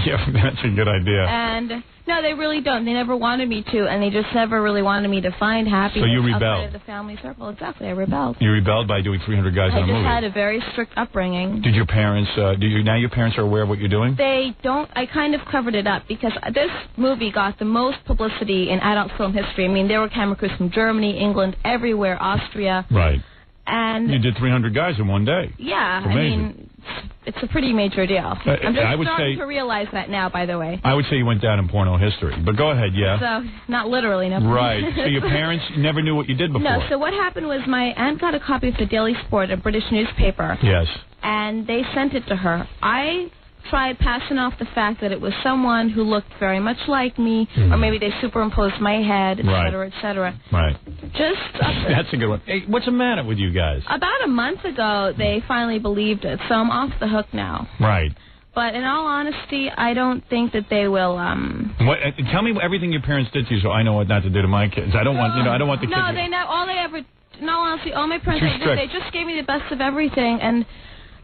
Yeah, that's a good idea. And no, they really don't. They never wanted me to, and they just never really wanted me to find happiness So you rebelled. outside of the family circle. Exactly, I rebelled. You rebelled by doing 300 guys on a movie. I just had a very strict upbringing. Did your parents, now your parents are aware of what you're doing? They don't. I kind of covered it up because this movie got the most publicity in adult film history. I mean, there were camera crews from Germany, England, everywhere, Austria. Right. And you did 300 guys in one day. Yeah, I mean, it's a pretty major deal. I'm just I would starting to realize that now, by the way. I would say you went down in porno history. But go ahead, yeah. So, not literally, no. Right. So your parents never knew what you did before? No, so what happened was my aunt got a copy of the Daily Sport, a British newspaper. Yes. And they sent it to her. I tried passing off the fact that it was someone who looked very much like me, or maybe they superimposed my head, et cetera, et cetera. Right. Just That's a good one. Hey, what's the matter with you guys? about a month ago, they finally believed it, so I'm off the hook now. Right. But in all honesty, I don't think that they will. What? Tell me everything your parents did to you, so I know what not to do to my kids. I don't want, I don't want the kids. No, they all they ever. In all honesty, all my parents they just gave me the best of everything, and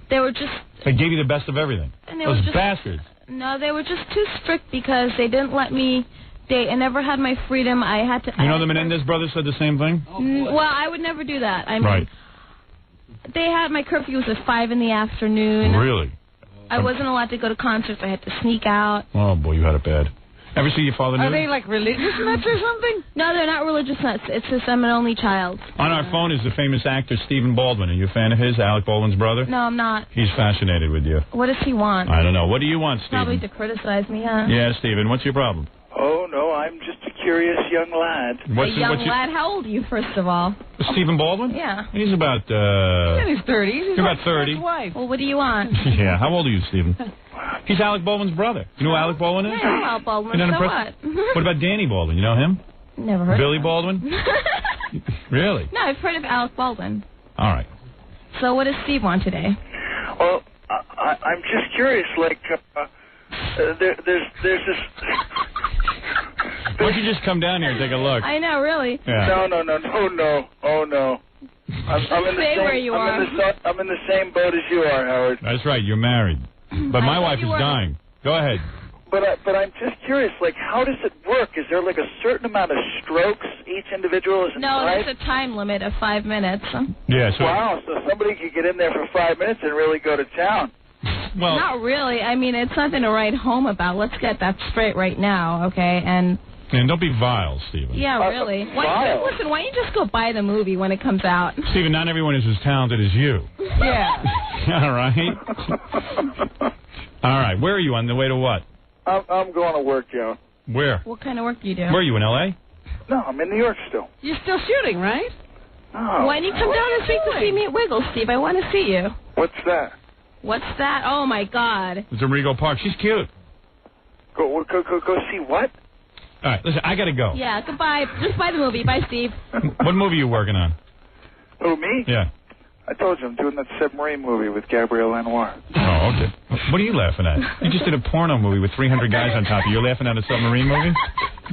they were just. They gave you the best of everything. And they Those were just, bastards. No, they were just too strict because they didn't let me date. I never had my freedom. I had to. You know the Menendez brothers said the same thing? Well, I would never do that. I mean, right. They had my curfew was at 5 in the afternoon. Really? I wasn't allowed to go to concerts. I had to sneak out. Oh, boy, you had it bad. Ever see your father nude? Are they like religious nuts or something? No, they're not religious nuts. It's just I'm an only child. On our phone is the famous actor Stephen Baldwin. Are you a fan of his, Alec Baldwin's brother? No, I'm not. He's fascinated with you. What does he want? I don't know. What do you want, Stephen? Probably to criticize me, huh? Yeah, Stephen. What's your problem? Oh, no, I'm just a curious young lad. A young lad? How old are you, first of all? Stephen Baldwin? Yeah. He's about, He's in his 30s. He's about 30. Well, what do you want? Yeah. How old are you, Stephen? He's Alec Baldwin's brother. You know who Alec Baldwin is? Yeah, I know Alec Baldwin. You're not So impressed? What about Danny Baldwin? You know him? Never heard Billy of him. Baldwin? Really? No, I've heard of Alec Baldwin. All right. So what does Steve want today? Well, I'm just curious, like, there's this... Why don't you just come down here and take a look? I know, really. Yeah. No. Oh, no. I'm in the Stay same, where you are. I'm in the same boat as you are, Howard. That's right. You're married. But my wife is dying. Go ahead. But I'm just curious, like, how does it work? Is there, like, a certain amount of strokes each individual is No, inside? there's a time limit of 5 minutes. Yeah, so... Wow, so somebody could get in there for 5 minutes and really go to town. Well, not really. I mean, it's nothing to write home about. Let's get that straight right now, okay? And don't be vile, Stephen. yeah, really. vile? Listen, why don't you just go buy the movie when it comes out? Stephen, not everyone is as talented as you. Yeah. All right. All right. Where are you? On the way to what? I'm going to work, Joe. Where? What kind of work do you do? Where are you, in L.A.? No, I'm in New York still. You're still shooting, right? Oh. Why don't you come down this week to see me at Wiggles, Steve? I want to see you. What's that? What's that? Oh, my God. It's in Regal Park. She's cute. Go see what? All right, listen, I got to go. Yeah, goodbye. Just buy the movie. Bye, Steve. What movie are you working on? Who, me? Yeah. I told you I'm doing that submarine movie with Gabrielle Lenoir. Oh, okay. What are you laughing at? You just did a porno movie with 300 guys on top of you. You're laughing at a submarine movie?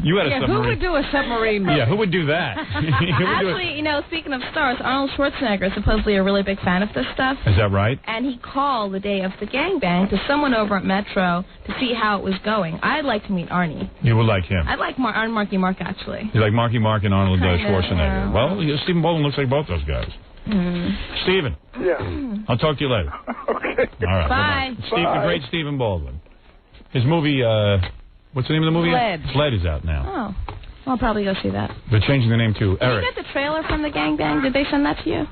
You had a Yeah, submarine. who would do a submarine movie? Yeah, who would do that? Who would do it? Actually, you know, speaking of stars, Arnold Schwarzenegger is supposedly a really big fan of this stuff. Is that right? And he called the day of the gangbang to someone over at Metro to see how it was going. I'd like to meet Arnie. You would like him. I'd like Marky Mark, actually. You like Marky Mark and Arnold Kinda, Schwarzenegger. yeah. Well, Stephen Baldwin looks like both those guys. Stephen. Yeah. I'll talk to you later. Okay. All right. Bye. The great Stephen Baldwin. His movie, what's the name of the movie? Sled. Sled is out now. Oh. I'll probably go see that. They're changing the name to Did Eric. you get the trailer from the gangbang? Did they send that to you?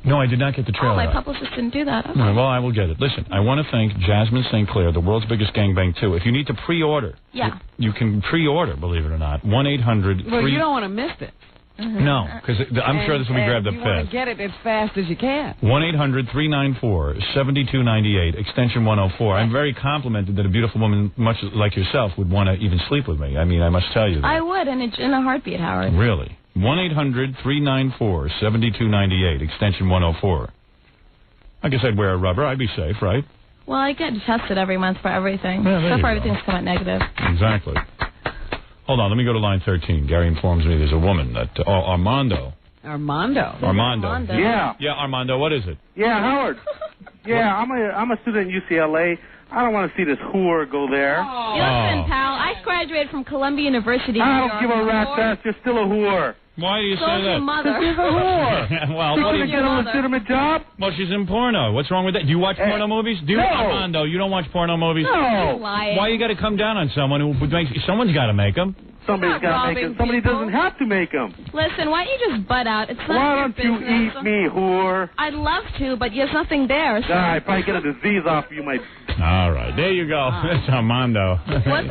No, I did not get the trailer. Oh, my publicist didn't do that. Okay. No, well, I will get it. Listen, I want to thank Jasmine St. Clair, the world's biggest gangbang, too. If you need to pre-order, Yeah. you can pre-order, believe it or not. 1-800... Well, you don't want to miss it. No, because I'm sure this will be grabbed up you want fast. to get it as fast as you can. 1-800-394-7298, extension 104. I'm very complimented that a beautiful woman much like yourself would want to even sleep with me. I mean, I must tell you that. I would, and it's in a heartbeat, Howard. Really? 1-800-394-7298, extension 104. I guess I'd wear a rubber. I'd be safe, right? Well, I get tested every month for everything. Yeah, there So you far, go. everything's come out negative. Exactly. Hold on, let me go to line 13. Gary informs me there's a woman that... Armando. Armando. Armando. Yeah. Yeah, Armando, what is it? Yeah, Howard. Yeah, I'm a student at UCLA. I don't want to see this whore go there. Listen, pal, I graduated from Columbia University. I don't give a rat's ass. You're still a whore. Why do you So say is that? your mother. She's a whore. Well, She's what do going to you get a legitimate job? Well, she's in porno. What's wrong with that? Do you watch porno movies? Do you, No. Armando, you don't watch porno movies? No. Why you got to come down on someone who would make? Someone's got to make them. Somebody's got to make them. Somebody doesn't have to make them. Listen, why don't you just butt out? It's not Why your don't you business. eat me, whore? I'd love to, but there's nothing there. So. I probably get a disease off you, my... All right, there you go. That's Armando. What?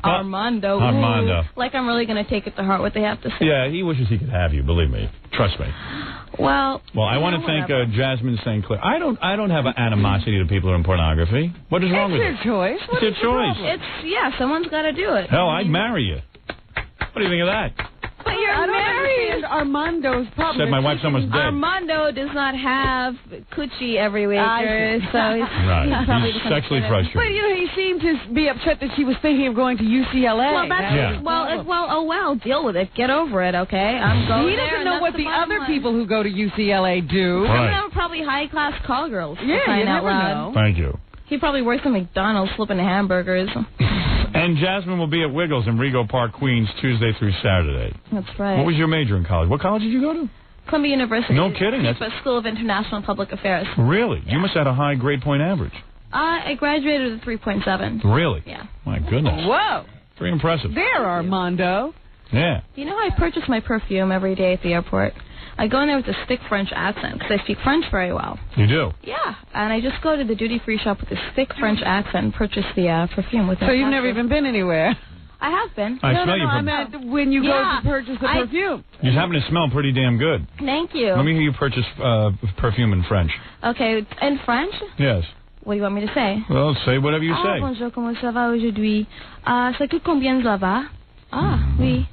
Armando. Armando. Ooh. Like I'm really going to take it to heart what they have to say. Yeah, he wishes he could have you. Believe me. Trust me. Well, I want to thank Jasmine St. Clair. I don't have an animosity to people who are in pornography. What is wrong with it? It's your choice. It's your choice. Someone's got to do it. Hell, I'd marry you. What do you think of that? But you're I don't married. understand Armando's problem. Said my wife's almost dead. Armando does not have coochie every week, so he's Right. probably He's just gonna sexually sit it. frustrated. But he seemed to be upset that she was thinking of going to UCLA. Well, that's well. Deal with it. Get over it, okay? I'm going He there, doesn't and know that's what the the bottom other line. people who go to UCLA do. Some of them are probably high-class call girls. Yeah, for you crying out never loud. know. Thank you. He probably works at McDonald's flipping hamburgers. And Jasmine will be at Wiggles in Rego Park, Queens, Tuesday through Saturday. That's right. What was your major in college? What college did you go to? Columbia University. No kidding. That's a School of International Public Affairs. Really? You must have had a high grade point average. I graduated with a 3.7. Really? Yeah. My goodness. Whoa. Very impressive. There, Armando. Yeah. You know, I purchase my perfume every day at the airport. I go in there with a thick French accent because I speak French very well. You do? Yeah, and I just go to the duty-free shop with this thick French accent and purchase the perfume with it. So you've never even been anywhere? I have been. I smell you I from... meant when you go to purchase the perfume. You happen to smell pretty damn good. Thank you. Let me hear you purchase perfume in French. Okay, in French? Yes. What do you want me to say? Well, say whatever you say. Bonjour, comment ça va aujourd'hui? Ça coûte combien ça va? Oui.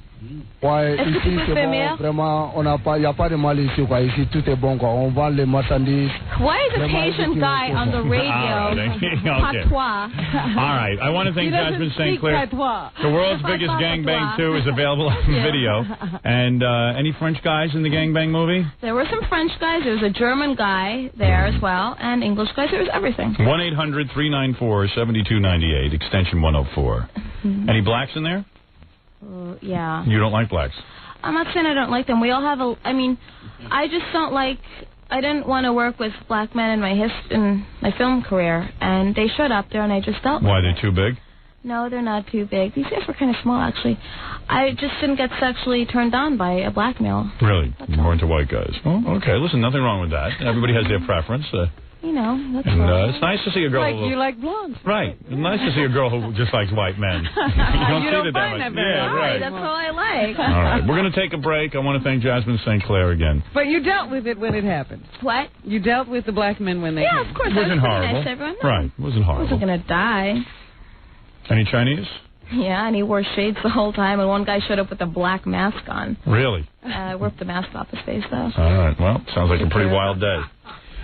Ouais, Est-ce que tu ici peux c'est faire bon, meilleur? vraiment, on n'a pas, il n'y a pas de mal ici, quoi. Ici tout est bon, quoi. On vend les marchandises. Why is a Vraiment, patient ici, guy on the radio? Okay. Patois. All right. I want to thank He doesn't Jasmine St. speak Clair. patois. The world's biggest gangbang 2 is available on video. And any French guys in the gangbang movie? There were some French guys. There was a German guy there as well, and English guys. There was everything. 1-800-394-7298, extension 104. Any blacks in there? Yeah. You don't like blacks? I'm not saying I don't like them. We all have I just don't like. I didn't want to work with black men in my film career, and they showed up there, and I just dealt with Why, it. they're too big? No, they're not too big. These guys were kind of small, actually. I just didn't get sexually turned on by a black male. Really? You weren't into white guys? Well, okay. Listen, nothing wrong with that. Everybody has their preference. You know, that's And all. it's nice to see a girl Like who... you like blondes. Right. It's nice to see a girl who just likes white men. You don't You see don't that find much. that very Yeah, often. right. That's all I like. All right. We're going to take a break. I want to thank Jasmine St. Clair again. But you dealt with it when it happened. What? You dealt with the black men when they Yeah, came. of course. It wasn't I was pretty horrible. nice to everyone. No, Right. It wasn't I horrible. wasn't going to die. Any Chinese? Yeah, and he wore shades the whole time, and one guy showed up with a black mask on. Really? I ripped the mask off his face, though. All right. Well, sounds like a pretty wild day.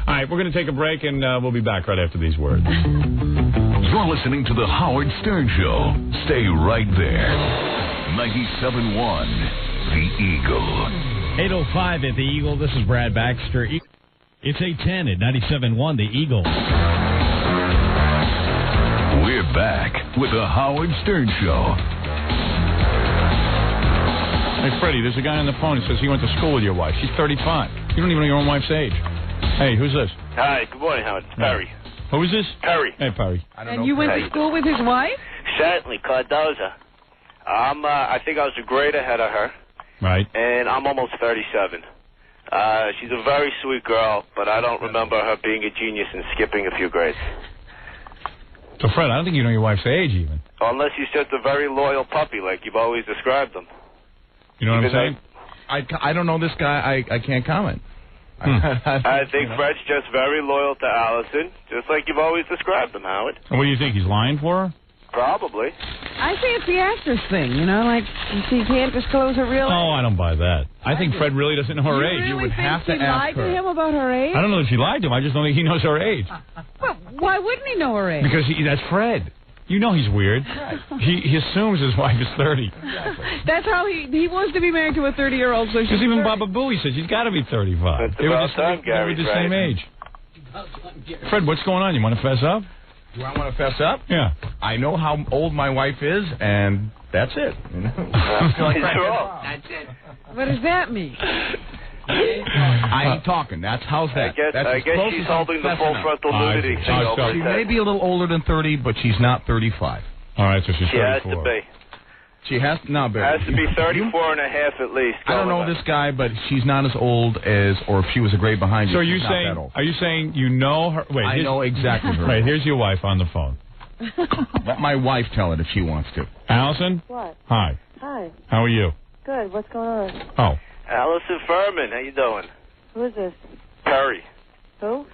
All right. We're going to take a break, and we'll be back right after these words. You're listening to The Howard Stern Show. Stay right there. 97.1 The Eagle. 8:05 at the Eagle. This is Brad Baxter. It's 8:10 at 97.1 The Eagle. We're back with The Howard Stern Show. Hey, Freddie, there's a guy on the phone who says he went to school with your wife. She's 35. You don't even know your own wife's age. Hey, who's this? Hi, good morning, Howard. It's Perry. Who is this? Perry. Hey, Perry. And you went to school with his wife? Certainly, Cardoza. I think I was a grade ahead of her, Right. and I'm almost 37. She's a very sweet girl, but I don't remember her being a genius and skipping a few grades. So, Fred, I don't think you know your wife's age even. Unless she's just a very loyal puppy, like you've always described them. You know what I'm saying? I don't know this guy. I can't comment. I think Fred's just very loyal to Allison, just like you've always described them, Howard. And what do you think? He's lying for her? Probably. I say it's the actress thing, you know, like she can't disclose her real age. Oh, I don't buy that. I think Fred really doesn't know her You age. really You would think have to she ask lied her. to him about her age? I don't know if she lied to him. I just don't think he knows her age. Well, why wouldn't he know her age? Because that's Fred. You know he's weird. He assumes his wife is 30. That's how he wants to be married to a 30-year-old. So Because even Baba Booey says she's got to be 35. That's about time, They were Gary's the right. same age. Fred, what's going on? You want to fess up? Do I want to fess up? Yeah. I know how old my wife is, and that's it. You know? That's it. What does that mean? I ain't talking. How's that? I guess she's holding the full frontal nudity thing over She his may head. be a little older than 30, but she's not 35. All right, so she's 34. She has to be. She has to be 34 and a half at least. I don't know this guy, but she's not as old as, or if she was a grade behind you. So she's not that old. are you saying you know her? Wait, I know exactly her. Right, here's your wife on the phone. Let my wife tell it if she wants to. Allison? What? Hi. Hi. How are you? Good. What's going on? Oh. Allison Furman, how you doing? Who is this? Perry. Who?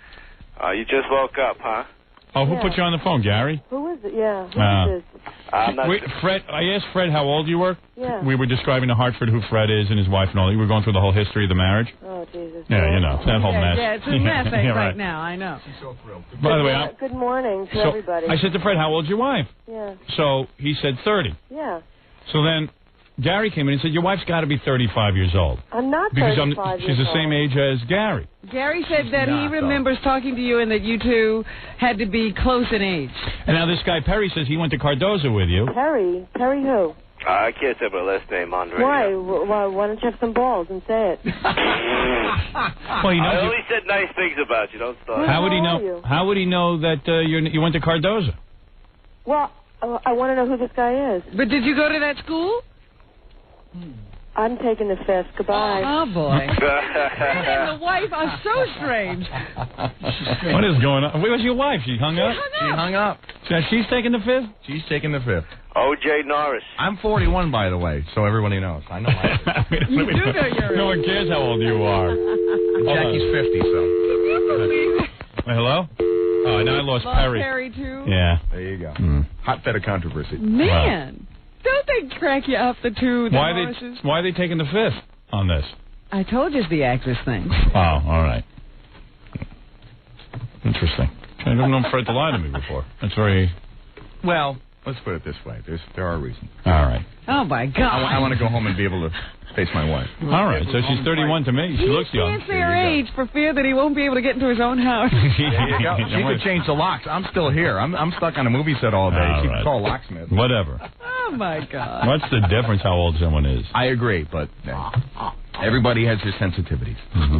You just woke up, huh? Oh, who put you on the phone, Gary? Who is it? Yeah. Who is this? Wait, Fred, I asked Fred how old you were. Yeah. We were describing to Hartford who Fred is and his wife and all. You were going through the whole history of the marriage. Oh, Jesus. Yeah, you know, that whole mess. Yeah, it's a mess Yeah, right now, I know. She's so thrilled. By the way, Good morning to everybody. I said to Fred, how old's your wife? Yeah. So he said 30. Yeah. So then Gary came in and said, your wife's got to be 35 years old. I'm not because 35 she's years the same age as Gary. Gary said that he remembers talking to you and that you two had to be close in age. And now this guy Perry says he went to Cardozo with you. Perry? Perry who? I can't say my last name, Andre. Why? Why don't you have some balls and say it? Well, he knows I only said nice things about you. Don't start. How would he know? How would he know that you went to Cardozo? Well, I want to know who this guy is. But did you go to that school? I'm taking the fifth. Goodbye. Oh, boy. Fred and the wife are so strange. What is going on? Where was your wife? She hung up? She hung up. So she's taking the fifth? She's taking the fifth. O.J. Norris. I'm 41, by the way, so everybody knows. I know my age. You do know your No one cares how old you are. Jackie's 50, so. Wait, hello? Oh, now I lost Perry. Perry, too? Yeah. There you go. Hot bed of controversy. Man. Don't they crack you up, the two? Why are they taking the fifth on this? I told you it's the actress thing. Oh, all right. Interesting. I don't know Fred to lie to me before. That's very... Well, let's put it this way. There are reasons. All right. Oh, my God. I want to go home and be able to face my wife. All right, so she's 31 to me. She looks young. He can't say her age for fear that he won't be able to get into his own house. There you go. She could change the locks. I'm still here. I'm stuck on a movie set all day. All She right. could call a locksmith. Whatever. Oh, my God. What's the difference how old someone is? I agree, but everybody has their sensitivities. Mm-hmm.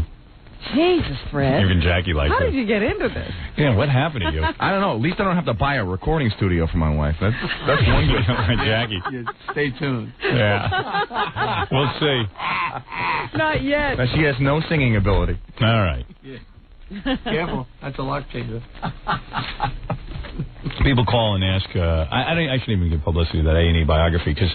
Jesus, Fred. Even Jackie likes How it. did you get into this? Yeah, what happened to you? I don't know. At least I don't have to buy a recording studio for my wife. That's one good thing. Jackie. Stay tuned. Yeah. We'll see. Not yet. Now, she has no singing ability. All right. Careful. That's a lock changer. People call and ask. I shouldn't even give publicity to that A&E biography because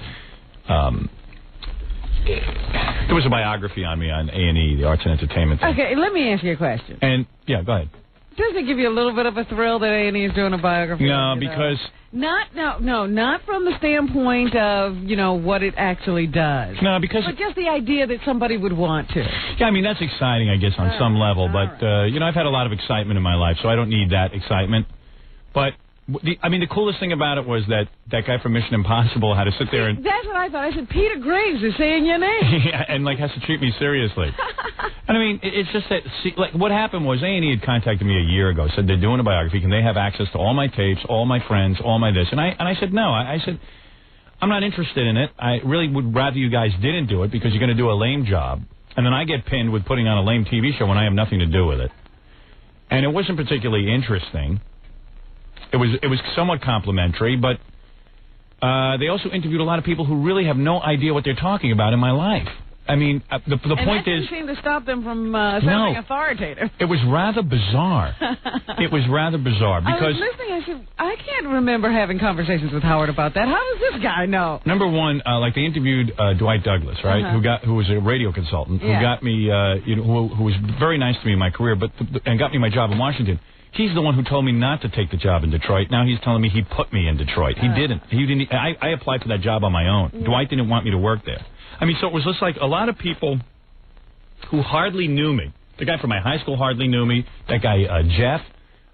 there was a biography on me on A&E, the Arts and Entertainment thing. Okay, let me ask you a question. And yeah, go ahead. Does it give you a little bit of a thrill that A&E is doing a biography? No, because not from the standpoint of what it actually does. No, because but just the idea that somebody would want to. Yeah, I mean that's exciting, I guess, on some level. But I've had a lot of excitement in my life, so I don't need that excitement. But the coolest thing about it was that guy from Mission Impossible had to sit there and... That's what I thought. I said, Peter Graves is saying your name. Yeah, and, has to treat me seriously. And, I mean, it's just that... what happened was A&E had contacted me a year ago, said they're doing a biography. Can they have access to all my tapes, all my friends, all my this? And I said, no. I said, I'm not interested in it. I really would rather you guys didn't do it because you're going to do a lame job. And then I get pinned with putting on a lame TV show when I have nothing to do with it. And it wasn't particularly interesting. It was somewhat complimentary, but they also interviewed a lot of people who really have no idea what they're talking about in my life. I mean, the point is... And that didn't seem to stop them from sounding authoritative. It was rather bizarre. It was rather bizarre because... I was listening, I said, I can't remember having conversations with Howard about that. How does this guy know? Number one, they interviewed Dwight Douglas, right, who was a radio consultant, who got me, who was very nice to me in my career, and got me my job in Washington. He's the one who told me not to take the job in Detroit. Now he's telling me he put me in Detroit. He didn't. I applied for that job on my own. Dwight didn't want me to work there. I mean, so it was just like a lot of people who hardly knew me. The guy from my high school hardly knew me. That guy, Jeff.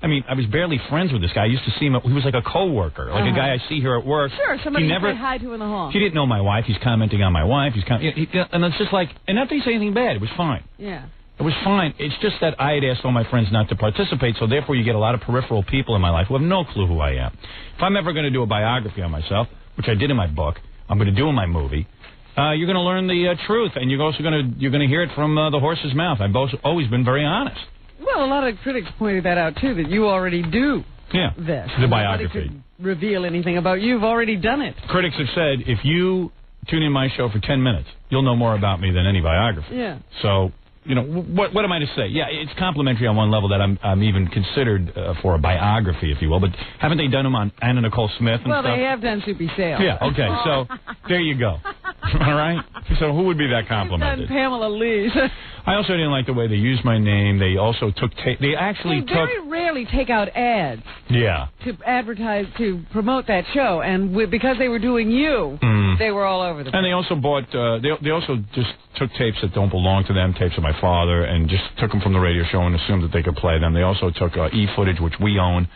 I mean, I was barely friends with this guy. I used to see him. He was like a coworker, like a guy I see here at work. Sure, somebody you say hi to in the hall. He didn't know my wife. He's commenting on my wife. And it's just like, and not that he say anything bad. It was fine. Yeah. It was fine. It's just that I had asked all my friends not to participate, so therefore you get a lot of peripheral people in my life who have no clue who I am. If I'm ever going to do a biography on myself, which I did in my book, I'm going to do in my movie, you're going to learn the truth, and you're also going to hear it from the horse's mouth. I've always been very honest. Well, a lot of critics pointed that out, too, that you already do this. The biography. Nobody could reveal anything about you. You've already done it. Critics have said, if you tune in my show for 10 minutes, you'll know more about me than any biography. Yeah. So, you know, what am I to say? Yeah, it's complimentary on one level that I'm even considered for a biography, if you will. But haven't they done them on Anna Nicole Smith and well, stuff? They have done Soupy Sales. Yeah, okay. So, there you go. All right? So who would be that complimented? They've done Pamela Lee. I also didn't like the way they used my name. They also took... They very rarely take out ads. Yeah. To advertise, to promote that show. And because they were doing you, they were all over the place. And they also bought... They also just took tapes that don't belong to them, tapes of my father, and just took them from the radio show and assumed that they could play them. They also took E-footage, which we own,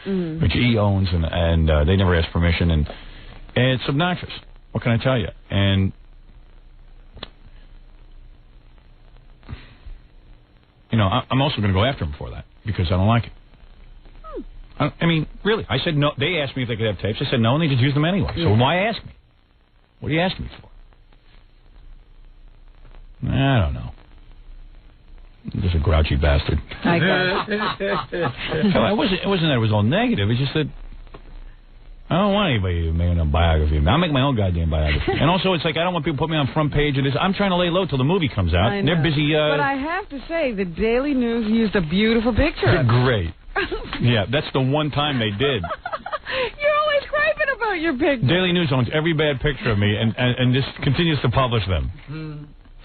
which E owns, and they never asked permission. And it's obnoxious. What can I tell you? And... You know, I'm also going to go after them for that because I don't like it. I mean, really, I said no. They asked me if they could have tapes. I said no, and they just used them anyway. So why ask me? What are you asking me for? I don't know. Just a grouchy bastard. I got it wasn't that it was all negative. It's just that I don't want anybody making a biography of me. I'll make my own goddamn biography. And also, it's like I don't want people to put me on front page of this. I'm trying to lay low till the movie comes out. And they're busy. But I have to say, the Daily News used a beautiful picture. They're great. Yeah, that's the one time they did. You're always griping about your picture. Daily News owns every bad picture of me and just continues to publish them.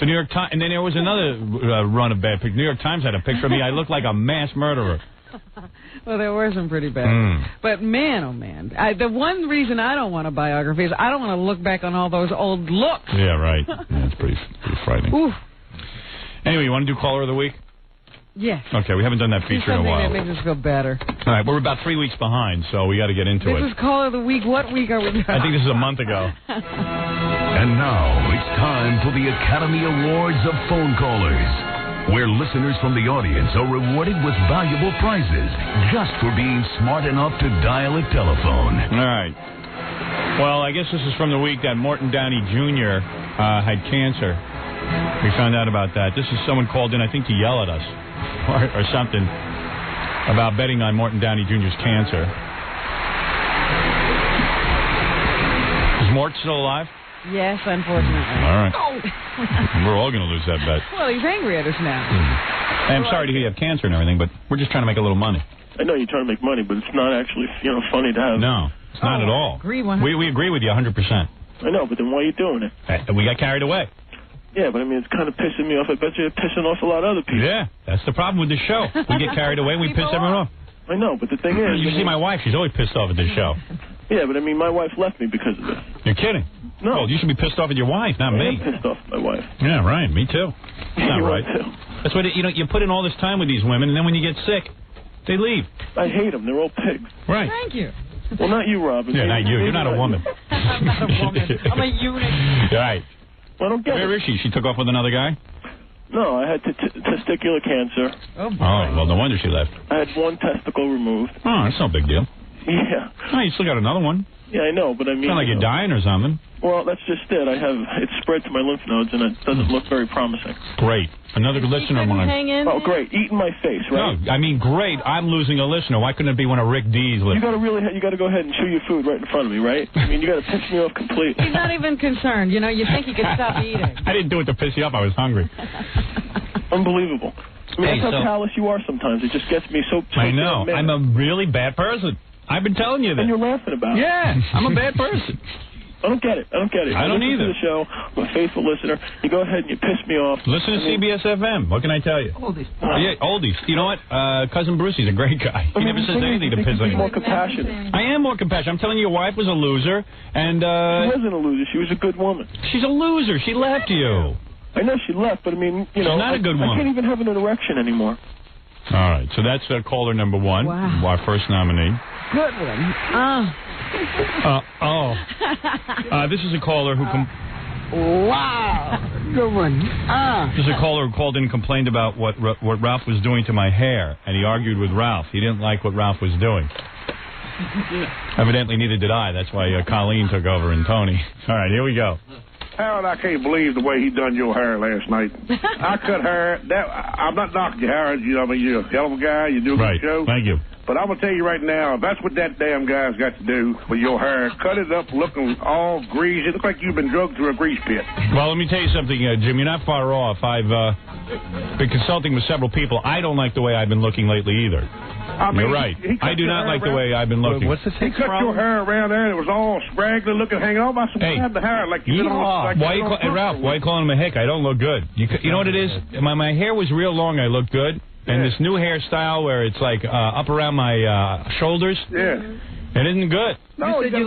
The New York Times, and then there was another run of bad pictures. New York Times had a picture of me. I looked like a mass murderer. Well, there were some pretty bad ones. But man, oh man. The one reason I don't want a biography is I don't want to look back on all those old looks. Yeah, right. Yeah, it's pretty frightening. Oof. Anyway, you want to do Caller of the Week? Yes. Okay, we haven't done that feature in a while. Something that makes us feel better. All right, we're about 3 weeks behind, so we got to get into it. This is Caller of the Week. What week are we doing? I think this is a month ago. And now it's time for the Academy Awards of Phone Callers, where listeners from the audience are rewarded with valuable prizes just for being smart enough to dial a telephone. All right. Well, I guess this is from the week that Morton Downey Jr. Had cancer. We found out about that. This is someone called in, I think, to yell at us or something about betting on Morton Downey Jr.'s cancer. Is Mort still alive? Yes, unfortunately. All right. We're all going to lose that bet. Well, he's angry at us now. I'm sorry to hear you have cancer and everything, but we're just trying to make a little money. I know you're trying to make money, but it's not actually, funny to have. No, it's not at all. We agree with you 100%. I know, but then why are you doing it? We got carried away. Yeah, but I mean, it's kind of pissing me off. I bet you're pissing off a lot of other people. Yeah, that's the problem with this show. We get carried away, we piss everyone off. I know, but the thing is... You see my wife, she's always pissed off at this show. Yeah, but I mean, my wife left me because of this. You're kidding? No. Well, you should be pissed off at your wife, not me. I'm pissed off at my wife. Yeah, right, me too. That's not right. That's what, you put in all this time with these women, and then when you get sick, they leave. I hate them. They're all pigs. Right. Thank you. Well, not you, Robin. Yeah, not you. You're not a woman. I'm not a woman. I'm a eunuch. Right. Well, I don't get Where is she? She took off with another guy? No, I had testicular cancer. Oh, boy. Oh, well, no wonder she left. I had one testicle removed. Oh, that's no big deal. Yeah. Oh, you still got another one. Yeah, I know, but I mean... It's not like you're dying or something. Well, that's just it. It's spread to my lymph nodes, and it doesn't look very promising. Great. Another listener one. Oh, great. Eat in my face, right? No, I mean, great. I'm losing a listener. Why couldn't it be one of Rick D's listeners? You got to go ahead and chew your food right in front of me, right? I mean, you got to piss me off completely. He's not even concerned. You think he could stop eating. I didn't do it to piss you up. I was hungry. Unbelievable. I mean, that's how callous you are sometimes. It just gets me so I know. I'm a really bad person. I've been telling you that. And you're laughing about it. Yeah, I'm a bad person. I don't get it. I don't either. To the show. I'm a faithful listener. You go ahead and you piss me off. Listen to CBS FM. What can I tell you? Oldies. Yeah, oldies. You know what? Cousin Brucey's a great guy. He never says anything to piss on you. More compassionate. I am more compassionate. I'm telling you, your wife was a loser, and she wasn't a loser. She was a good woman. She's a loser. She left you. I know she left, but I mean, she's not a good woman. I can't even have an erection anymore. All right, so that's caller number one, our first nominee. Good one. This is a caller who Wow. Good one. There's a caller who called in and complained about what Ralph was doing to my hair, and he argued with Ralph. He didn't like what Ralph was doing. Evidently, neither did I. That's why Colleen took over and Tony. All right, here we go. Harold, I can't believe the way he done your hair last night. I cut hair. I'm not knocking you, Harold. I mean, you're a hell of a guy. You do a good show. Thank you. But I'm going to tell you right now, if that's what that damn guy's got to do with your hair, cut it up looking all greasy. It looks like you've been drugged through a grease pit. Well, let me tell you something, Jim. You're not far off. I've been consulting with several people. I don't like the way I've been looking lately either. You're right. I do not like the way I've been looking. What's the thing? He cut your hair around there, and it was all scraggly looking, hanging off. I had the hair like you Ralph, why are you calling him a hick? I don't look good. You know what it is? My hair was real long. I looked good. And this new hairstyle where it's like up around my shoulders. Yeah. It isn't good. No, you said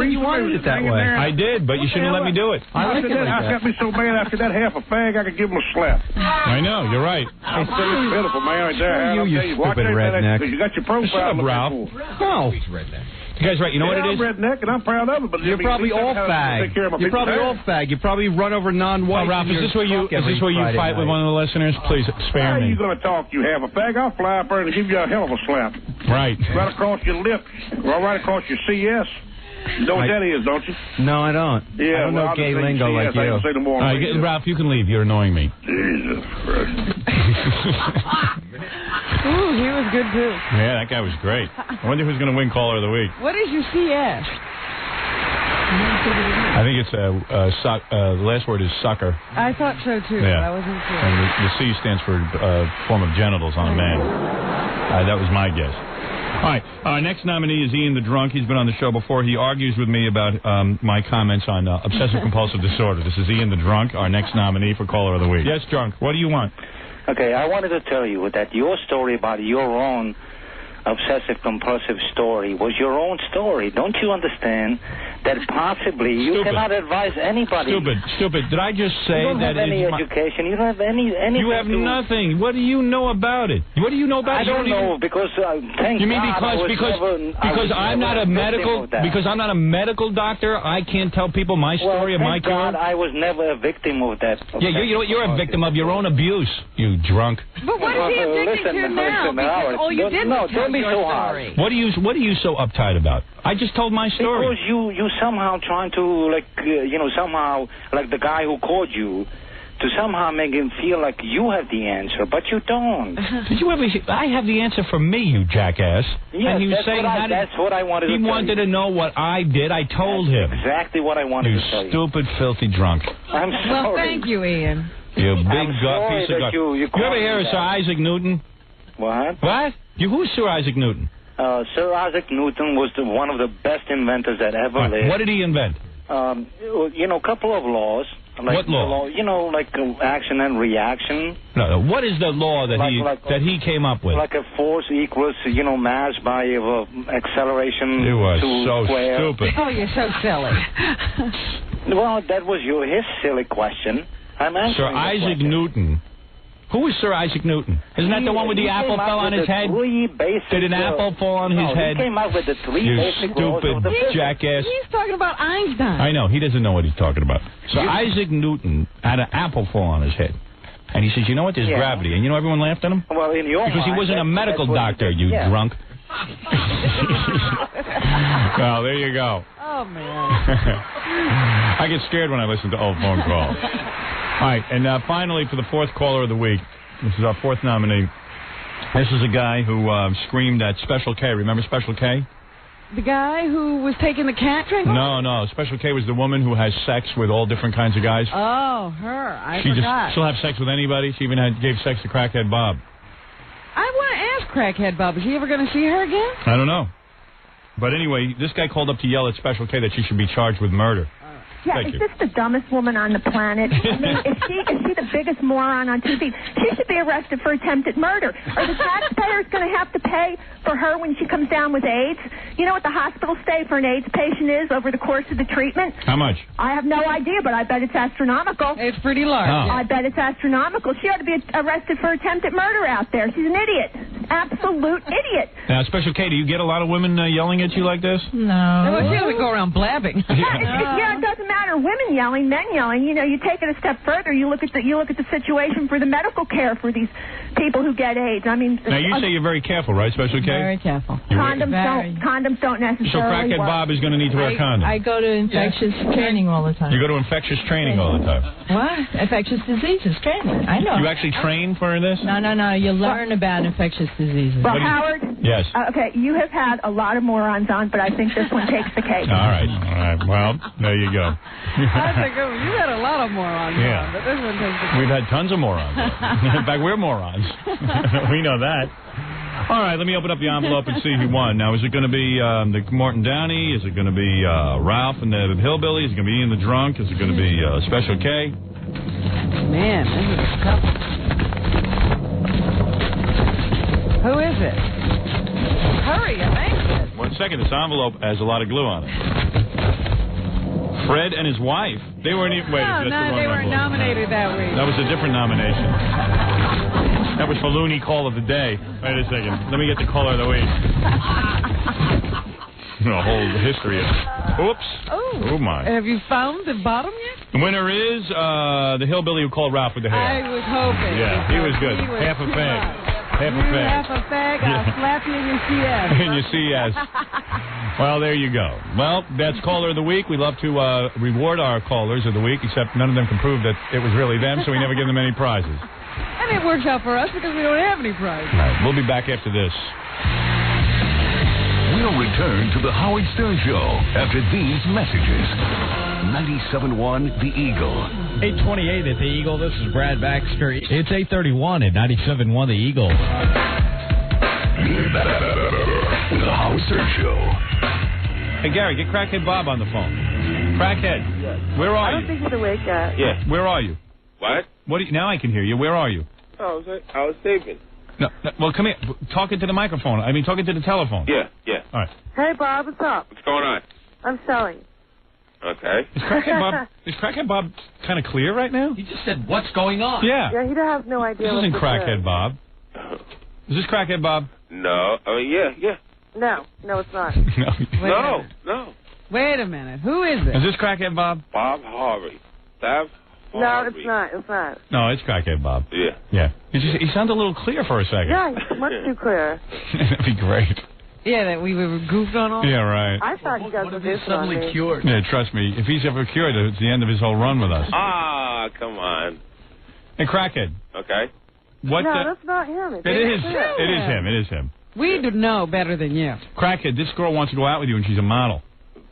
you wanted it that way. I did, but you shouldn't let me do it. I like it like that. I got me so bad after that half a fag, I could give him a slap. I know, you're right. I'm so pitiful, man, right there. You stupid redneck. You got your profile. Shut up, Ralph. No. He's redneck. You guys right, you know what it is? I'm redneck, and I'm proud of it, but you're probably all fag. You're probably all fag. You probably run over non-white. Ralph, is this where you fight with one of the listeners? Please, spare me. How are you going to talk, you have a fag? I'll fly up there and give you a hell of a slap. Right. Right across your lip, or right across your CS. You know what that is, don't you? No, I don't. Yeah, I don't know gay lingo like you. All right, Ralph, you can leave. You're annoying me. Jesus Christ. Ooh, he was good, too. Yeah, that guy was great. I wonder who's going to win Caller of the Week. What is your CS? I think it's the last word is sucker. I thought so, too. Yeah. But I wasn't sure. And the C stands for form of genitals on a man. That was my guess. All right, our next nominee is Ian the Drunk. He's been on the show before. He argues with me about my comments on obsessive-compulsive disorder. This is Ian the Drunk, our next nominee for Caller of the Week. Yes, Drunk, what do you want? Okay, I wanted to tell you that your story about your own obsessive-compulsive story was your own story. Don't you understand that possibly you cannot advise anybody? Stupid. Did I just say that you don't have any education? You don't have any. You have nothing. What do you know about it? What do you know about it? I don't know because thank you mean God because I'm not a medical doctor? I can't tell people my story of my cure. God, I was never a victim of that. Yeah, you're a victim of your own abuse. You drunk. But what is he addicted to now? Because all you did was tell your story. What are you so uptight about? I just told my story. Because you somehow trying to somehow like the guy who called you to somehow make him feel like you have the answer, but you don't. Did you ever? I have the answer for me, you jackass. Yes, and he was saying that's what I wanted to tell you. He wanted to know what I did. I told him. Exactly what I wanted to tell you. You stupid, filthy drunk. I'm sorry. Well, thank you, Ian. You big piece of garbage. You ever hear of Sir Isaac Newton? What? What? Who's Sir Isaac Newton? Sir Isaac Newton was one of the best inventors that ever lived. What did he invent? A couple of laws. Like what law? Like action and reaction. No. What is the law that he came up with? Like a force equals, mass by acceleration you are to square. Stupid. Oh, you're so silly. Well, that was his silly question. I'm answering Sir Isaac Newton. Who is Sir Isaac Newton? Isn't that the one with the apple fell on his head? Did an apple fall on his head? He came up with the three basic laws of the physics. Jackass. He's talking about Einstein. I know. He doesn't know what he's talking about. So Isaac Newton had an apple fall on his head. And he says, you know what? There's gravity. And you know everyone laughed at him? Well, in your because he wasn't a medical doctor, you drunk. Well, there you go. Oh, man. I get scared when I listen to old phone calls. All right, and finally, for the fourth Caller of the Week, this is our fourth nominee. This is a guy who screamed at Special K. Remember Special K? The guy who was taking the cat drink? No. Special K was the woman who has sex with all different kinds of guys. Oh, her. I forgot. She'll have sex with anybody. She even gave sex to Crackhead Bob. I want to ask Crackhead Bob, is he ever going to see her again? I don't know. But anyway, this guy called up to yell at Special K that she should be charged with murder. Yeah, is this the dumbest woman on the planet? I mean, is she the biggest moron on TV? She should be arrested for attempted murder. Are the taxpayers going to have to pay for her when she comes down with AIDS? You know what the hospital stay for an AIDS patient is over the course of the treatment? How much? I have no idea, but I bet it's astronomical. It's pretty large. I bet it's astronomical. She ought to be arrested for attempted murder out there. She's an idiot. absolute idiot. Now, Special K, do you get a lot of women yelling at you like this? No. Well, she doesn't go around blabbing. Yeah, it doesn't matter. Women yelling, men yelling. You know, you take it a step further. You look at the situation for the medical care for these people who get AIDS. I mean, now you say you're very careful, right, Special K? Very careful. Condoms don't necessarily So Crackhead work. Bob is going to need to wear a condom. I go to infectious training all the time. You go to infectious training all the time. What? Infectious diseases training. I know. You actually train for this? No. You learn about infectious diseases. Well, Howard. Yes. Okay, you have had a lot of morons on, but I think this one takes the cake. All right. Well, there you go. I think you had a lot of morons on, but this one takes the cake. We've had tons of morons. In fact, we're morons. We know that. All right, let me open up the envelope and see who won. Now, is it going to be the Morton Downey? Is it going to be Ralph and the Hillbilly? Is it going to be Ian the Drunk? Is it going to be Special K? Man, this is tough. Who is it? Hurry, I'm anxious. 1 second, this envelope has a lot of glue on it. Fred and his wife. They weren't even... Wait, No, they weren't nominated that week. That was a different nomination. That was for Looney Call of the Day. Wait a second. Let me get the Caller of the Week. A whole history of... Oops. Oh, my. Have you found the bottom yet? The winner is the Hillbilly who called Ralph with the hair. I was hoping. Yeah, he was good. Half a fag. Half a fag. Half a fag, I'll slap you in your CS. In your CS. Well, there you go. Well, that's Caller of the Week. We love to reward our Callers of the Week, except none of them can prove that it was really them, so we never give them any prizes. And it works out for us because we don't have any prizes. All right, we'll be back after this. We'll return to the Howard Stern Show after these messages. 97.1 The Eagle. 8:28 at The Eagle. This is Brad Baxter. It's 8:31 at 97.1 The Eagle. The Howard Stern Show. Hey, Gary, get Crackhead Bob on the phone. Crackhead, where are you? I don't think he's awake yet. Yeah. Where are you? What? Now I can hear you. Where are you? Oh, I was sleeping. No, well, come here. Talk into the microphone. I mean, talk into the telephone. Yeah. All right. Hey, Bob, what's up? What's going on? I'm selling. Okay. Is Crackhead Bob kind of clear right now? He just said, what's going on? Yeah. Yeah, he has no idea. This isn't Crackhead Bob. Is this Crackhead Bob? No. Yeah. No, it's not. No. Wait a minute. Who is it? Is this Crackhead Bob? Bob Harvey. Bob No, Harvey. it's not. No, it's Crackhead Bob. Yeah. He sounded a little clear for a second. Yeah, he's much too clear. That'd be great. Yeah, that we were goofed on all. Yeah, right. I thought you guys were goofing on me. Cured? Yeah, trust me. If he's ever cured, it's the end of his whole run with us. Ah, come on. Hey, Crackhead. Okay. What? No, that's not him. It is him. We do know better than you. Crackhead, this girl wants to go out with you, and she's a model.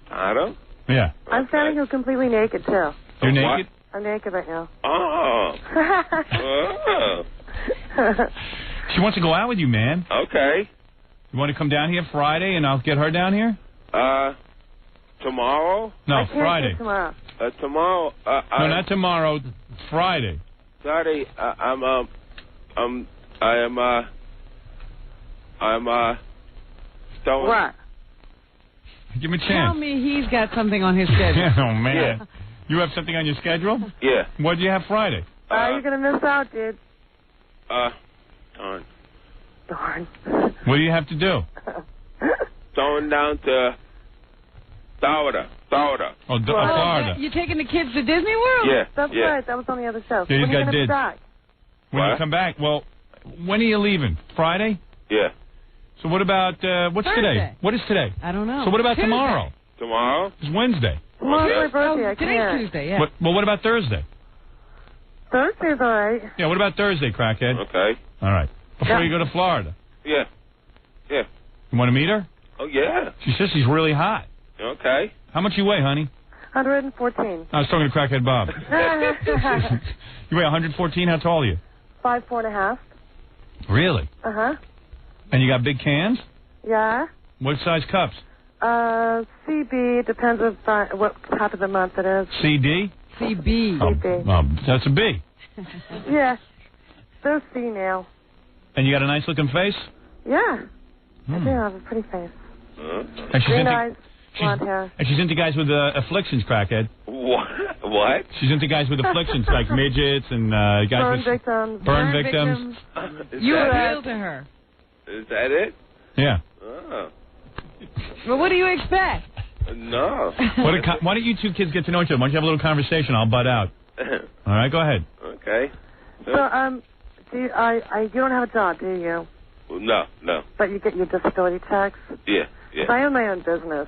Model? Yeah. I'm standing here completely naked, too. You're naked? I'm naked right now. Oh. She wants to go out with you, man. Okay. You want to come down here Friday, and I'll get her down here? Tomorrow? No, Friday. Tomorrow. Tomorrow. No, not tomorrow. Friday. Friday. I'm throwing. What? Give him a chance. Tell me he's got something on his schedule. Oh, man. Yeah. You have something on your schedule? Yeah. What do you have Friday? You're going to miss out, dude. Darn. What do you have to do? Going down to Florida. Oh, Florida. You're taking the kids to Disney World? Yeah. That's right. That was on the other show. Yeah, when are you going to be did. back? When you come back? Well, when are you leaving? Friday? Yeah. So what about, what's Thursday. today? What is today? I don't know. So what about Tuesday. tomorrow? Tomorrow? It's Wednesday. Tomorrow's my birthday. I Today's can't. Tuesday, yeah. Well, what about Thursday? Thursday's all right. Yeah, what about Thursday, Crackhead? Okay. All right. Before you go to Florida. Yeah. You want to meet her? Oh, yeah. She says she's really hot. Okay. How much you weigh, honey? 114. I was talking to Crackhead Bob. You weigh 114? How tall are you? 5'4.5". Really? Uh-huh. And you got big cans? Yeah. What size cups? CB, depends on what type of the month it is. CD? CB. That's a B. Yeah. They're C now. And you got a nice looking face? Yeah. I do have a pretty face. And she's Green into, eyes, blonde hair. And she's into guys with afflictions, Crackhead. What? She's into guys with afflictions, like midgets and guys Burn with... victims. Burn victims. You appeal to her. Is that it? Yeah. Oh. Well, what do you expect? No. Why don't you two kids get to know each other? Why don't you have a little conversation? I'll butt out. All right, go ahead. Okay. So, you don't have a job, do you? No. But you get your disability checks? Yeah. So I own my own business.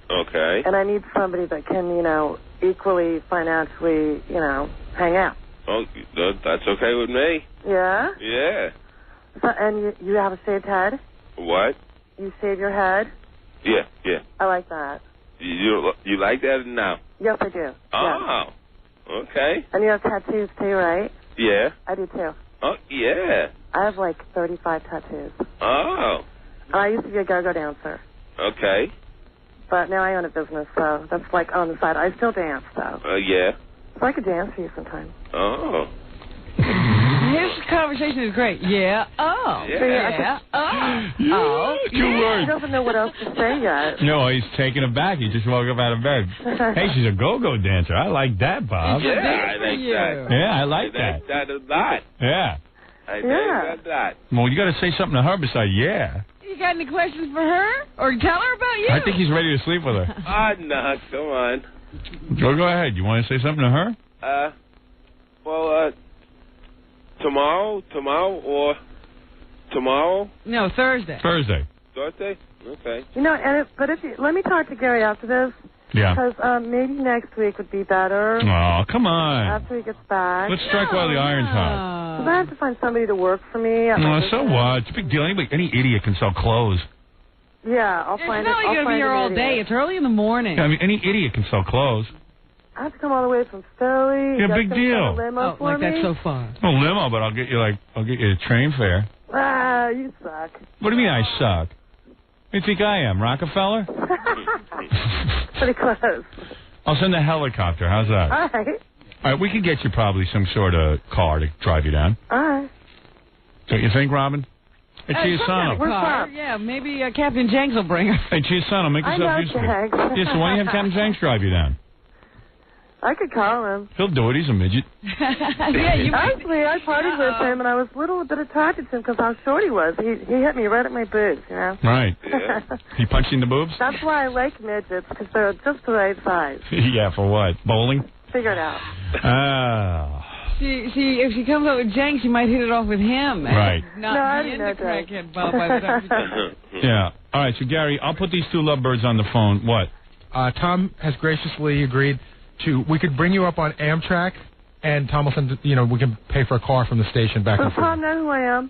Okay. And I need somebody that can, equally financially, hang out. Oh, that's okay with me. Yeah? Yeah. So, and you have a shaved head? What? You shave your head? Yeah. I like that. You like that now? Yes, I do. Oh. Yeah. Okay. And you have tattoos too, right? Yeah. I do too. Oh, yeah. I have like 35 tattoos. Oh. I used to be a go-go dancer. Okay. But now I own a business, so that's like on the side. I still dance, though. Yeah. So I could dance for you sometime. Oh. His conversation is great. Yeah. Oh. Yeah. Oh. Two words. He doesn't know what else to say yet. No, he's taken aback. He just woke up out of bed. Hey, she's a go-go dancer. I like that, Bob. Yeah, I like that. Yeah, I like that. I like that a lot. Yeah. I like that a lot. Well, you got to say something to her besides yeah. You got any questions for her? Or tell her about you? I think he's ready to sleep with her. No, come on. Go ahead. You want to say something to her? Tomorrow or tomorrow? No, Thursday. Thursday. Okay. Let me talk to Gary after this. Yeah. Because maybe next week would be better. Oh, come on. After he gets back. Let's strike while the iron's hot. Because I have to find somebody to work for me. So what? It's a big deal. Any idiot can sell clothes. Yeah, I'll find it. It's not like you're going to be here all day. It's early in the morning. Yeah, I mean, any idiot can sell clothes. I have to come all the way from Philly. Yeah, big deal. That's so far. No limo, but I'll get you a train fare. Ah, you suck. What do you mean I suck? What do you think I am, Rockefeller? Pretty close. I'll send a helicopter. How's that? All right. All right, we could get you probably some sort of car to drive you down. All right. Don't you think, Robin? Hey, Chiasano. Yeah, maybe Captain Jenks will bring her. Hey, Chiasano, make yourself useful. Jenks. Yeah, so why don't you have Captain Jenks drive you down? I could call him. He'll do it. He's a midget. Actually, I partied with him, and I was a little bit attracted to him because how short he was. He hit me right at my boobs, Right. Yeah. He punched you in the boobs? That's why I like midgets, because they're just the right size. Yeah, for what? Bowling? Figure it out. If she comes up with Jenks, she might hit it off with him. Right. Not be into crackhead Bob by the time Yeah. All right, so Gary, I'll put these two lovebirds on the phone. What? Tom has graciously agreed we could bring you up on Amtrak, and Tom will send, we can pay for a car from the station back and Does forth. Tom know who I am?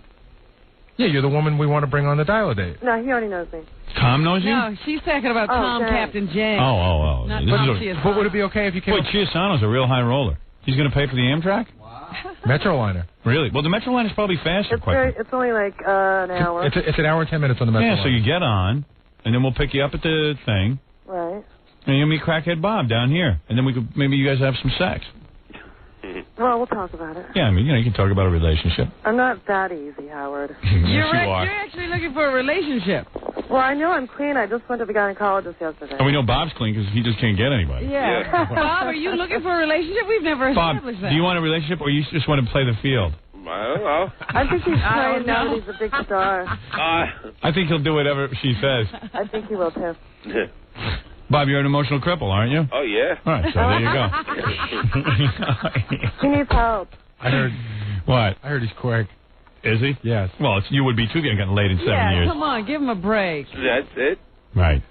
Yeah, you're the woman we want to bring on the dial-a date. No, he already knows me. Tom knows you? No, she's talking about Tom, Jenks. Captain Jenks. Oh. Not This Tom is But would it be okay if you came Wait, Chiasano's a real high roller. He's going to pay for the Amtrak? Metroliner. Really? Well, the Metroliner's probably faster. It's only like an hour. It's an hour and 10 minutes on the Metroliner. Yeah, so you get on, and then we'll pick you up at the thing. Right. And you'll meet Crackhead Bob down here. And then maybe you guys have some sex. Well, we'll talk about it. Yeah, I mean, you can talk about a relationship. I'm not that easy, Howard. Yes, you are. You're actually looking for a relationship. Well, I know I'm clean. I just went to the gynecologist yesterday. And we know Bob's clean because he just can't get anybody. Yeah. Bob, are you looking for a relationship? We've never established that. Do you want a relationship or you just want to play the field? I don't know. I think he's trying now that he's a big star. I think he'll do whatever she says. I think he will, too. Bob, you're an emotional cripple, aren't you? Oh, yeah. All right, so there you go. He needs help. I heard. What? I heard he's quick. Is he? Yes. Well, you would be too. Getting gotten laid in 7 years. Come on, give him a break. That's it. Right.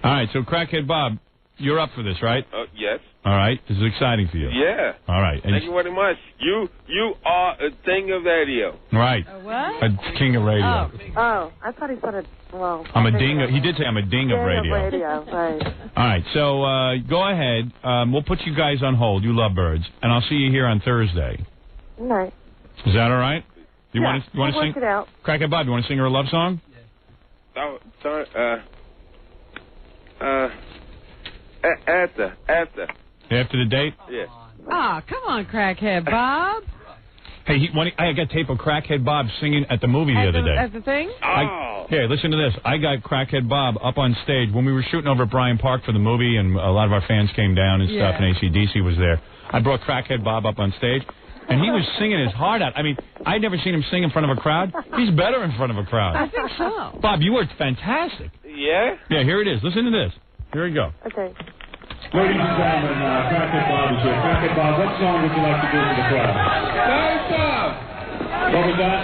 All right, so Crackhead Bob, you're up for this, right? Yes. All right. This is exciting for you. Yeah. All right. And Thank you very much. You are a thing of radio. Right. A what? A king of radio. Oh, I thought he said it. Well, I'm a ding. He did say I'm a ding of radio. Right. All right. So go ahead. We'll put you guys on hold, you lovebirds, and I'll see you here on Thursday. All right. Is that all right? You want to we'll sing? work it out. Crackhead Bob, you want to sing her a love song? Oh, sorry. After. After the date? Yeah. Come on, Crackhead Bob. Hey, I got tape of Crackhead Bob singing at the movie the other day. At the thing? Here, listen to this. I got Crackhead Bob up on stage when we were shooting over at Bryant Park for the movie, and a lot of our fans came down and stuff, and AC/DC was there. I brought Crackhead Bob up on stage, And he was singing his heart out. I mean, I'd never seen him sing in front of a crowd. He's better in front of a crowd. I think so. Bob, you were fantastic. Yeah? Yeah, here it is. Listen to this. Here we go. Okay. Ladies and gentlemen, Crackhead Bob is here. Crackhead Bob, what song would you like to do for the crowd? Don't stop. What was that?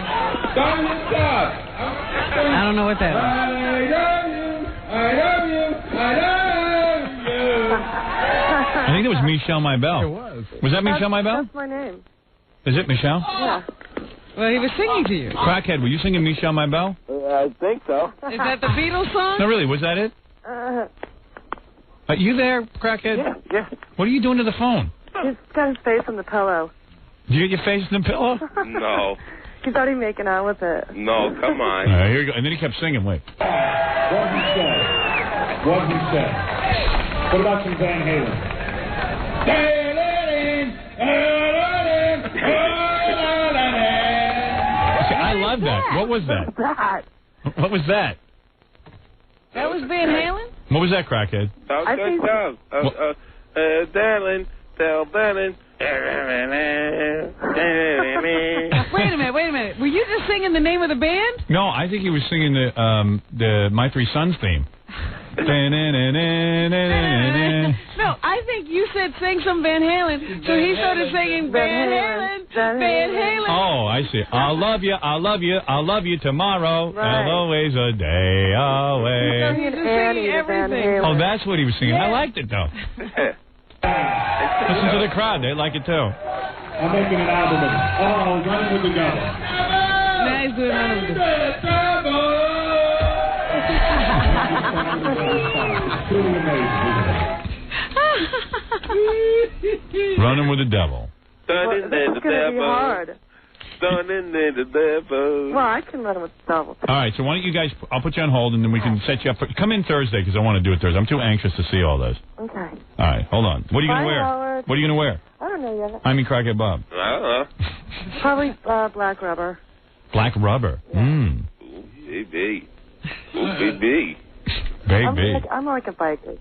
Don't stop. I don't know what that is. I love you. I love you. I love you. I think it was Michelle Maybell. It was. Was that Michelle Maybell? That's my name. Is it Michelle? Yeah. Well, he was singing to you. Crackhead, were you singing Michelle Maybell? I think so. Is that the Beatles song? No, really, was that it? Are you there, Crackhead? Yeah. What are you doing to the phone? He's got his face on the pillow. Did you get your face in the pillow? No. He's already making out with it. No, come on. All right, here you go. And then he kept singing. Wait. What he said. What about some Van Halen? See, I love that. What was that? What was that? That was Van Halen? What was that, Crackhead? Darling, tell darling. Wait a minute. Were you just singing the name of the band? No, I think he was singing the My Three Sons theme. No, I think you said sing some Van Halen, so he started singing Van Halen. Oh, I see. I'll love you, I'll love you, I'll love you tomorrow, Right. and always a day away. He's singing everything. Oh, that's what he was singing. I liked it, though. Listen to the crowd. They like it, too. I'm making an album of Running with the Devil. Now he's doing Running with the Devil. It's truly amazing, Running with the Devil. This is going to be hard. Well, I can run with the devil. All right, so why don't you guys, I'll put you on hold, and then we can set you up. Come in Thursday, because I want to do it Thursday. I'm too anxious to see all this. Okay. All right, hold on. What are you going to wear? Howard. What are you going to wear? I don't know yet. I mean, Crackhead Bob. I don't know. Probably black rubber. Black rubber. Yeah. Baby. Baby. Baby. I'm like a biker.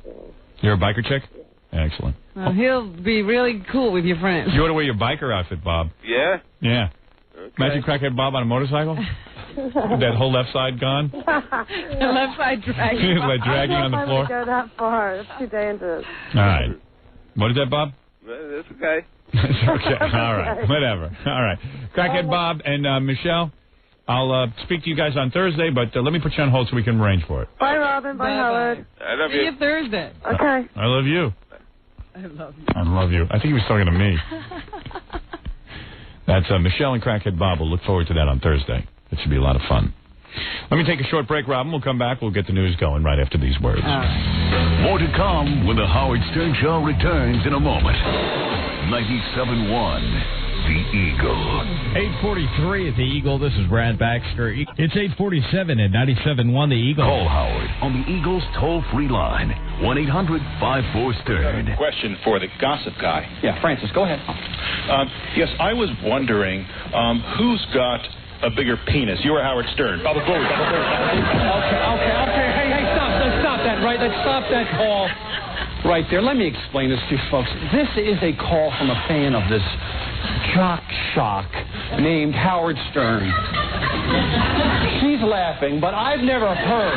You're a biker chick? Yeah. Excellent. Well, he'll be really cool with your friends. You ought to wear your biker outfit, Bob. Yeah? Yeah. Okay. Imagine Crackhead Bob on a motorcycle. With that whole left side gone. The left side dragging. Like dragging on the floor. I don't go that far. It's too dangerous. All right. What is that, Bob? That's okay. That's okay. All right. Whatever. All right. Crackhead Bob and Michelle, I'll speak to you guys on Thursday, but let me put you on hold so we can arrange for it. Bye, Robin. Bye, Howard. I love See you. you Thursday. Okay. I love you. I love you. I love you. I think he was talking to me. That's Michelle and Crackhead Bob. We'll look forward to that on Thursday. It should be a lot of fun. Let me take a short break, Robin. We'll come back. We'll get the news going right after these words. More to come when the Howard Stern Show returns in a moment. 97.1, The Eagle. 8:43 at The Eagle. This is Brad Baxter. It's 8:47 at 97.1 The Eagle. Call Howard on the Eagles toll-free line, 1-800-54-STERN. Question for the gossip guy. Yeah, Francis, go ahead. Yes, I was wondering who's got a bigger penis, you or Howard Stern? Okay. Hey, stop that, right? Let's stop that call right there. Let me explain this to you folks. This is a call from a fan of this jock shock named Howard Stern. She's laughing, but I've never heard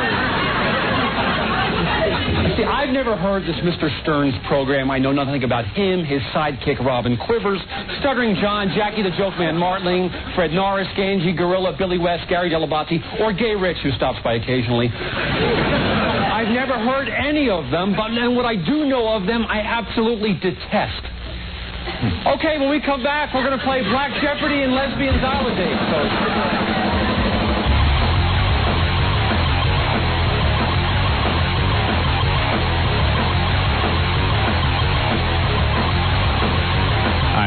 this Mr. Stern's program. I know nothing about him, his sidekick Robin Quivers, Stuttering John, Jackie the Joke Man Martling, Fred Norris, Ganji Gorilla, Billy West, Gary Delabate, or Gay Rich, who stops by occasionally. I've never heard any of them, but what I do know of them, I absolutely detest. Okay, when we come back, we're going to play Black Jeopardy and Lesbians Holiday.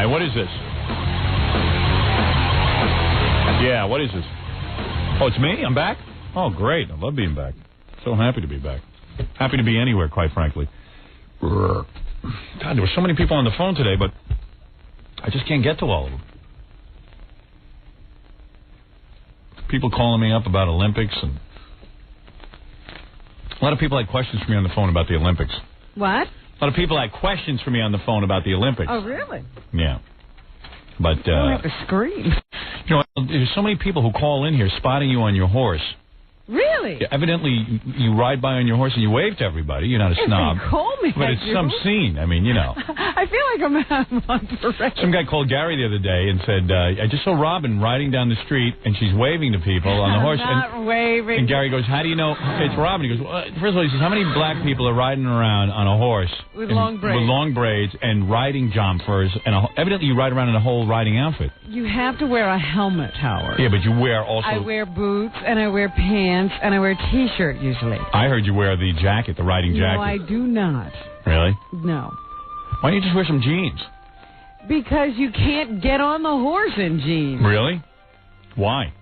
What is this? Yeah, what is this? Oh, it's me? I'm back? Oh, great. I love being back. So happy to be back. Happy to be anywhere, quite frankly. God, there were so many people on the phone today, but I just can't get to all of them. People calling me up about Olympics, and a lot of people had questions for me on the phone about the Olympics. What? A lot of people had questions for me on the phone about the Olympics. Oh, really? Yeah. But you don't have to scream. You know, there's so many people who call in here spotting you on your horse. Really? Evidently, you ride by on your horse and you wave to everybody. You're not a snob. They call me. But it's some scene. I mean, you know. I feel like I'm on parade. Some guy called Gary the other day and said, I just saw Robin riding down the street and she's waving to people on the horse. Not waving. And Gary goes, how do you know it's Robin? He goes, well, first of all, he says, how many black people are riding around on a horse with long braids? With long braids and riding jumpers. And evidently you ride around in a whole riding outfit. You have to wear a helmet, Howard. Yeah, but you wear also... I wear boots and I wear pants and I wear a T-shirt usually. I heard you wear the jacket, the riding jacket. No, I do not. Really? No. Why don't you just wear some jeans? Because you can't get on the horse in jeans. Really? Why?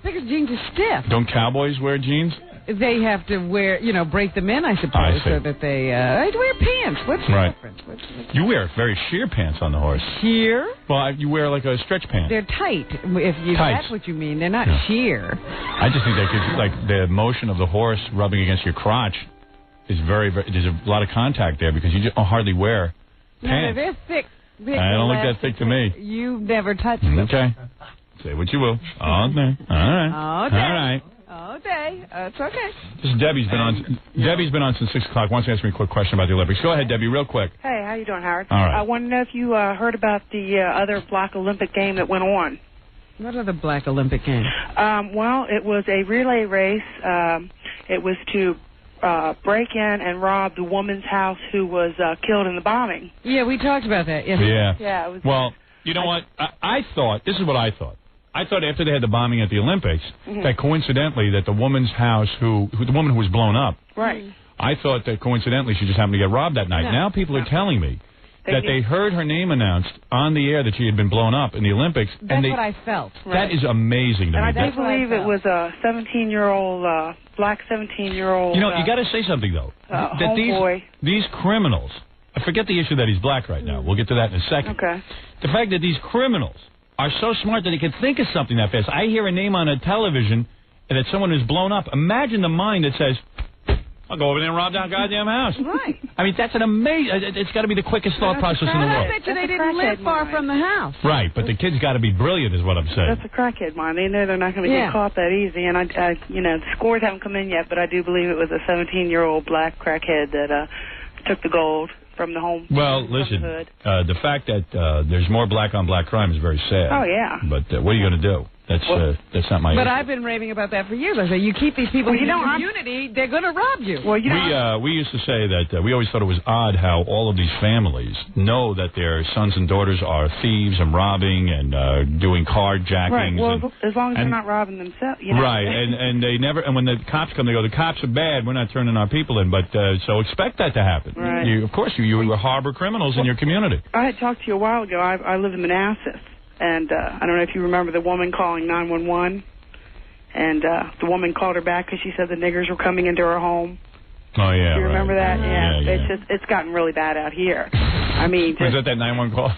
Because jeans are stiff. Don't cowboys wear jeans? They have to wear, break them in, I suppose, so that they... I'd wear pants. What's the difference? You wear very sheer pants on the horse. Sheer? Well, you wear like a stretch pant. They're tight, if that's what you mean. They're not sheer. I just think that the motion of the horse rubbing against your crotch is very, very... There's a lot of contact there because you just hardly wear pants. No, they're thick. I don't look that thick to me. You've never touched them. Okay. Say what you will. All day. All right. All day. All right. All day. It's okay. This is Debbie's been on. Debbie's been on since 6 o'clock. Wants to ask me a quick question about the Olympics. Go ahead, Debbie, real quick. Hey, how you doing, Howard? All right. I want to know if you heard about the other Black Olympic game that went on. What other Black Olympic game? Well, it was a relay race. It was to break in and rob the woman's house who was killed in the bombing. Yeah, we talked about that. Yes. Yeah. Yeah. It was, well, you know what? I thought, this is what I thought. I thought after they had the bombing at the Olympics, that coincidentally that the woman's house, the woman who was blown up, right. I thought that coincidentally she just happened to get robbed that night. No. Now people are telling me that they heard her name announced on the air that she had been blown up in the Olympics. That's what I felt. That is amazing to me. And I do believe it was a 17-year-old, black 17-year-old. You know, you got to say something, though. Homeboy. These criminals, I forget the issue that he's black right now. We'll get to that in a second. Okay. The fact that these criminals are so smart that they can think of something that fast. I hear a name on a television and that someone is blown up. Imagine the mind that says, I'll go over there and rob that goddamn house. Right. I mean, that's an amazing... It's got to be the quickest thought process in the world. I bet you they didn't live far from the house. Right, but the kid's got to be brilliant is what I'm saying. That's a crackhead mind. They know they're not going to get caught that easy. And, the scores haven't come in yet, but I do believe it was a 17-year-old black crackhead that took the gold from the home. Well, listen, the fact that there's more black-on-black crime is very sad. Oh, yeah. But what are you going to do? That's not my issue. But I've been raving about that for years. I say, you keep these people in the community, they're going to rob you. Well, we used to say that we always thought it was odd how all of these families know that their sons and daughters are thieves and robbing and doing carjackings. Right, well, as long as they're not robbing themselves. Right, and they never, and when the cops come, they go, the cops are bad, we're not turning our people in. But so expect that to happen. Right. Of course, you harbor criminals in your community. I had talked to you a while ago. I live in Manassas. And I don't know if you remember the woman calling 911. And the woman called her back because she said the niggers were coming into her home. Oh, yeah. Do you remember that? Yeah. It's gotten really bad out here. I mean... Was that 911 call?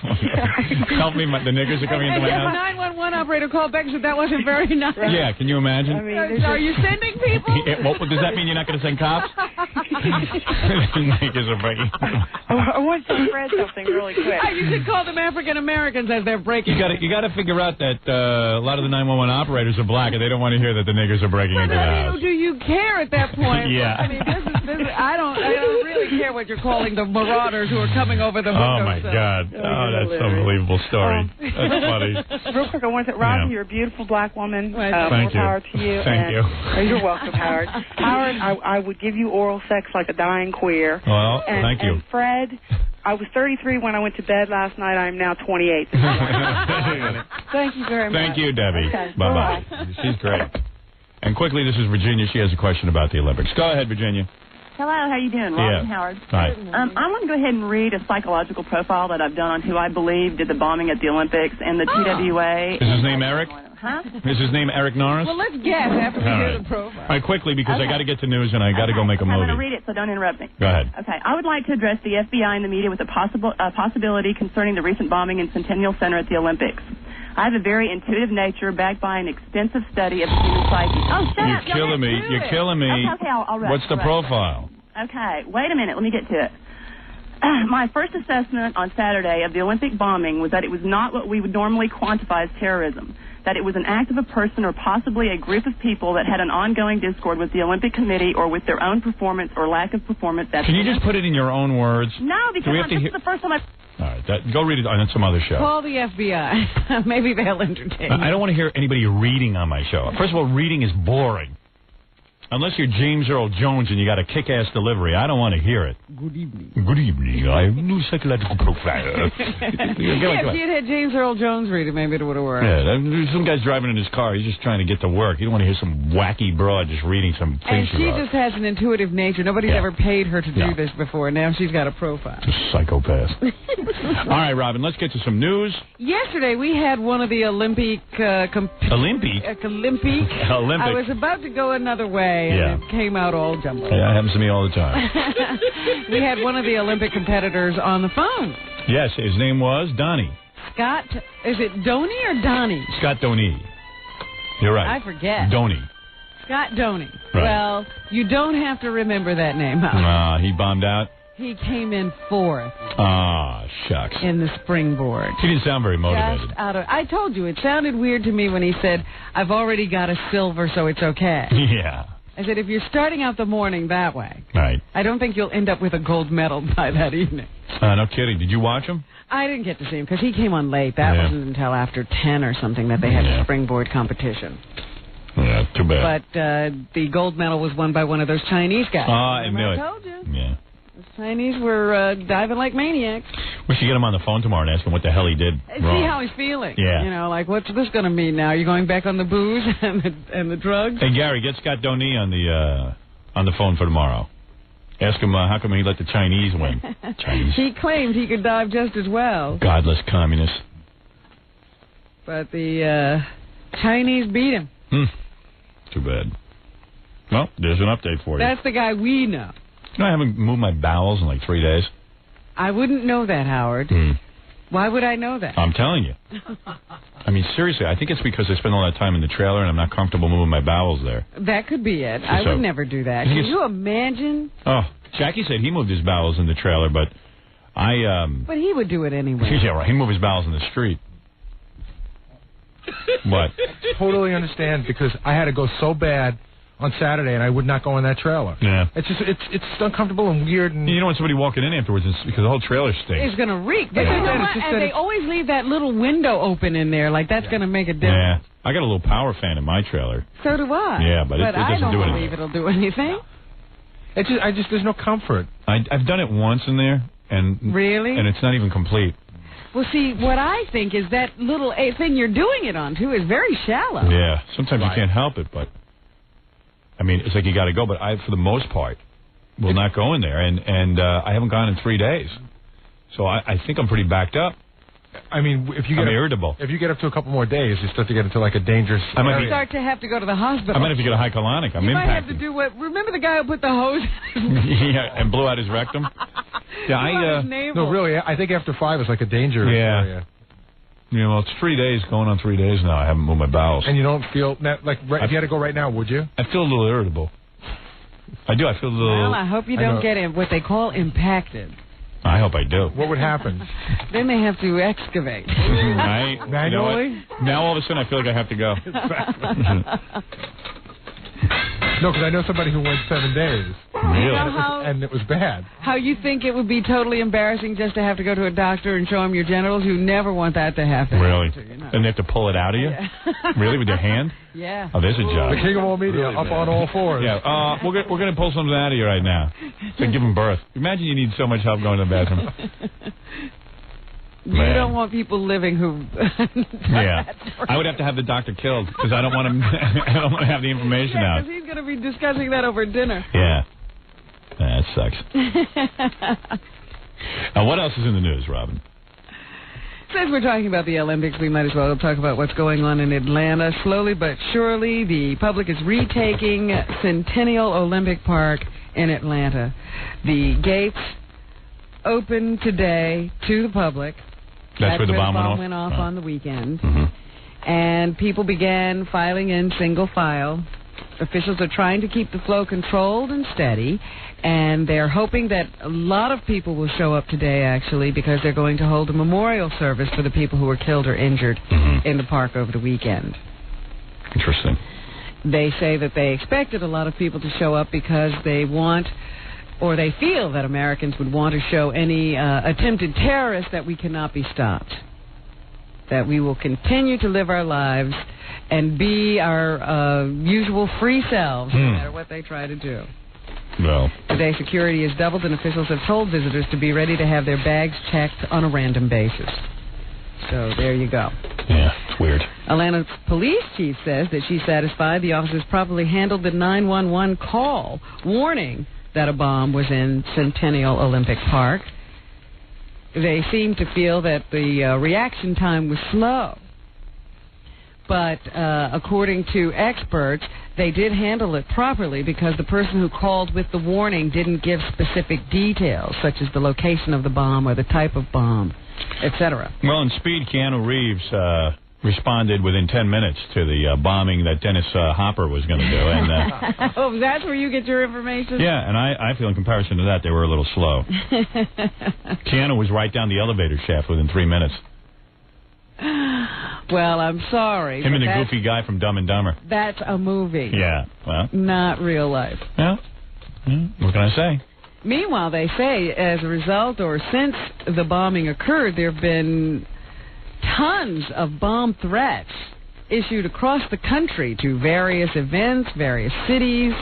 Help me, the niggers are coming into my house. The 911 operator called back and said that wasn't very nice. Yeah, can you imagine? I mean, are you sending people? Does that mean you're not going to send cops? Niggers are breaking. I want to spread something really quick. You should call them African Americans as they're breaking. You got to figure out that a lot of the 911 operators are black and they don't want to hear that the niggers are breaking into the house. Do you care at that point? Yeah. I mean, I don't really care what you're calling the marauders who are coming over the window. Oh, my God. Oh, that's an unbelievable story. That's funny. Real quick, I want to say, Robbie, you're a beautiful black woman. Thank you. Power to you. Thank you. You're welcome, Howard. Howard, I would give you oral sex like a dying queer. Well, thank you. And Fred, I was 33 when I went to bed last night. I am now 28. Thank you very much. Thank you, Debbie. Okay. Bye-bye. She's great. And quickly, this is Virginia. She has a question about the Olympics. Go ahead, Virginia. Hello, how you doing? Robin Howard. Hi. I want to go ahead and read a psychological profile that I've done on who I believe did the bombing at the Olympics and the TWA. Is his name Eric? Huh? Is his name Eric Norris? Well, let's guess after we hear the profile. All right, quickly, because I got to get to news and I got to go make a movie. I'm going to read it, so don't interrupt me. Go ahead. Okay. I would like to address the FBI and the media with a possibility concerning the recent bombing in Centennial Center at the Olympics. I have a very intuitive nature backed by an extensive study of the human psyche. Oh, shut up. You're killing me. You're killing me. Okay, I'll What's the profile? Okay, wait a minute. Let me get to it. My first assessment on Saturday of the Olympic bombing was that it was not what we would normally quantify as terrorism, that it was an act of a person or possibly a group of people that had an ongoing discord with the Olympic Committee or with their own performance or lack of performance. Can you just put it in your own words? No, because this is the first time I've... All right, go read it on some other show. Call the FBI. Maybe they'll entertain you. I don't want to hear anybody reading on my show. First of all, reading is boring. Unless you're James Earl Jones and you got a kick-ass delivery, I don't want to hear it. Good evening. Good evening. I'm a new psychological profiler. If you had James Earl Jones read it, maybe it would have worked. Yeah, some guy's driving in his car. He's just trying to get to work. You don't want to hear some wacky broad just reading some things. And she just has an intuitive nature. Nobody's ever paid her to do this before. Now she's got a profile. Just a psychopath. All right, Robin, let's get to some news. Yesterday we had one of the Olympic... Olympic? I was about to go another way. And it came out all jumbled. Yeah, it happens to me all the time. We had one of the Olympic competitors on the phone. Yes, his name was Donnie. Scott, is it Donnie or Donnie? Scott Donnie. You're right. I forget. Donnie. Scott Donnie. Right. Well, you don't have to remember that name. He bombed out? He came in fourth. Ah, shucks. In the springboard. He didn't sound very motivated. I told you, it sounded weird to me when he said, I've already got a silver, so it's okay. Yeah. I said, if you're starting out the morning that way, right, I don't think you'll end up with a gold medal by that evening. No kidding. Did you watch him? I didn't get to see him because he came on late. That wasn't until after 10 or something that they had a springboard competition. Yeah, too bad. But the gold medal was won by one of those Chinese guys. I knew it. I told you. Yeah. The Chinese were diving like maniacs. We should get him on the phone tomorrow and ask him what the hell he did wrong. See how he's feeling. Yeah. You know, like, what's this going to mean now? Are you going back on the booze and the drugs? Hey, Gary, get Scott Donnie on the phone for tomorrow. Ask him how come he let the Chinese win. Chinese. He claimed he could dive just as well. Godless communists. But the Chinese beat him. Too bad. Well, there's an update for you. That's the guy we know. You know, I haven't moved my bowels in like 3 days. I wouldn't know that, Howard. Why would I know that? I'm telling you. I mean, seriously, I think it's because I spend all that time in the trailer and I'm not comfortable moving my bowels there. That could be it. I would never do that. Can you imagine? Oh, Jackie said he moved his bowels in the trailer, but But he would do it anyway. Yeah, right. He moved his bowels in the street. What? Totally understand, because I had to go so bad on Saturday, and I would not go in that trailer. Yeah. It's just it's uncomfortable and weird. And you don't want somebody walking in afterwards because the whole trailer stinks. It's going to reek. But you know what? And they always leave that little window open in there, like that's going to make a difference. Yeah. I got a little power fan in my trailer. So do I. Yeah, but it doesn't do anything. I don't believe it'll do anything. There's no comfort. I've done it once in there, and really, and it's not even complete. Well, see, what I think is that little thing you're doing it on, too, is very shallow. Yeah, sometimes you can't help it, but, I mean, it's like you got to go, but I, for the most part, will not go in there, and I haven't gone in 3 days. So I think I'm pretty backed up. I mean, if you get irritable. If you get up to a couple more days, you start to get into like a dangerous area. You start to have to go to the hospital. I might have to get a hycolonic. I'm you impacted. might have to do what? Remember the guy who put the hose? Yeah, and blew out his rectum. Yeah, no, really. I think after 5 is like a dangerous area. You know, it's 3 days, going on 3 days now. I haven't moved my bowels. And you don't feel like if you had to go right now, would you? I feel a little irritable. I do. I feel a little. Well, I hope you don't get what they call impacted. I hope I do. What would happen? Then they have to excavate. Manually? Now all of a sudden I feel like I have to go. No, because I know somebody who went 7 days. Really? And it was bad. How you think it would be totally embarrassing just to have to go to a doctor and show him your genitals? You never want that to happen. Really? To you, no. And they have to pull it out of you? Yeah. Really, with their hand? Yeah. Oh, there's a job. The king of all media, really up bad. On all fours. Yeah. We're going to pull something out of you right now to give him birth. Imagine you need so much help going to the bathroom. You don't want people living who. Yeah, I would have to have the doctor killed because I don't want him. I don't want to have the information out. Because he's going to be discussing that over dinner. Yeah, that sucks. What else is in the news, Robin? Since we're talking about the Olympics, we might as well talk about what's going on in Atlanta. Slowly but surely, the public is retaking Centennial Olympic Park in Atlanta. The gates open today to the public. That's where the bomb went off on the weekend. Mm-hmm. And people began filing in single file. Officials are trying to keep the flow controlled and steady, and they're hoping that a lot of people will show up today, actually, because they're going to hold a memorial service for the people who were killed or injured in the park over the weekend. Interesting. They say that they expected a lot of people to show up because they want, or they feel that Americans would want to show any attempted terrorists that we cannot be stopped. That we will continue to live our lives and be our usual free selves, no matter what they try to do. Well. Today, security is doubled, and officials have told visitors to be ready to have their bags checked on a random basis. So there you go. Yeah, it's weird. Atlanta's police chief says that she's satisfied the officers properly handled the 911 call, warning that a bomb was in Centennial Olympic Park. They seem to feel that the reaction time was slow. But according to experts, they did handle it properly because the person who called with the warning didn't give specific details, such as the location of the bomb or the type of bomb, etc. Well, in Speed, Keanu Reeves responded within 10 minutes to the bombing that Dennis Hopper was going to do. And, oh, that's where you get your information? Yeah, and I feel in comparison to that, they were a little slow. Keanu was right down the elevator shaft within 3 minutes. Well, I'm sorry. Him and the goofy guy from Dumb and Dumber. That's a movie. Yeah, well. Not real life. Yeah. What can I say? Meanwhile, they say as a result or since the bombing occurred, there have been tons of bomb threats issued across the country to various events, various cities.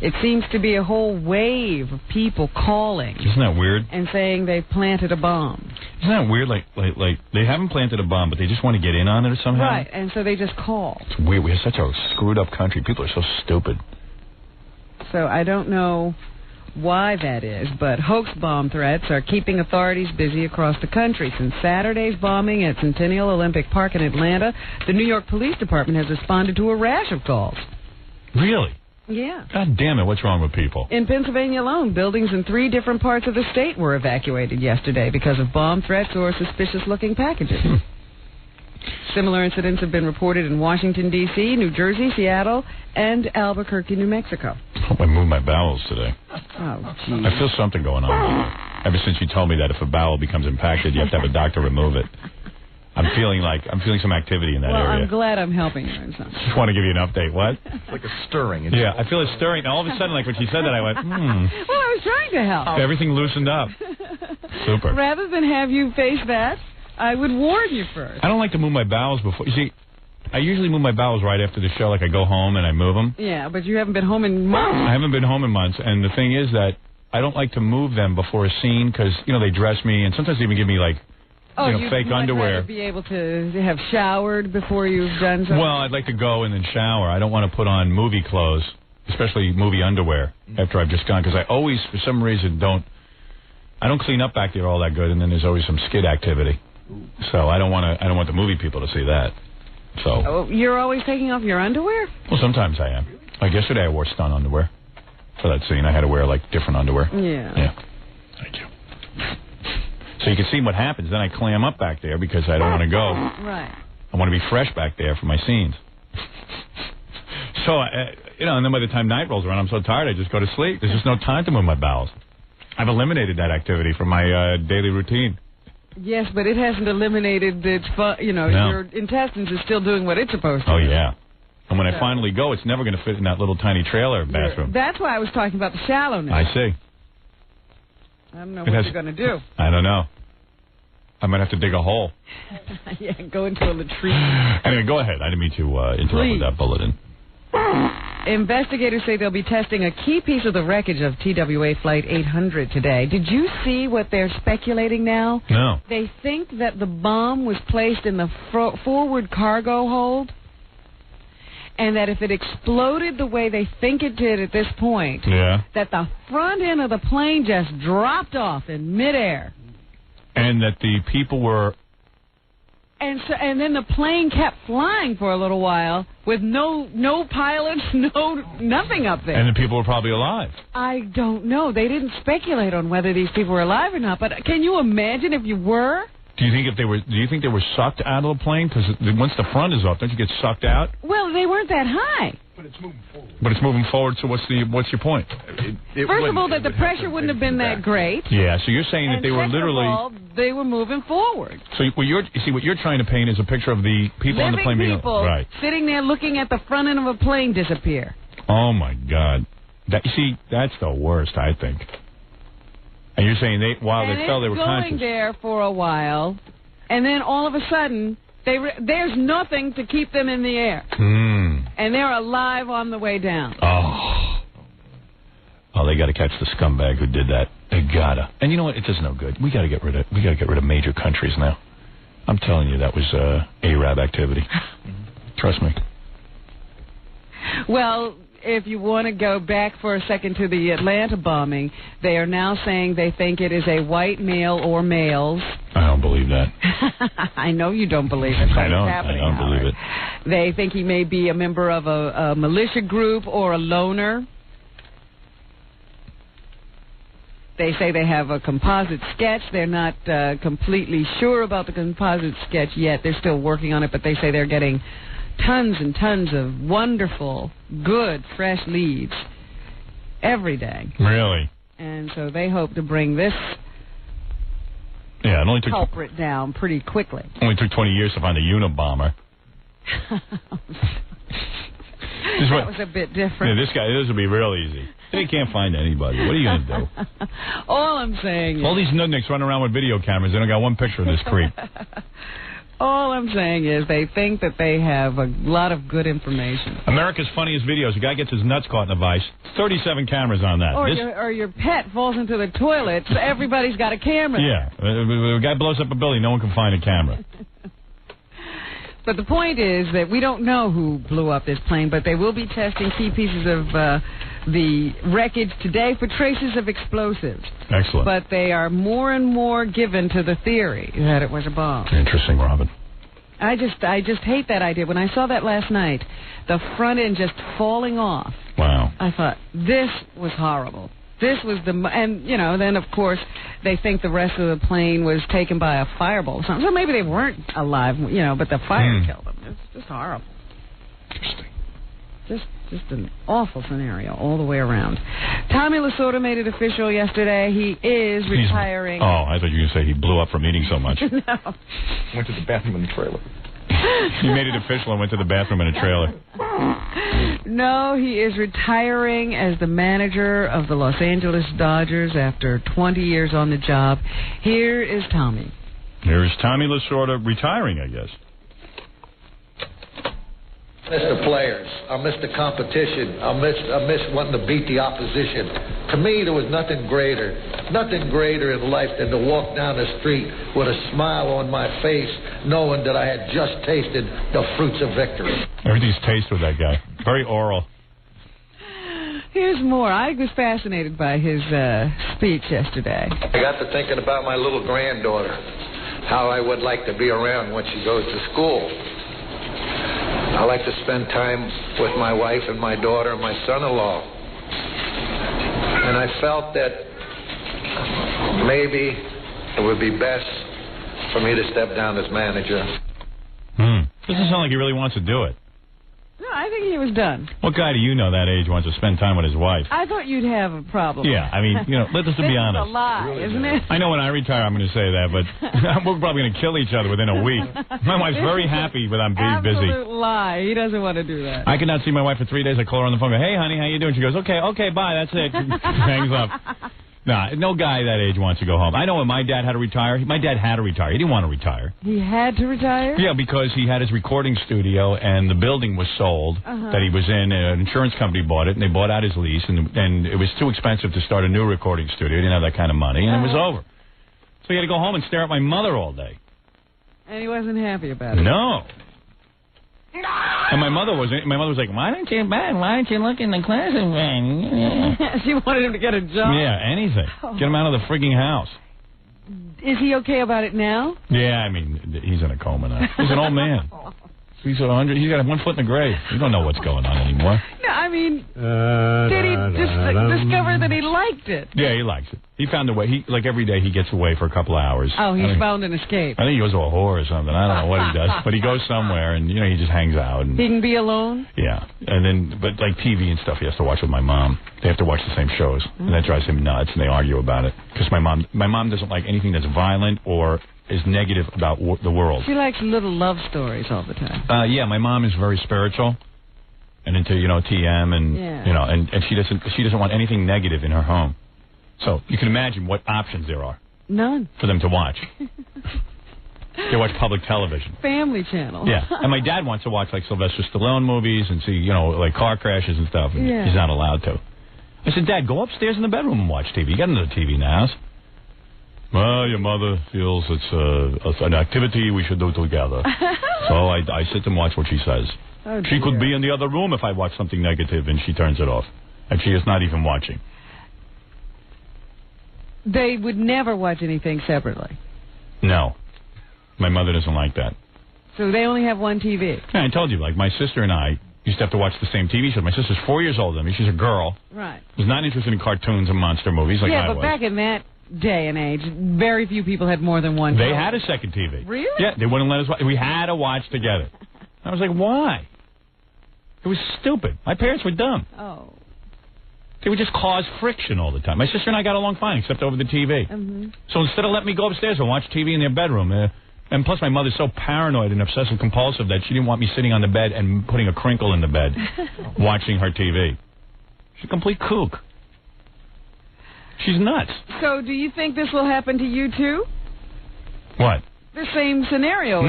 It seems to be a whole wave of people calling. Isn't that weird? And saying they've planted a bomb. Isn't that weird? Like they haven't planted a bomb, but they just want to get in on it somehow? Right, and so they just call. It's weird. We have such a screwed up country. People are so stupid. So I don't know why that is, but hoax bomb threats are keeping authorities busy across the country. Since Saturday's bombing at Centennial Olympic Park in Atlanta, the New York Police Department has responded to a rash of calls. Really? Yeah. God damn it, what's wrong with people? In Pennsylvania alone, buildings in 3 different parts of the state were evacuated yesterday because of bomb threats or suspicious-looking packages. Similar incidents have been reported in Washington, D.C., New Jersey, Seattle, and Albuquerque, New Mexico. I hope I moved my bowels today. Oh, geez. I feel something going on. Ever since you told me that if a bowel becomes impacted, you have to have a doctor remove it. I'm feeling some activity in that area. Well, I'm glad I'm helping you in something. Just want to give you an update. What? It's like a stirring. Yeah, I feel a stirring. All of a sudden, like when she said that, I went, Well, I was trying to help. Everything loosened up. Super. Rather than have you face that, I would warn you first. I don't like to move my bowels before. You see, I usually move my bowels right after the show. Like I go home and I move them. Yeah, but you haven't been home in months. I haven't been home in months. And the thing is that I don't like to move them before a scene because, they dress me. And sometimes they even give me, fake underwear. You'd be able to have showered before you've done something? Well, I'd like to go and then shower. I don't want to put on movie clothes, especially movie underwear, after I've just gone. Because I always, for some reason, I don't clean up back there all that good. And then there's always some skid activity. So I don't want the movie people to see that. So. Oh, you're always taking off your underwear? Well, sometimes I am. Like yesterday, I wore stunt underwear for that scene. I had to wear different underwear. Yeah. Yeah. Thank you. So you can see what happens. Then I clam up back there because I don't want to go. Right. I want to be fresh back there for my scenes. So, and then by the time night rolls around, I'm so tired I just go to sleep. There's just no time to move my bowels. I've eliminated that activity from my daily routine. Yes, but it hasn't eliminated its, No. Your intestines is still doing what it's supposed to. Oh, yeah. And when I finally go, it's never going to fit in that little tiny trailer bathroom. That's why I was talking about the shallowness. I see. I don't know what you're going to do. I don't know. I might have to dig a hole. Yeah, go into a latrine. Anyway, go ahead. I didn't mean to interrupt with that bulletin. Investigators say they'll be testing a key piece of the wreckage of TWA Flight 800 today. Did you see what they're speculating now? No. They think that the bomb was placed in the forward cargo hold, and that if it exploded the way they think it did at this point, that the front end of the plane just dropped off in midair. And that the people were... And then the plane kept flying for a little while with no pilots, nothing up there. And the people were probably alive. I don't know. They didn't speculate on whether these people were alive or not. But can you imagine if you were? Do you think they were sucked out of the plane? Because once the front is off, don't you get sucked out? Well, they weren't that high. But it's moving forward. But it's moving forward, so what's your point? First of all, that the pressure wouldn't have been that great. Yeah, so you're saying that they were literally... Of all, they were moving forward. So what you're trying to paint is a picture of the people on the plane being... people right. sitting there looking at the front end of a plane disappear. Oh, my God. That's the worst, I think. And you're saying they fell, they were conscious. Going there for a while, and then all of a sudden... there's nothing to keep them in the air. And they're alive on the way down. Oh, they got to catch the scumbag who did that. They gotta. And you know what? It does no good. We got to get rid of major countries now. I'm telling you, that was Arab activity. Trust me. Well, if you want to go back for a second to the Atlanta bombing, they are now saying they think it is a white male or males. I don't believe that. I know you don't believe it. I don't believe it. They think he may be a member of a militia group or a loner. They say they have a composite sketch. They're not completely sure about the composite sketch yet. They're still working on it, but they say they're getting tons and tons of wonderful, good, fresh leads every day. Really? And so they hope to bring this it only took culprit down pretty quickly. Only took 20 years to find a Unabomber. That was a bit different. Yeah, this will be real easy. They can't find anybody. What are you going to do? All I'm saying is... all these nudniks running around with video cameras, they don't got one picture of this creep. All I'm saying is they think that they have a lot of good information. America's funniest videos. A guy gets his nuts caught in a vice. 37 cameras on that. Or your pet falls into the toilet, so everybody's got a camera. Yeah. A guy blows up a building, no one can find a camera. But the point is that we don't know who blew up this plane, but they will be testing key pieces of the wreckage today for traces of explosives. Excellent. But they are more and more given to the theory that it was a bomb. Interesting, Robin. I just hate that idea. When I saw that last night, the front end just falling off. Wow. I thought, this was horrible. This was then of course they think the rest of the plane was taken by a fireball or something. So maybe they weren't alive, but the fire killed them. It's just horrible. Interesting. Just an awful scenario all the way around. Tommy Lasorda made it official yesterday. He is retiring. I thought you were going to say he blew up from eating so much. No. Went to the bathroom in the trailer. He made it official and went to the bathroom in a trailer. No, he is retiring as the manager of the Los Angeles Dodgers after 20 years on the job. Here is Tommy. Here is Tommy Lasorda retiring, I guess. I miss the players. I miss the competition. I miss wanting to beat the opposition. To me, there was nothing greater in life than to walk down the street with a smile on my face, knowing that I had just tasted the fruits of victory. Everything's taste with that guy. Very oral. Here's more. I was fascinated by his speech yesterday. I got to thinking about my little granddaughter, how I would like to be around when she goes to school. I like to spend time with my wife and my daughter and my son-in-law. And I felt that maybe it would be best for me to step down as manager. Doesn't sound like he really wants to do it. No, I think he was done. What guy do you know that age wants to spend time with his wife? I thought you'd have a problem. Yeah, I mean, let's just be honest. This is a lie, isn't it? I know when I retire I'm going to say that, but we're probably going to kill each other within a week. My wife's very happy when I'm being busy. Absolute lie. He doesn't want to do that. I cannot see my wife for 3 days. I call her on the phone and go, hey, honey, how you doing? She goes, okay, bye, that's it. Hangs up. Nah, no guy that age wants to go home. I know when my dad had to retire. My dad had to retire. He didn't want to retire. He had to retire? Yeah, because he had his recording studio, and the building was sold that he was in. An insurance company bought it, and they bought out his lease, and it was too expensive to start a new recording studio. He didn't have that kind of money, and it was over. So he had to go home and stare at my mother all day. And he wasn't happy about it. No. And my mother was like, why don't you look in the classroom? She wanted him to get a job? Yeah, anything. Get him out of the frigging house. Is he okay about it now? Yeah, I mean, he's in a coma now. He's an old man. He's 100. He's got 1 foot in the grave. You don't know what's going on anymore. No, I mean, did he discover that he liked it? Yeah, he likes it. He found a way. He every day he gets away for a couple of hours. Oh, he's found an escape. I think he goes to a whore or something. I don't know what he does, but he goes somewhere and he just hangs out. And, he can be alone. Yeah, and then but like TV and stuff, he has to watch with my mom. They have to watch the same shows, and that drives him nuts. And they argue about it because my mom doesn't like anything that's violent or is negative about the world. She likes little love stories all the time. Yeah, my mom is very spiritual and into TM and and she doesn't want anything negative in her home. So you can imagine what options there are. None. For them to watch. They watch public television. Family Channel. Yeah, and my dad wants to watch like Sylvester Stallone movies and see like car crashes and stuff. And he's not allowed to. I said, Dad, go upstairs in the bedroom and watch TV. You got another TV in the house. Well, your mother feels it's an activity we should do together. So I sit and watch what she says. Oh, she could be in the other room if I watch something negative, and she turns it off. And she is not even watching. They would never watch anything separately. No. My mother doesn't like that. So they only have one TV. Yeah, I told you, like, my sister and I used to have to watch the same TV show. My sister's 4 years older than me. She's a girl. Right. Was not interested in cartoons and monster movies like I was. Yeah, but back in that day and age, very few people had more than one. They had a second TV. Really? Yeah, they wouldn't let us watch. We had to watch together. I was like, why? It was stupid. My parents were dumb. Oh. They would just cause friction all the time. My sister and I got along fine, except over the TV. Mm-hmm. So instead of letting me go upstairs and watch TV in their bedroom, and plus my mother's so paranoid and obsessive compulsive that she didn't want me sitting on the bed and putting a crinkle in the bed watching her TV. She's a complete kook. She's nuts. So do you think this will happen to you, too? What? The same scenario.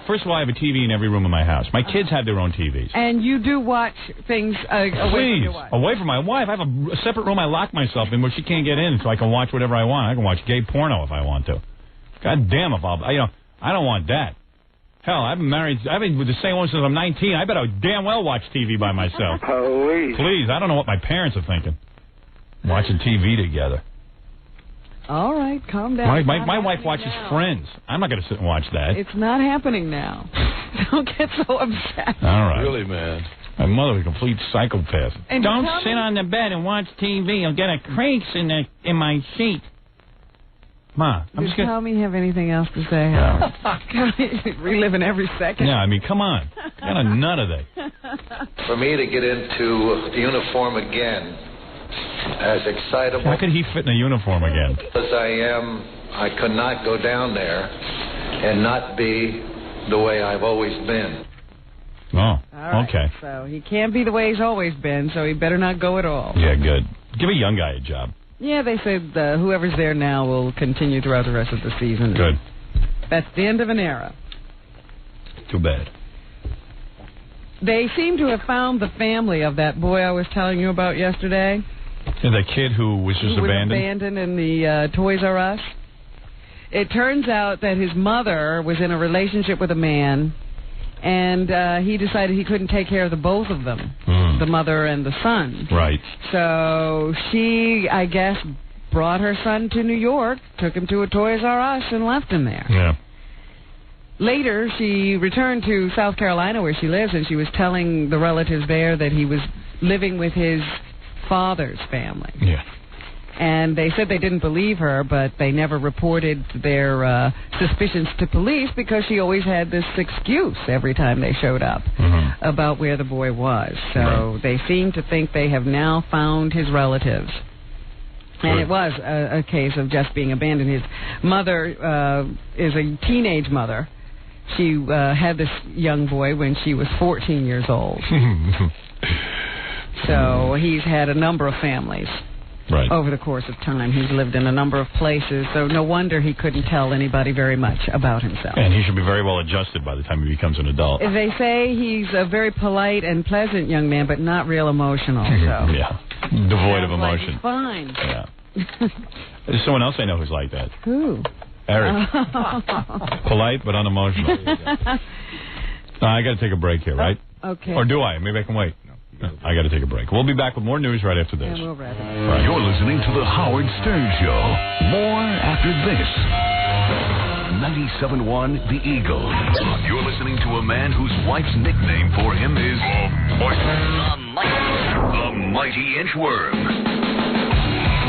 First of all, I have a TV in every room in my house. My kids have their own TVs. And you do watch things away from your wife. Away from my wife. I have a separate room I lock myself in where she can't get in, so I can watch whatever I want. I can watch gay porno if I want to. God damn, I don't want that. Hell, I've been with the same one since I'm 19. I better damn well watch TV by myself. Please, I don't know what my parents are thinking. Watching TV together. All right, calm down. My wife watches Friends. I'm not going to sit and watch that. It's not happening now. Don't get so upset. All right. Really, man. My mother is a complete psychopath. And don't sit on the bed and watch TV. I'll get a crease in my sheet. Ma, Does Tommy have anything else to say? No. Reliving every second. Yeah, I mean, come on. Got a nut of they. For me to get into the uniform again, as excitable how could he fit in a uniform again? as I am, I could not go down there and not be the way I've always been. Oh, all right, okay. So he can't be the way he's always been, so he better not go at all. Yeah, good. Give a young guy a job. Yeah, they said whoever's there now will continue throughout the rest of the season. Good. That's the end of an era. Too bad. They seem to have found the family of that boy I was telling you about yesterday. Yeah, the kid who was just abandoned? Abandoned in the Toys R Us. It turns out that his mother was in a relationship with a man, and he decided he couldn't take care of the both of them, the mother and the son. Right. So she, I guess, brought her son to New York, took him to a Toys R Us, and left him there. Yeah. Later, she returned to South Carolina where she lives, and she was telling the relatives there that he was living with his father's family. Yeah. And they said they didn't believe her, but they never reported their suspicions to police because she always had this excuse every time they showed up about where the boy was. So they seem to think they have now found his relatives. And it was a case of just being abandoned. His mother is a teenage mother. She had this young boy when she was 14 years old. So he's had a number of families over the course of time. He's lived in a number of places, so no wonder he couldn't tell anybody very much about himself. And he should be very well adjusted by the time he becomes an adult. They say he's a very polite and pleasant young man, but not real emotional. So. Yeah, devoid of emotion. Like fine. Yeah. There's someone else I know who's like that. Who? Eric. Polite but unemotional. I got to take a break here, right? Okay. Or do I? Maybe I can wait. No, I got to take a break. We'll be back with more news right after this. And we'll wrap it. You're listening to The Howard Stern Show. More after this. 97.1 The Eagle. You're listening to a man whose wife's nickname for him is the Mighty Inchworm.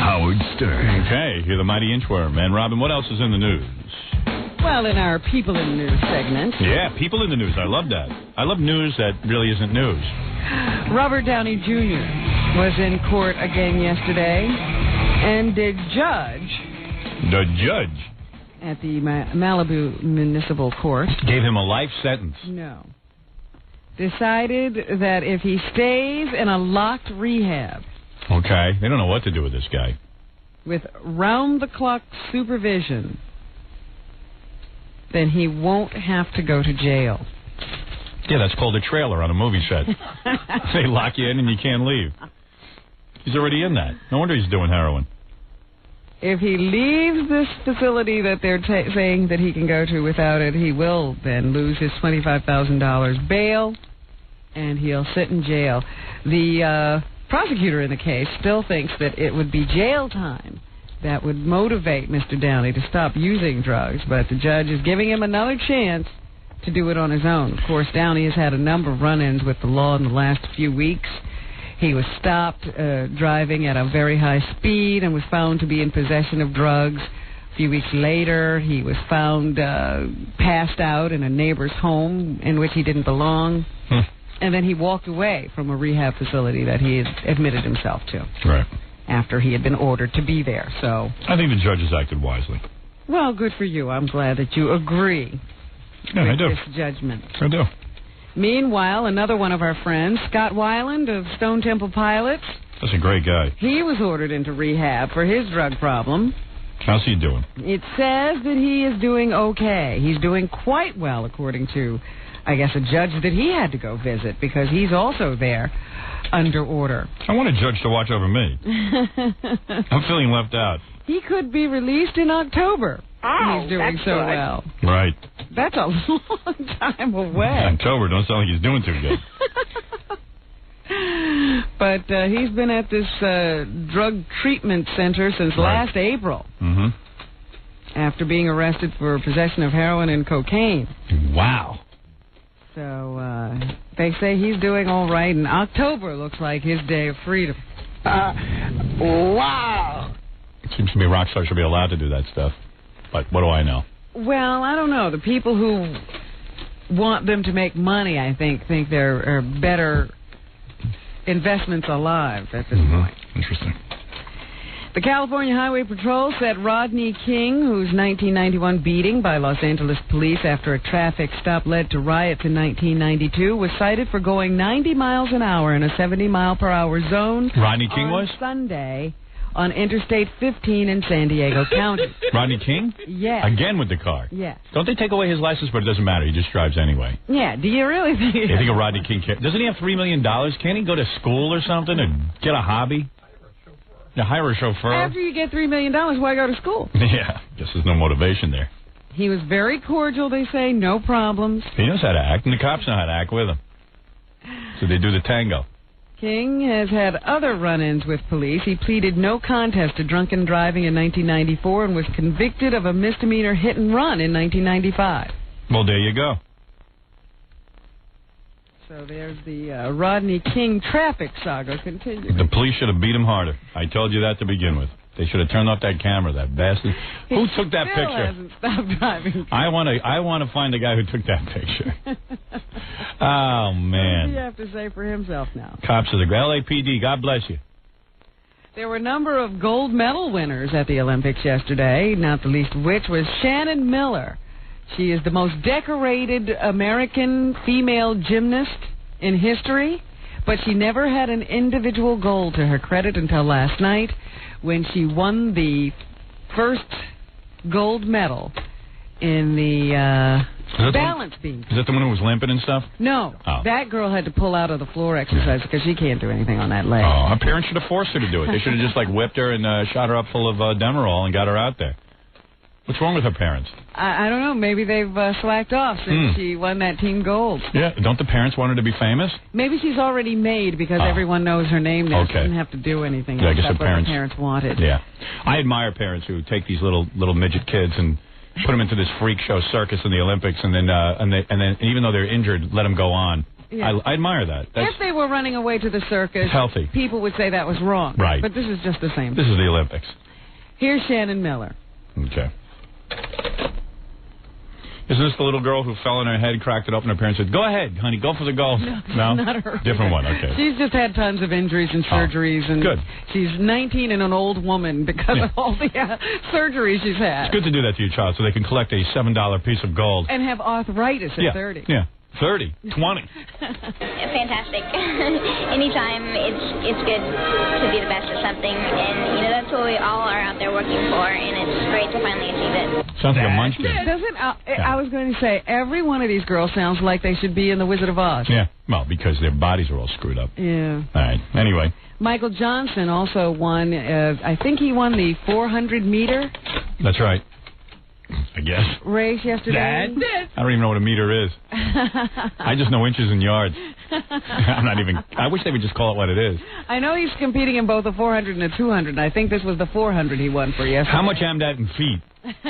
Howard Stern. Okay, you're the Mighty Inchworm. And Robin, what else is in the news? Well, in our People in the News segment. Yeah, People in the News. I love that. I love news that really isn't news. Robert Downey Jr. was in court again yesterday, and the judge at the Malibu Municipal Court gave him a life sentence. No. Decided that if he stays in a locked rehab. Okay. They don't know what to do with this guy. With round-the-clock supervision, then he won't have to go to jail. Yeah, that's called a trailer on a movie set. They lock you in and you can't leave. He's already in that. No wonder he's doing heroin. If he leaves this facility that they're saying that he can go to without it, he will then lose his $25,000 bail, and he'll sit in jail. The prosecutor in the case still thinks that it would be jail time that would motivate Mr. Downey to stop using drugs, but the judge is giving him another chance to do it on his own. Of course, Downey has had a number of run-ins with the law in the last few weeks. He was stopped driving at a very high speed and was found to be in possession of drugs. A few weeks later, he was found passed out in a neighbor's home in which he didn't belong. And then he walked away from a rehab facility that he had admitted himself to. Right. After he had been ordered to be there. So I think the judge has acted wisely. Well, good for you. I'm glad that you agree with this judgment. I do. Meanwhile, another one of our friends, Scott Weiland of Stone Temple Pilots. That's a great guy. He was ordered into rehab for his drug problem. How's he doing? It says that he is doing okay. He's doing quite well, according to, I guess, a judge that he had to go visit, because he's also there under order. I want a judge to watch over me. I'm feeling left out. He could be released in October. Oh, he's doing so well. Right. That's a long time away. October, don't sound like he's doing too good. But he's been at this drug treatment center since last April. Mm-hmm. After being arrested for possession of heroin and cocaine. Wow. So they say he's doing all right, and October looks like his day of freedom. Wow. It seems to me rock stars should be allowed to do that stuff. But what do I know? Well, I don't know. The people who want them to make money, I think there are better investments alive at this point. Interesting. The California Highway Patrol said Rodney King, whose 1991 beating by Los Angeles police after a traffic stop led to riots in 1992, was cited for going 90 miles an hour in a 70-mile-per-hour zone. Rodney King was? Sunday on Interstate 15 in San Diego County. Rodney King? Yes. Again with the car? Yes. Don't they take away his license, but it doesn't matter. He just drives anyway. Yeah. Do you really think? You think of Rodney King? Doesn't he have $3 million? Can't he go to school or something and get a hobby? To hire a chauffeur? After you get $3 million, why go to school? Yeah. Guess there's no motivation there. He was very cordial, they say. No problems. He knows how to act, and the cops know how to act with him. So they do the tango. King has had other run-ins with police. He pleaded no contest to drunken driving in 1994 and was convicted of a misdemeanor hit-and-run in 1995. Well, there you go. So there's the Rodney King traffic saga continuing. The police should have beat him harder. I told you that to begin with. They should have turned off that camera, that bastard. Who took that picture? Hasn't stopped driving. I want to find the guy who took that picture. Oh, man. What does he have to say for himself now? Cops of the LAPD, God bless you. There were a number of gold medal winners at the Olympics yesterday, not the least of which was Shannon Miller. She is the most decorated American female gymnast in history, but she never had an individual gold to her credit until last night when she won the first gold medal in the balance beam. Is that the one who was limping and stuff? No. Oh. That girl had to pull out of the floor exercise because she can't do anything on that leg. Oh, her parents should have forced her to do it. They should have just, whipped her and shot her up full of Demerol and got her out there. What's wrong with her parents? I don't know. Maybe they've slacked off since she won that team gold. Yeah. Don't the parents want her to be famous? Maybe she's already made because everyone knows her name now. Okay. She doesn't have to do anything. Yeah, I guess That's her parents, what her parents wanted. Yeah. I admire parents who take these little midget kids and put them into this freak show circus in the Olympics, and then even though they're injured, let them go on. Yeah. I admire that. If they were running away to the circus, healthy. People would say that was wrong. Right. But this is just the same. This is the Olympics. Here's Shannon Miller. Okay. Isn't this the little girl who fell on her head, cracked it open, and her parents said, "Go ahead, honey, go for the golf"? No? Not her. Different one, okay. She's just had tons of injuries and surgeries. And good. She's 19 and an old woman because of all the surgeries she's had. It's good to do that to your child so they can collect a $7 piece of gold. And have arthritis at 30. Yeah. 30, 20. Fantastic. Anytime it's good to be the best at something, and that's what we all are out there working for, and it's great to finally achieve it. Sounds like a munchkin. I was going to say, every one of these girls sounds like they should be in The Wizard of Oz. Yeah, well, because their bodies are all screwed up. Yeah. All right, anyway. Michael Johnson also won, I think he won the 400 meter. That's right. I guess. Race yesterday. That's it. I don't even know what a meter is. I just know inches and yards. I wish they would just call it what it is. I know he's competing in both the 400 and the 200, and I think this was the 400 he won for yesterday. How much am that in feet?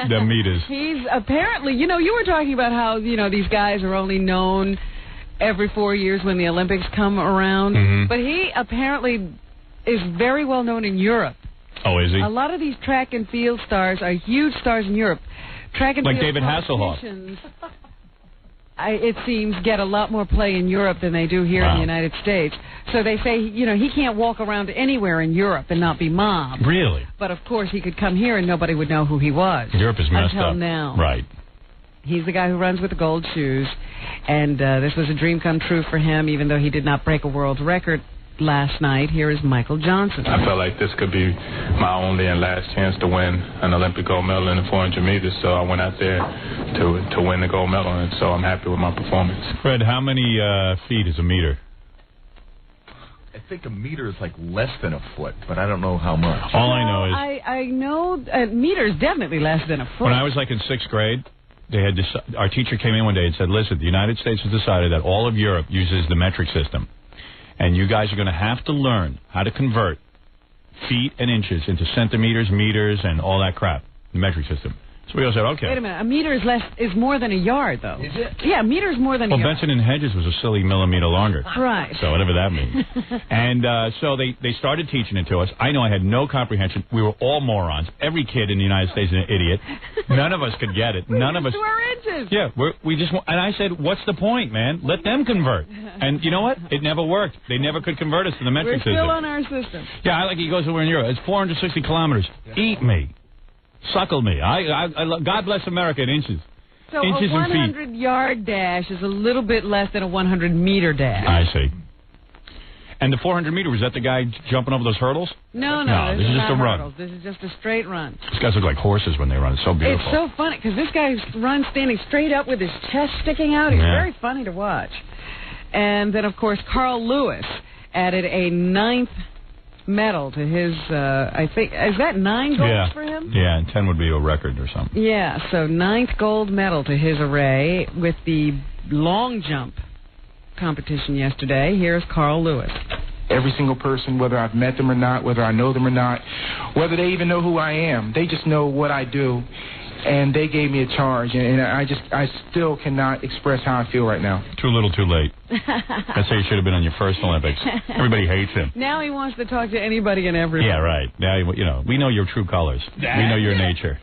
The meters. He's apparently, you were talking about how, these guys are only known every 4 years when the Olympics come around. Mm-hmm. But he apparently is very well known in Europe. Oh, is he? A lot of these track and field stars are huge stars in Europe. Track and like field David Hasselhoff. It seems, get a lot more play in Europe than they do here in the United States. So they say, he can't walk around anywhere in Europe and not be mobbed. Really? But, of course, he could come here and nobody would know who he was. Europe is messed until up. now. Right. He's the guy who runs with the gold shoes. And this was a dream come true for him, even though he did not break a world record last night. Here is Michael Johnson. I felt like this could be my only and last chance to win an Olympic gold medal in the 400 meters, so I went out there to win the gold medal, and so I'm happy with my performance. Fred, how many feet is a meter? I think a meter is like less than a foot, but I don't know how much. All I know is... I know a meter is definitely less than a foot. When I was like in 6th grade, they had our teacher came in one day and said, listen, the United States has decided that all of Europe uses the metric system. And you guys are going to have to learn how to convert feet and inches into centimeters, meters, and all that crap. The metric system. So we all said, okay. Wait a minute. A meter is more than a yard, though. Is it? Yeah, a meter is more than a yard. Well, Benson and Hedges was a silly millimeter longer. Right. So whatever that means. And so they started teaching it to us. I know I had no comprehension. We were all morons. Every kid in the United States is an idiot. None of us could get it. None of us. To our inches. Yeah, we just. And I said, what's the point, man? Let them convert. And you know what? It never worked. They never could convert us to the metric system. We're still on our system. Yeah, he goes over in Europe. It's 460 kilometers. Eat me. Suckle me. God bless America in inches. So inches a 100-yard dash is a little bit less than a 100-meter dash. I see. And the 400-meter, was that the guy jumping over those hurdles? No, this is just a run. Hurdles. This is just a straight run. These guys look like horses when they run. It's so beautiful. It's so funny because this guy runs standing straight up with his chest sticking out. He's very funny to watch. And then, of course, Carl Lewis added a 9th medal to his, I think, is that 9 golds for him? Yeah, and 10 would be a record or something. Yeah, so 9th gold medal to his array with the long jump competition yesterday. Here's Carl Lewis. Every single person, whether I've met them or not, whether I know them or not, whether they even know who I am, they just know what I do. And they gave me a charge, and I still cannot express how I feel right now. Too little, too late. I'd say you should have been on your first Olympics. Everybody hates him. Now he wants to talk to anybody and everybody. Yeah, right. Now, we know your true colors. We know your nature.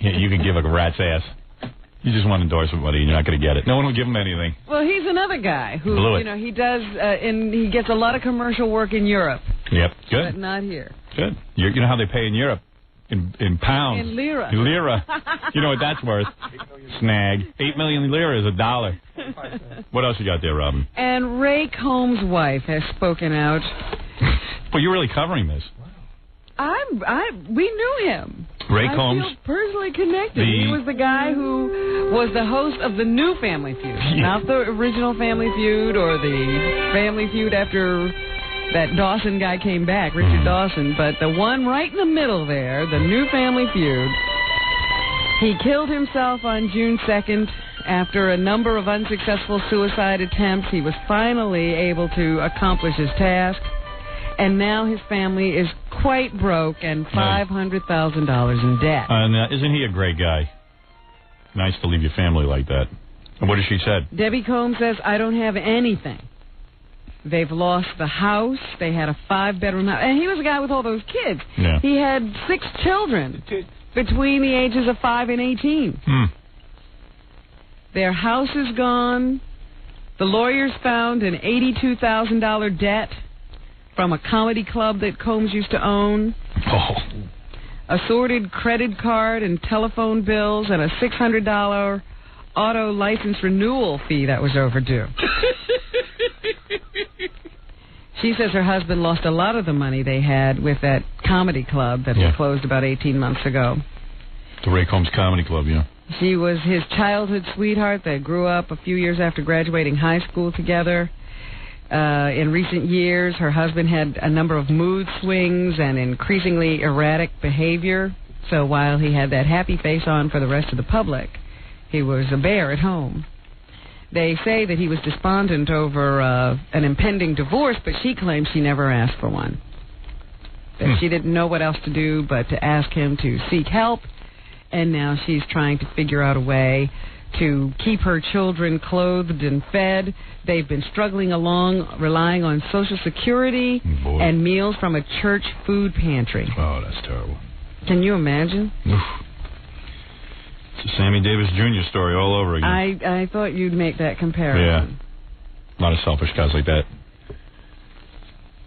You can give a rat's ass. You just want to endorse somebody, and you're not going to get it. No one will give him anything. Well, he's another guy who, he does, he gets a lot of commercial work in Europe. Yep, good. But not here. Good. You know how they pay in Europe? In pounds. In lira. Lira. You know what that's worth? Snag. 8 million lira is $1. What else you got there, Robin? And Ray Combs' wife has spoken out. Well, you're really covering this. We knew him. Ray Combs. I feel personally connected. He was the guy who was the host of the new Family Feud. Not the original Family Feud or the Family Feud after that Dawson guy came back, Richard Dawson, but the one right in the middle there, the new Family Feud. He killed himself on June 2nd after a number of unsuccessful suicide attempts. He was finally able to accomplish his task, and now his family is quite broke and $500,000 in debt. And isn't he a great guy? Nice to leave your family like that. And what has she said? Debbie Combs says, I don't have anything. They've lost the house. They had a 5-bedroom house. And he was a guy with all those kids. Yeah. He had 6 children between the ages of 5 and 18. Their house is gone. The lawyers found an $82,000 debt from a comedy club that Combs used to own. Assorted credit card and telephone bills and a $600 auto license renewal fee that was overdue. She says her husband lost a lot of the money they had with that comedy club that was closed about 18 months ago. The Ray Combs Comedy Club, yeah. She was his childhood sweetheart that grew up a few years after graduating high school together. In recent years, her husband had a number of mood swings and increasingly erratic behavior. So while he had that happy face on for the rest of the public, he was a bear at home. They say that he was despondent over an impending divorce, but she claims she never asked for one. That she didn't know what else to do but to ask him to seek help, and now she's trying to figure out a way to keep her children clothed and fed. They've been struggling along, relying on Social Security and meals from a church food pantry. Oh, that's terrible. Can you imagine? Oof. It's a Sammy Davis Jr. story all over again. I thought you'd make that comparison. Yeah. A lot of selfish guys like that.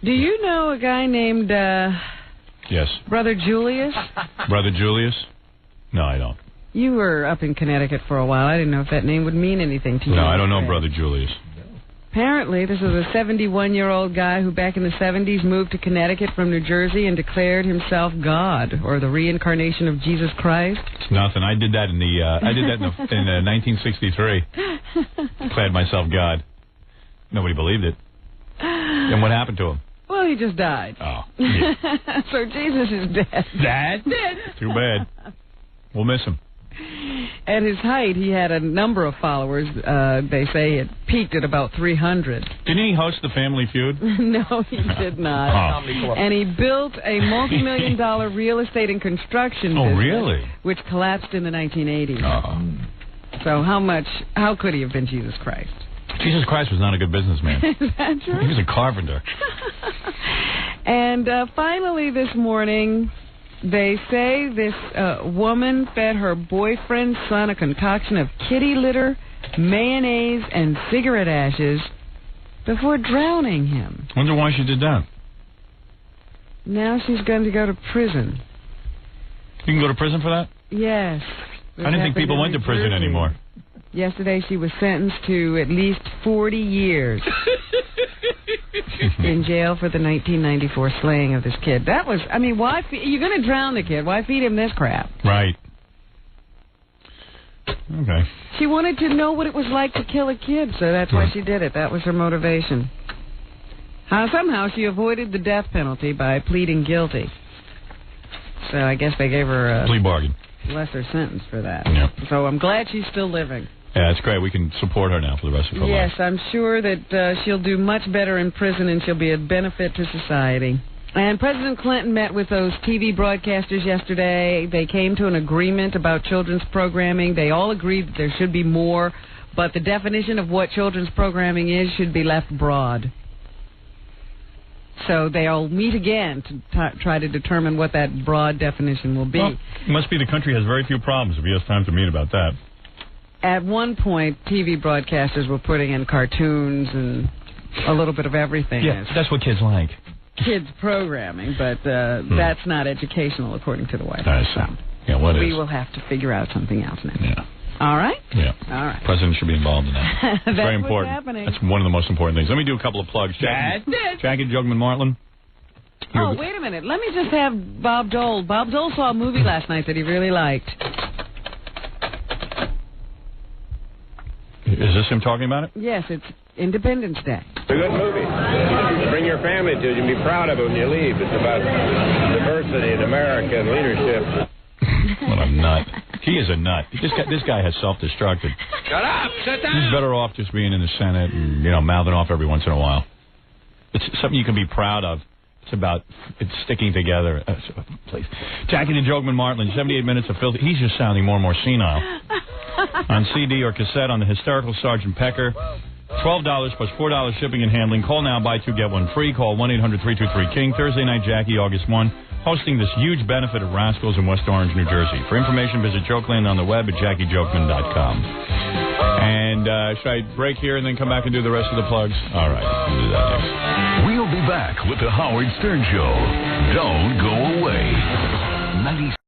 Do you know a guy named... Yes. Brother Julius? Brother Julius? No, I don't. You were up in Connecticut for a while. I didn't know if that name would mean anything to you. No, I don't know Brother Julius. Apparently, this is a 71-year-old guy who back in the 70s moved to Connecticut from New Jersey and declared himself God, or the reincarnation of Jesus Christ. It's nothing. I did that in 1963. Declared myself God. Nobody believed it. And what happened to him? Well, he just died. Oh. Yeah. So Jesus is dead. Dead? Too bad. We'll miss him. At his height, he had a number of followers. They say it peaked at about 300. Didn't he host the Family Feud? No, he did not. Oh. And he built a multi-million-dollar real estate and construction business, really? Which collapsed in the 1980s. Oh. So how could he have been Jesus Christ? Jesus Christ was not a good businessman. Is that true? He was a carpenter. And finally this morning... They say this woman fed her boyfriend's son a concoction of kitty litter, mayonnaise, and cigarette ashes before drowning him. Wonder why she did that. Now she's going to go to prison. You can go to prison for that? Yes. I didn't think people went to prison anymore. Yesterday she was sentenced to at least 40 years in jail for the 1994 slaying of this kid. That was, I mean, why? You're going to drown the kid. Why feed him this crap? Right. Okay. She wanted to know what it was like to kill a kid, so that's why she did it. That was her motivation. Somehow she avoided the death penalty by pleading guilty. So I guess they gave her a plea bargain. Lesser sentence for that. Yep. So I'm glad she's still living. Yeah, that's great. We can support her now for the rest of her life. Yes, I'm sure that she'll do much better in prison and she'll be a benefit to society. And President Clinton met with those TV broadcasters yesterday. They came to an agreement about children's programming. They all agreed that there should be more, but the definition of what children's programming is should be left broad. So they'll meet again to try to determine what that broad definition will be. Well, it must be the country has very few problems if he has time to meet about that. At one point, TV broadcasters were putting in cartoons and a little bit of everything. Yeah, that's what kids like. Kids programming, but that's not educational according to the White I House. see. Yeah, what we is? will have to figure out something else now. Yeah. All right? Yeah. All right. President should be involved in that. It's very important. What's happening. That's one of the most important things. Let me do a couple of plugs. Jackie Jugman Martland. Oh, wait a minute. Let me just have Bob Dole. Bob Dole saw a movie last night that he really liked. Is this him talking about it? Yes, it's Independence Day. It's a good movie. Bring your family to it. You'll be proud of it when you leave. It's about diversity in America and leadership. What a nut. He is a nut. This guy has self-destructed. Shut up! Sit down! He's better off just being in the Senate and, mouthing off every once in a while. It's something you can be proud of. It's sticking together. Please. Jackie the Jokeman Martland, 78 minutes of filthy. He's just sounding more and more senile. on CD or cassette on the hysterical Sergeant Pecker. $12 plus $4 shipping and handling. Call now, buy two, get one free. Call 1-800-323-KING. Thursday night, Jackie, August 1. Hosting this huge benefit at Rascals in West Orange, New Jersey. For information, visit Jokeland on the web at JackieJokeman.com. And should I break here and then come back and do the rest of the plugs? All right, we'll do that next. We'll be back with the Howard Stern Show. Don't go away.